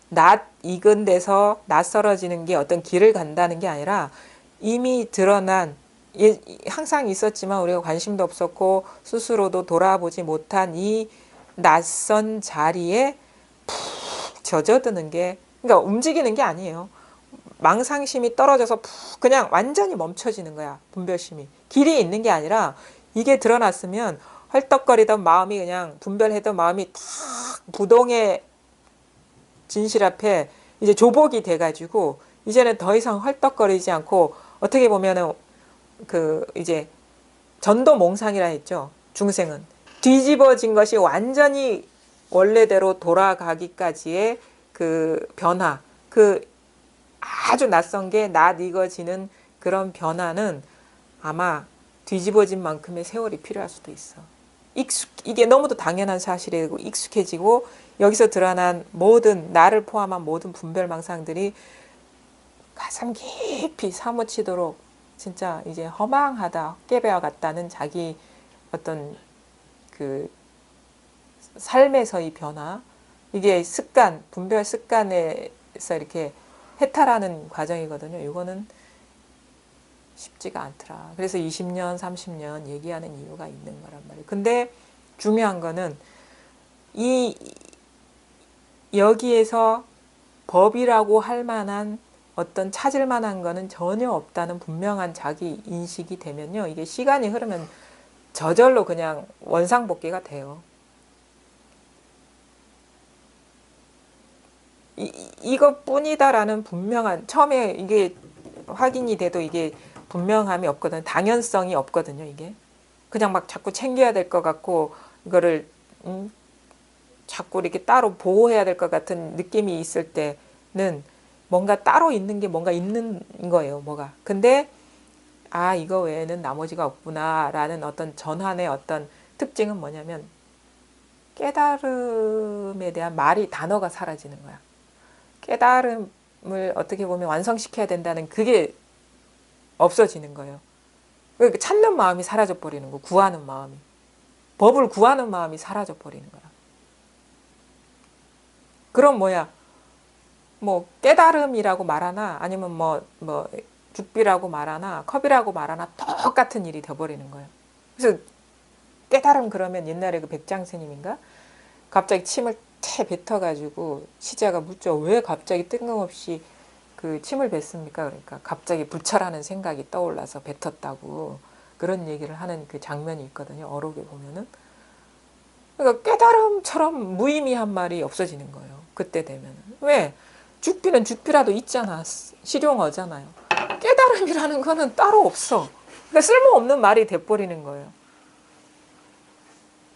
S1: 낯 익은 데서 낯설어지는 게 어떤 길을 간다는 게 아니라 이미 드러난 항상 있었지만 우리가 관심도 없었고 스스로도 돌아보지 못한 이 낯선 자리에 푹 젖어드는 게, 그러니까 움직이는 게 아니에요. 망상심이 떨어져서 푹 그냥 완전히 멈춰지는 거야. 분별심이. 길이 있는 게 아니라 이게 드러났으면 헐떡거리던 마음이 그냥 분별했던 마음이 탁 부동의 진실 앞에 이제 조복이 돼가지고 이제는 더 이상 헐떡거리지 않고 어떻게 보면은 이제 전도몽상이라 했죠. 중생은. 뒤집어진 것이 완전히 원래대로 돌아가기까지의 그 변화, 아주 낯선 게 낯 익어지는 그런 변화는 아마 뒤집어진 만큼의 세월이 필요할 수도 있어. 이게 너무도 당연한 사실이고 익숙해지고 여기서 드러난 모든 나를 포함한 모든 분별망상들이 가슴 깊이 사무치도록 진짜 이제 허망하다, 헛개배와 같다는 자기 어떤 그 삶에서의 변화, 이게 습관, 분별 습관에서 이렇게 해탈하는 과정이거든요. 이거는 쉽지가 않더라. 그래서 20년, 30년 얘기하는 이유가 있는 거란 말이에요. 근데 중요한 거는 여기에서 법이라고 할 만한 어떤 찾을 만한 거는 전혀 없다는 분명한 자기 인식이 되면요. 이게 시간이 흐르면 저절로 그냥 원상복귀가 돼요. 이것뿐이다라는 분명한, 처음에 이게 확인이 돼도 이게 분명함이 없거든요. 당연성이 없거든요. 이게 그냥 막 자꾸 챙겨야 될 것 같고 이거를 자꾸 이렇게 따로 보호해야 될 것 같은 느낌이 있을 때는 뭔가 따로 있는 게 뭔가 있는 거예요. 뭐가. 근데 이거 외에는 나머지가 없구나라는 어떤 전환의 어떤 특징은 뭐냐면 깨달음에 대한 단어가 사라지는 거야. 깨달음을 어떻게 보면 완성시켜야 된다는 그게 없어지는 거예요. 그러니까 찾는 마음이 사라져 버리는 거, 구하는 마음이. 법을 구하는 마음이 사라져 버리는 거야. 그럼 깨달음이라고 말하나 아니면 죽비라고 말하나 컵이라고 말하나 똑같은 일이 돼버리는 거예요. 그래서 깨달음 그러면 옛날에 그 백장스님인가 갑자기 침을 태 뱉어가지고 시자가 묻죠. 왜 갑자기 뜬금없이 그 침을 뱉습니까? 그러니까 갑자기 불철하는 생각이 떠올라서 뱉었다고 그런 얘기를 하는 그 장면이 있거든요. 어록에 보면은. 그러니까 깨달음처럼 무의미한 말이 없어지는 거예요. 그때 되면은. 왜? 죽비는 죽비라도 있잖아. 실용어잖아요. 깨달음이라는 거는 따로 없어. 그러니까 쓸모없는 말이 돼버리는 거예요.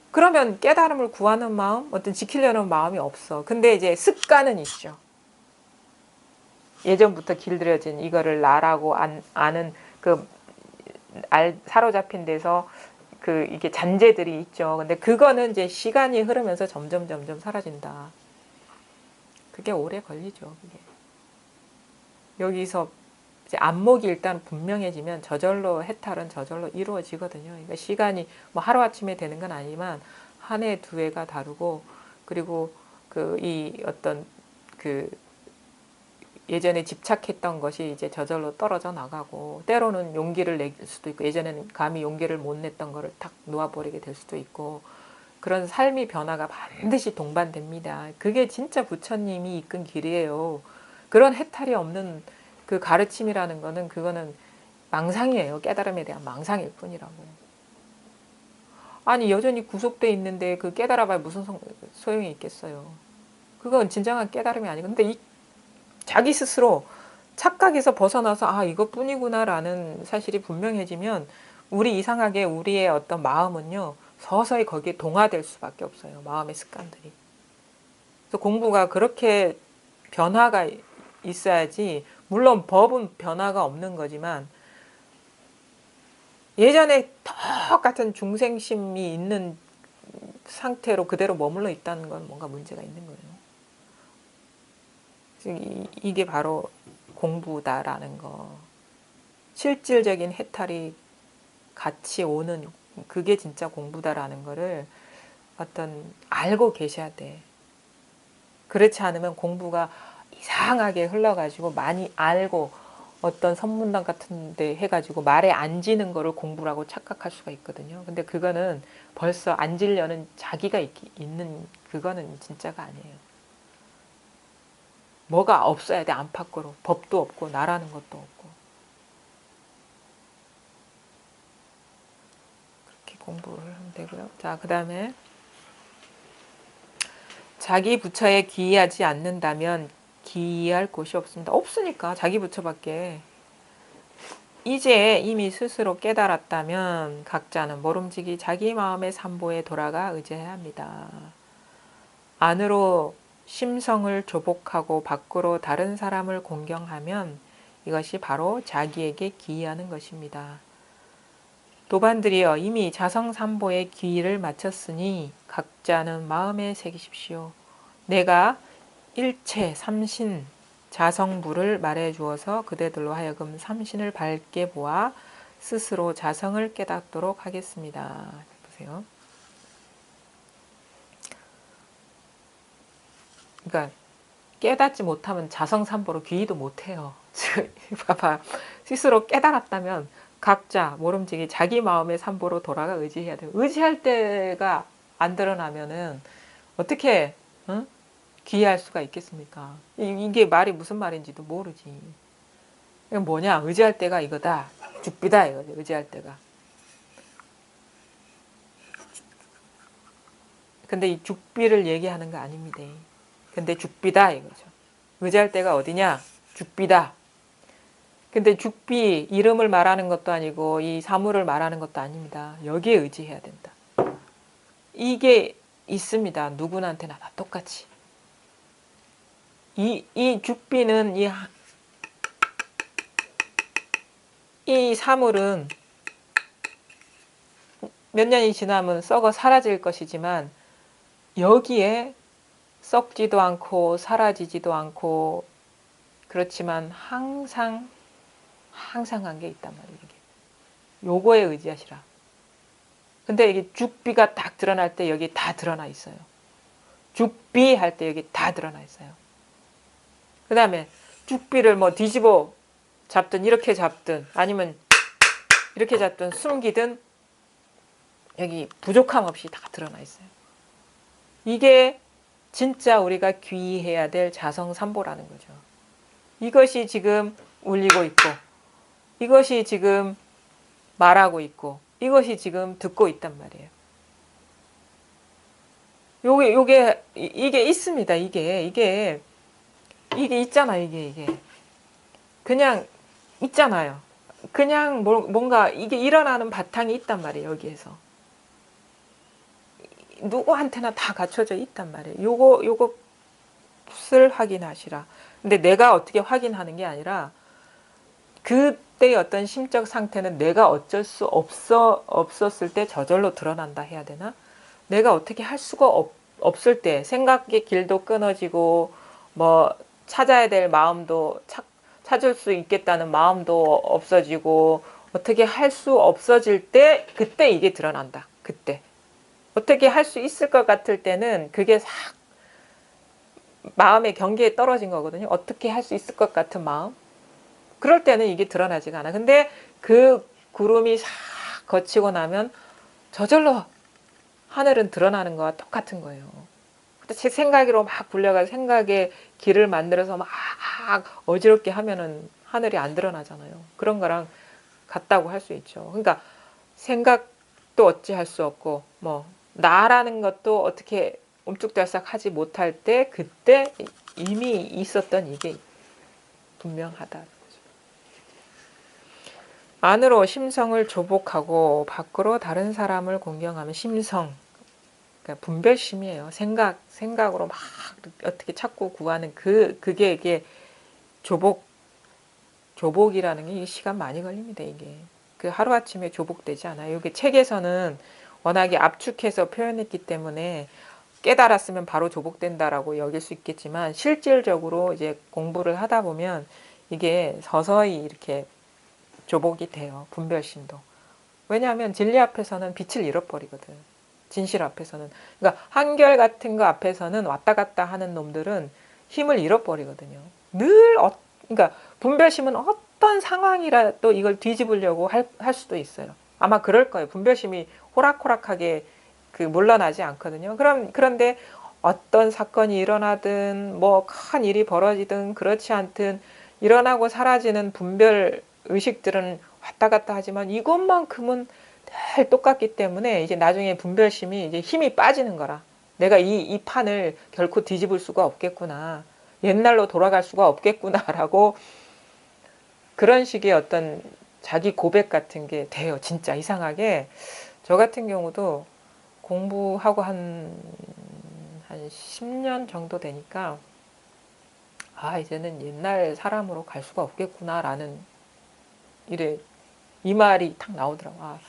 S1: 그러면 깨달음을 구하는 마음, 어떤 지키려는 마음이 없어. 근데 이제 습관은 있죠. 예전부터 길들여진 이거를 나라고 아는 사로잡힌 데서 이게 잔재들이 있죠. 근데 그거는 이제 시간이 흐르면서 점점 사라진다. 그게 오래 걸리죠. 그게. 여기서 이제 안목이 일단 분명해지면 저절로 해탈은 저절로 이루어지거든요. 그러니까 시간이 뭐 하루아침에 되는 건 아니지만 한 해, 두 해가 다르고 그리고 그 이 어떤 그 예전에 집착했던 것이 이제 저절로 떨어져 나가고 때로는 용기를 낼 수도 있고 예전에는 감히 용기를 못 냈던 거를 탁 놓아버리게 될 수도 있고 그런 삶의 변화가 반드시 동반됩니다. 그게 진짜 부처님이 이끈 길이에요. 그런 해탈이 없는 그 가르침이라는 거는 그거는 망상이에요. 깨달음에 대한 망상일 뿐이라고. 아니 여전히 구속돼 있는데 그 깨달아봐야 무슨 소용이 있겠어요. 그건 진정한 깨달음이 아니고 근데 이 자기 스스로 착각에서 벗어나서 아 이것뿐이구나라는 사실이 분명해지면 우리 이상하게 우리의 어떤 마음은요 서서히 거기에 동화될 수밖에 없어요. 마음의 습관들이. 그래서 공부가 그렇게 변화가 있어야지 물론 법은 변화가 없는 거지만 예전에 똑같은 중생심이 있는 상태로 그대로 머물러 있다는 건 뭔가 문제가 있는 거예요. 이게 바로 공부다라는 거. 실질적인 해탈이 같이 오는 그게 진짜 공부다라는 거를 어떤 알고 계셔야 돼. 그렇지 않으면 공부가 이상하게 흘러가지고 많이 알고 어떤 선문당 같은 데 해가지고 말에 안 지는 거를 공부라고 착각할 수가 있거든요. 근데 그거는 벌써 안 지려는 자기가 있는 그거는 진짜가 아니에요. 뭐가 없어야 돼 안팎으로. 법도 없고 나라는 것도 없고. 그렇게 공부를 하면 되고요. 자, 그 다음에 자기 부처에 귀의하지 않는다면 귀의할 곳이 없습니다. 없으니까 자기 부처밖에. 이제 이미 스스로 깨달았다면 각자는 모름지기 자기 마음의 삼보에 돌아가 의지해야 합니다. 안으로 심성을 조복하고 밖으로 다른 사람을 공경하면 이것이 바로 자기에게 귀의하는 것입니다. 도반들이여 이미 자성삼보의 귀의를 마쳤으니 각자는 마음에 새기십시오. 내가 일체 삼신 자성부를 말해주어서 그대들로 하여금 삼신을 밝게 보아 스스로 자성을 깨닫도록 하겠습니다. 보세요. 그러니까 깨닫지 못하면 자성삼보로 귀의도 못해요. 봐봐. 스스로 깨달았다면 각자 모름지기 자기 마음의 삼보로 돌아가 의지해야 돼요. 의지할 때가 안 드러나면은 어떻게 귀의할 수가 있겠습니까? 이게 말이 무슨 말인지도 모르지. 이건 뭐냐? 의지할 때가 이거다. 죽비다 이거죠. 의지할 때가. 근데 이 죽비를 얘기하는 거 아닙니다. 근데 죽비다 이거죠. 의지할 때가 어디냐? 죽비다. 근데 죽비 이름을 말하는 것도 아니고 이 사물을 말하는 것도 아닙니다. 여기에 의지해야 된다. 이게 있습니다. 누구한테나 다 똑같이. 이 죽비는 이 사물은 몇 년이 지나면 썩어 사라질 것이지만 여기에 썩지도 않고 사라지지도 않고 그렇지만 항상 한 게 있단 말이에요. 이게. 요거에 의지하시라. 근데 이게 죽비가 딱 드러날 때 여기 다 드러나 있어요. 죽비 할 때 여기 다 드러나 있어요. 그 다음에 죽비를 뭐 뒤집어 잡든 이렇게 잡든 아니면 이렇게 잡든 숨기든 여기 부족함 없이 다 드러나 있어요. 이게 진짜 우리가 귀의해야 될 자성삼보라는 거죠. 이것이 지금 울리고 있고 이것이 지금 말하고 있고 이것이 지금 듣고 있단 말이에요. 이게 있습니다. 이게 있잖아. 이게 그냥 있잖아요. 그냥 뭔가 이게 일어나는 바탕이 있단 말이에요. 여기에서 누구한테나 다 갖춰져 있단 말이에요. 요것을 확인하시라. 근데 내가 어떻게 확인하는 게 아니라 그때의 어떤 심적 상태는 내가 어쩔 수 없었을 때 저절로 드러난다 해야 되나? 내가 어떻게 할 수가 없을 때 생각의 길도 끊어지고 뭐 찾아야 될 마음도 찾을 수 있겠다는 마음도 없어지고 어떻게 할 수 없어질 때 그때 이게 드러난다. 그때 어떻게 할 수 있을 것 같을 때는 그게 싹 마음의 경계에 떨어진 거거든요. 어떻게 할 수 있을 것 같은 마음. 그럴 때는 이게 드러나지가 않아. 근데 그 구름이 싹 거치고 나면 저절로 하늘은 드러나는 거와 똑같은 거예요. 제 생각으로 막 불려가서 생각의 길을 만들어서 막 어지럽게 하면은 하늘이 안 드러나잖아요. 그런 거랑 같다고 할 수 있죠. 그러니까 생각도 어찌할 수 없고 뭐 나라는 것도 어떻게 움쭉달싹하지 못할 때 그때 이미 있었던 이게 분명하다. 안으로 심성을 조복하고 밖으로 다른 사람을 공경하면 심성, 그러니까 분별심이에요. 생각으로 막 어떻게 찾고 구하는 그게 이게 조복이라는 게 시간 많이 걸립니다. 이게 그 하루아침에 조복되지 않아요. 이게 책에서는 워낙에 압축해서 표현했기 때문에 깨달았으면 바로 조복된다라고 여길 수 있겠지만 실질적으로 이제 공부를 하다 보면 이게 서서히 이렇게 조복이 돼요. 분별심도. 왜냐하면 진리 앞에서는 빛을 잃어버리거든. 진실 앞에서는. 그러니까 한결 같은 거 앞에서는 왔다 갔다 하는 놈들은 힘을 잃어버리거든요. 그러니까 분별심은 어떤 상황이라도 이걸 뒤집으려고 할 수도 있어요. 아마 그럴 거예요. 분별심이 호락호락하게 물러나지 않거든요. 그런데 어떤 사건이 일어나든 뭐 큰 일이 벌어지든 그렇지 않든 일어나고 사라지는 분별 의식들은 왔다 갔다 하지만 이것만큼은 늘 똑같기 때문에 이제 나중에 분별심이 이제 힘이 빠지는 거라. 내가 이 판을 결코 뒤집을 수가 없겠구나. 옛날로 돌아갈 수가 없겠구나라고 그런 식의 어떤 자기 고백 같은 게 돼요. 진짜 이상하게. 저 같은 경우도 공부하고 한 10년 정도 되니까 이제는 옛날 사람으로 갈 수가 없겠구나라는 이 말이 탁 나오더라고요.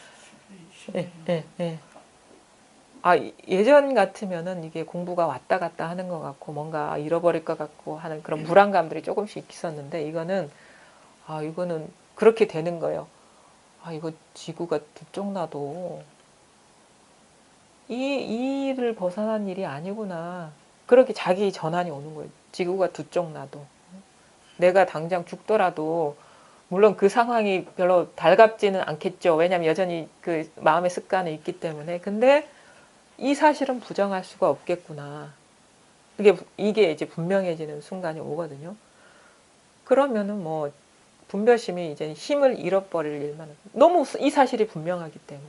S1: 예전 같으면은 이게 공부가 왔다 갔다 하는 것 같고 뭔가 잃어버릴 것 같고 하는 그런 불안감들이 조금씩 있었는데 이거는 그렇게 되는 거예요. 이거 지구가 두쪽나도 이 일을 벗어난 일이 아니구나. 그렇게 자기 전환이 오는 거예요. 지구가 두쪽나도 내가 당장 죽더라도 물론 그 상황이 별로 달갑지는 않겠죠. 왜냐하면 여전히 그 마음의 습관이 있기 때문에. 근데 이 사실은 부정할 수가 없겠구나. 이게 이제 분명해지는 순간이 오거든요. 그러면은 뭐 분별심이 이제 힘을 잃어버릴 일만 너무 이 사실이 분명하기 때문에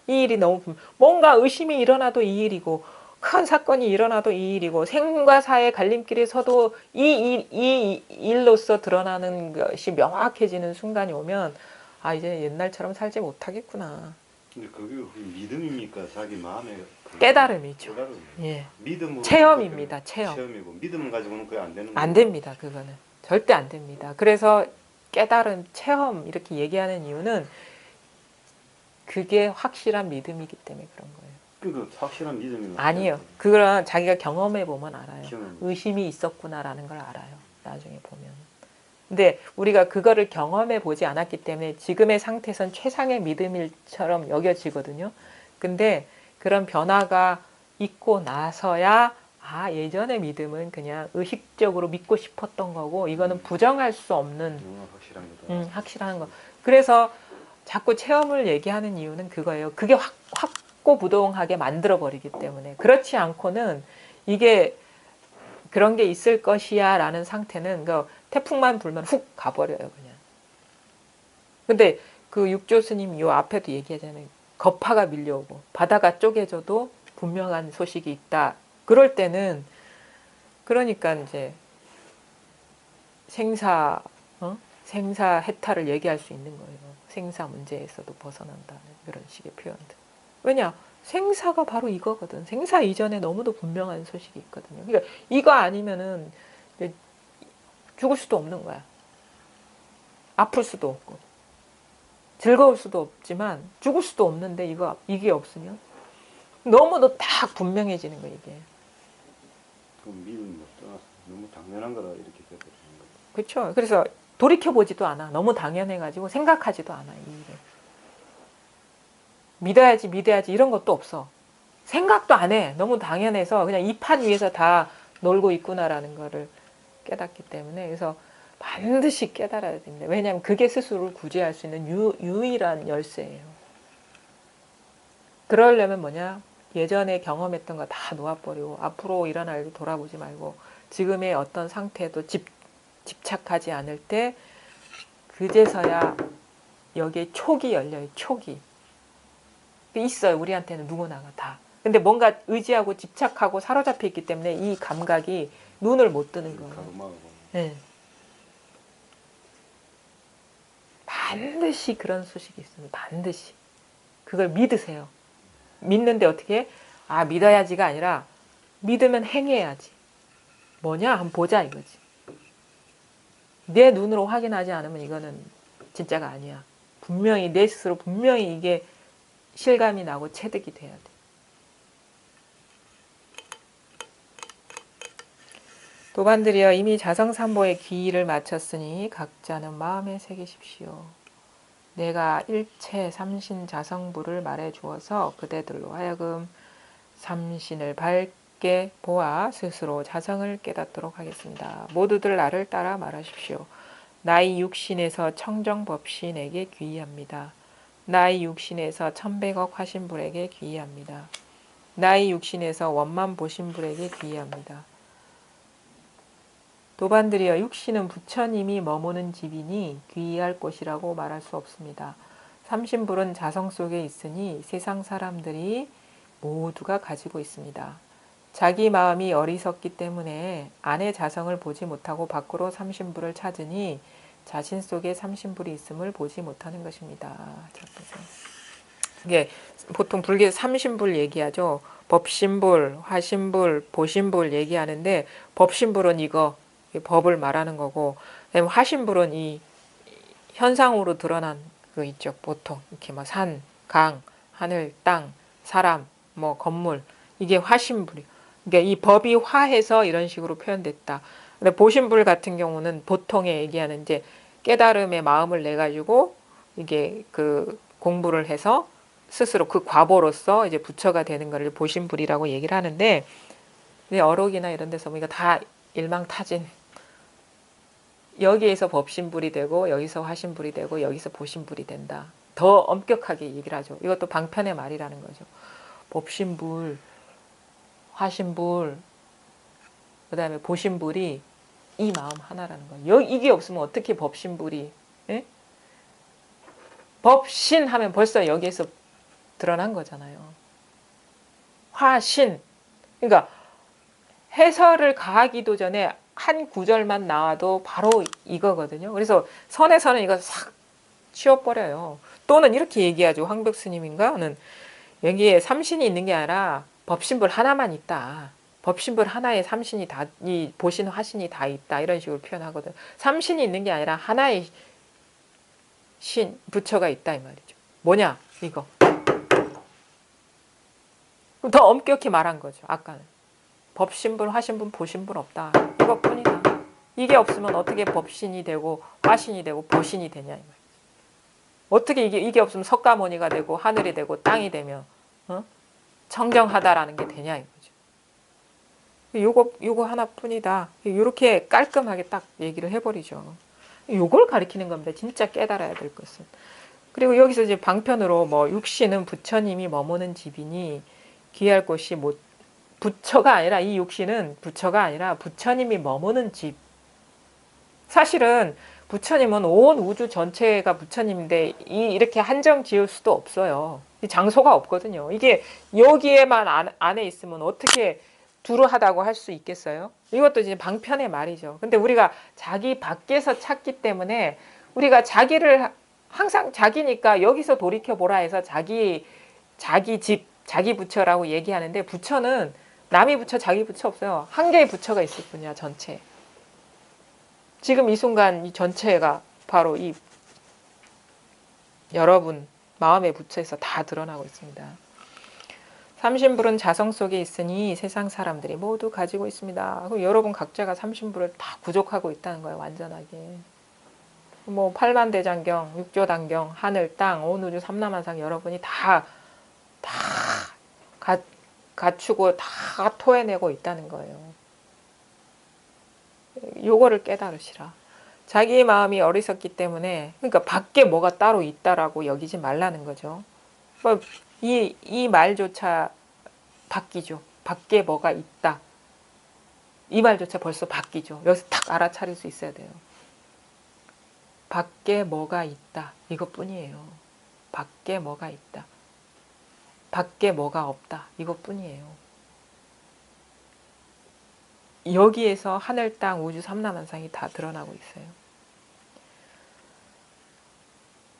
S1: 이 일이 너무 뭔가 의심이 일어나도 이 일이고 큰 사건이 일어나도 이 일이고 생과 사의 갈림길에 서도 이 일로서 드러나는 것이 명확해지는 순간이 오면 이제 옛날처럼 살지 못하겠구나.
S3: 근데 그게 믿음입니까? 자기 마음의
S1: 깨달음이죠. 예.
S3: 믿음으로
S1: 체험입니다.
S3: 체험이고 믿음 가지고는 그게 안 되는 거예요.
S1: 안 됩니다. 그거는 절대 안 됩니다. 그래서 깨달음, 체험 이렇게 얘기하는 이유는 그게 확실한 믿음이기 때문에 그런 거예요.
S3: 그 확실한 믿음이
S1: 아니요. 그건 자기가 경험해 보면 알아요. 의심이 있었구나라는 걸 알아요. 나중에 보면. 근데 우리가 그거를 경험해 보지 않았기 때문에 지금의 상태에선 최상의 믿음일처럼 여겨지거든요. 근데 그런 변화가 있고 나서야 예전의 믿음은 그냥 의식적으로 믿고 싶었던 거고 이거는 부정할 수 없는
S3: 확실한 거다.
S1: 확실한 거. 그래서 자꾸 체험을 얘기하는 이유는 그거예요. 그게 확고부동하게 만들어버리기 때문에. 그렇지 않고는 이게 그런 게 있을 것이야 라는 상태는 태풍만 불면 훅 가버려요. 그냥. 근데 그 육조 스님 요 앞에도 얘기하잖아요. 거파가 밀려오고 바다가 쪼개져도 분명한 소식이 있다. 그럴 때는 그러니까 이제 생사 해탈을 얘기할 수 있는 거예요. 생사 문제에서도 벗어난다는 그런 식의 표현들. 왜냐? 생사가 바로 이거거든. 생사 이전에 너무도 분명한 소식이 있거든요. 그러니까 이거 아니면은 죽을 수도 없는 거야. 아플 수도 없고 즐거울 수도 없지만 죽을 수도 없는데 이게 없으면 너무도 딱 분명해지는 거예요. 이게.
S3: 그 믿음이 떠나서 너무 당연한 거다 이렇게 돼버리는 거예요.
S1: 그렇죠. 그래서 돌이켜보지도 않아. 너무 당연해가지고 생각하지도 않아. 이 일을. 믿어야지 이런 것도 없어. 생각도 안 해. 너무 당연해서 그냥 이 판 위에서 다 놀고 있구나라는 거를 깨닫기 때문에 그래서 반드시 깨달아야 됩니다. 왜냐하면 그게 스스로를 구제할 수 있는 유일한 열쇠예요. 그러려면 뭐냐? 예전에 경험했던 거 다 놓아버리고 앞으로 일어날 일도 돌아보지 말고 지금의 어떤 상태에도 집착하지 않을 때 그제서야 여기에 촉이 열려요. 촉이. 있어요. 우리한테는 누구나가 다. 근데 뭔가 의지하고 집착하고 사로잡혀 있기 때문에 이 감각이 눈을 못 뜨는 거예요. 네. 반드시 그런 소식이 있습니다. 반드시. 그걸 믿으세요. 믿는데 어떻게? 아, 믿어야지가 아니라 믿으면 행해야지. 뭐냐? 한번 보자 이거지. 내 눈으로 확인하지 않으면 이거는 진짜가 아니야. 분명히 내 스스로 분명히 이게 실감이 나고 체득이 돼야 돼. 도반들이여 이미 자성삼보의 귀의를 마쳤으니 각자는 마음에 새기십시오. 내가 일체 삼신 자성부를 말해 주어서 그대들로 하여금 삼신을 밝게 보아 스스로 자성을 깨닫도록 하겠습니다. 모두들 나를 따라 말하십시오. 나의 육신에서 청정법신에게 귀의합니다. 나의 육신에서 천백억 화신불에게 귀의합니다. 나의 육신에서 원만보신불에게 귀의합니다. 도반들이여 육신은 부처님이 머무는 집이니 귀의할 곳이라고 말할 수 없습니다. 삼신불은 자성 속에 있으니 세상 사람들이 모두가 가지고 있습니다. 자기 마음이 어리석기 때문에 안의 자성을 보지 못하고 밖으로 삼신불을 찾으니 자신 속에 삼신불이 있음을 보지 못하는 것입니다. 이게 보통 불교에서 삼신불 얘기하죠. 법신불, 화신불, 보신불 얘기하는데 법신불은 이거 법을 말하는 거고 화신불은 이 현상으로 드러난 그 있죠. 보통 이렇게 뭐 산, 강, 하늘, 땅, 사람, 뭐 건물 이게 화신불이. 그러니까 이 법이 화해서 이런 식으로 표현됐다. 근데 보신불 같은 경우는 보통에 얘기하는 이제 깨달음의 마음을 내 가지고 이게 그 공부를 해서 스스로 그 과보로서 이제 부처가 되는 것을 보신불이라고 얘기를 하는데 어록이나 이런 데서 보니까 다 일망타진. 여기에서 법신불이 되고 여기서 화신불이 되고 여기서 보신불이 된다. 더 엄격하게 얘기를 하죠. 이것도 방편의 말이라는 거죠. 법신불, 화신불, 그 다음에 보신불이 이 마음 하나라는 거예요. 이게 없으면 어떻게 법신불이 예? 법신 하면 벌써 여기에서 드러난 거잖아요. 화신 그러니까 해설을 가하기도 전에 한 구절만 나와도 바로 이거거든요. 그래서 선에서는 이거 싹 치워버려요. 또는 이렇게 얘기하죠. 황벽 스님인가는 여기에 삼신이 있는 게 아니라 법신불 하나만 있다. 법신불 하나에 삼신이 다, 이 보신 화신이 다 있다. 이런 식으로 표현하거든. 삼신이 있는 게 아니라 하나의 신, 부처가 있다 이 말이죠. 뭐냐? 이거. 더 엄격히 말한 거죠. 아까는. 법신불, 화신불, 보신불 없다. 이것뿐이다. 이게 없으면 어떻게 법신이 되고 화신이 되고 보신이 되냐 이 말이죠. 어떻게 이게 없으면 석가모니가 되고 하늘이 되고 땅이 되며 청정하다라는 게 되냐 이거죠. 요거 하나뿐이다. 이렇게 깔끔하게 딱 얘기를 해버리죠. 요걸 가리키는 겁니다. 진짜 깨달아야 될 것은. 그리고 여기서 이제 방편으로 뭐 육신은 부처님이 머무는 집이니 귀할 곳이 못 부처가 아니라 이 육신은 부처가 아니라 부처님이 머무는 집. 사실은 부처님은 온 우주 전체가 부처님인데 이렇게 한정 지을 수도 없어요. 장소가 없거든요. 이게 여기에만 안에 있으면 어떻게 두루하다고 할 수 있겠어요? 이것도 이제 방편의 말이죠. 근데 우리가 자기 밖에서 찾기 때문에 우리가 자기를 항상 자기니까 여기서 돌이켜보라 해서 자기 집, 자기 부처라고 얘기하는데 부처는 남이 부처, 자기 부처 없어요. 한 개의 부처가 있을 뿐이야, 전체. 지금 이 순간 이 전체가 바로 이 여러분 마음의 부처에서 다 드러나고 있습니다. 삼신불은 자성 속에 있으니 세상 사람들이 모두 가지고 있습니다. 그럼 여러분 각자가 삼신불을 다 구족하고 있다는 거예요, 완전하게. 뭐 팔만대장경, 육조단경, 하늘, 땅, 온 우주 삼라만상 여러분이 다 갖추고 다 토해내고 있다는 거예요. 요거를 깨달으시라. 자기의 마음이 어리석기 때문에, 그러니까 밖에 뭐가 따로 있다라고 여기지 말라는 거죠. 이 말조차 바뀌죠. 밖에 뭐가 있다. 이 말조차 벌써 바뀌죠. 여기서 탁 알아차릴 수 있어야 돼요. 밖에 뭐가 있다. 이것뿐이에요. 밖에 뭐가 있다. 밖에 뭐가 없다. 이것뿐이에요. 여기에서 하늘, 땅, 우주, 삼라만상이 다 드러나고 있어요.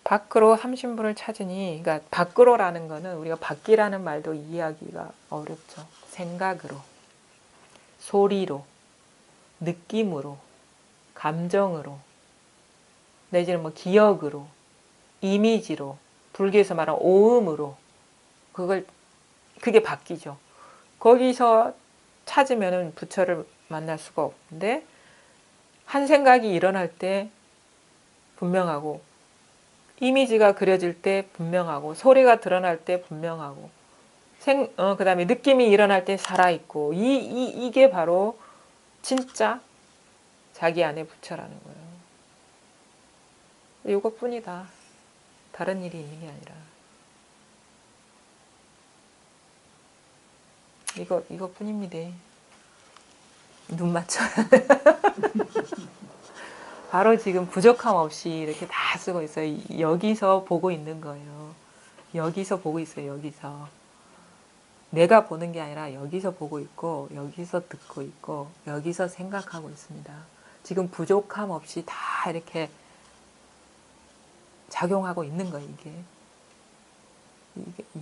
S1: 밖으로 삼신분을 찾으니, 그러니까 밖으로라는 거는 우리가 밖이라는 말도 이해하기가 어렵죠. 생각으로, 소리로, 느낌으로, 감정으로, 내지는 뭐 기억으로, 이미지로, 불교에서 말하는 오음으로, 그게 바뀌죠. 거기서 찾으면은 부처를 만날 수가 없는데, 한 생각이 일어날 때 분명하고, 이미지가 그려질 때 분명하고, 소리가 드러날 때 분명하고, 그 다음에 느낌이 일어날 때 살아있고, 이게 바로 진짜 자기 안에 부처라는 거예요. 이것뿐이다. 다른 일이 있는 게 아니라. 이것뿐입니다. 눈 맞춰야 돼. 바로 지금 부족함 없이 이렇게 다 쓰고 있어요. 여기서 보고 있는 거예요. 여기서 보고 있어요. 여기서. 내가 보는 게 아니라 여기서 보고 있고, 여기서 듣고 있고, 여기서 생각하고 있습니다. 지금 부족함 없이 다 이렇게 작용하고 있는 거예요.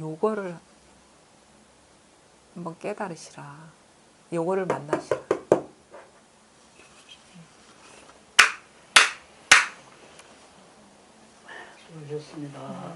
S1: 요거를 한번 깨달으시라. 요거를 만나시라.
S6: 수고하셨습니다.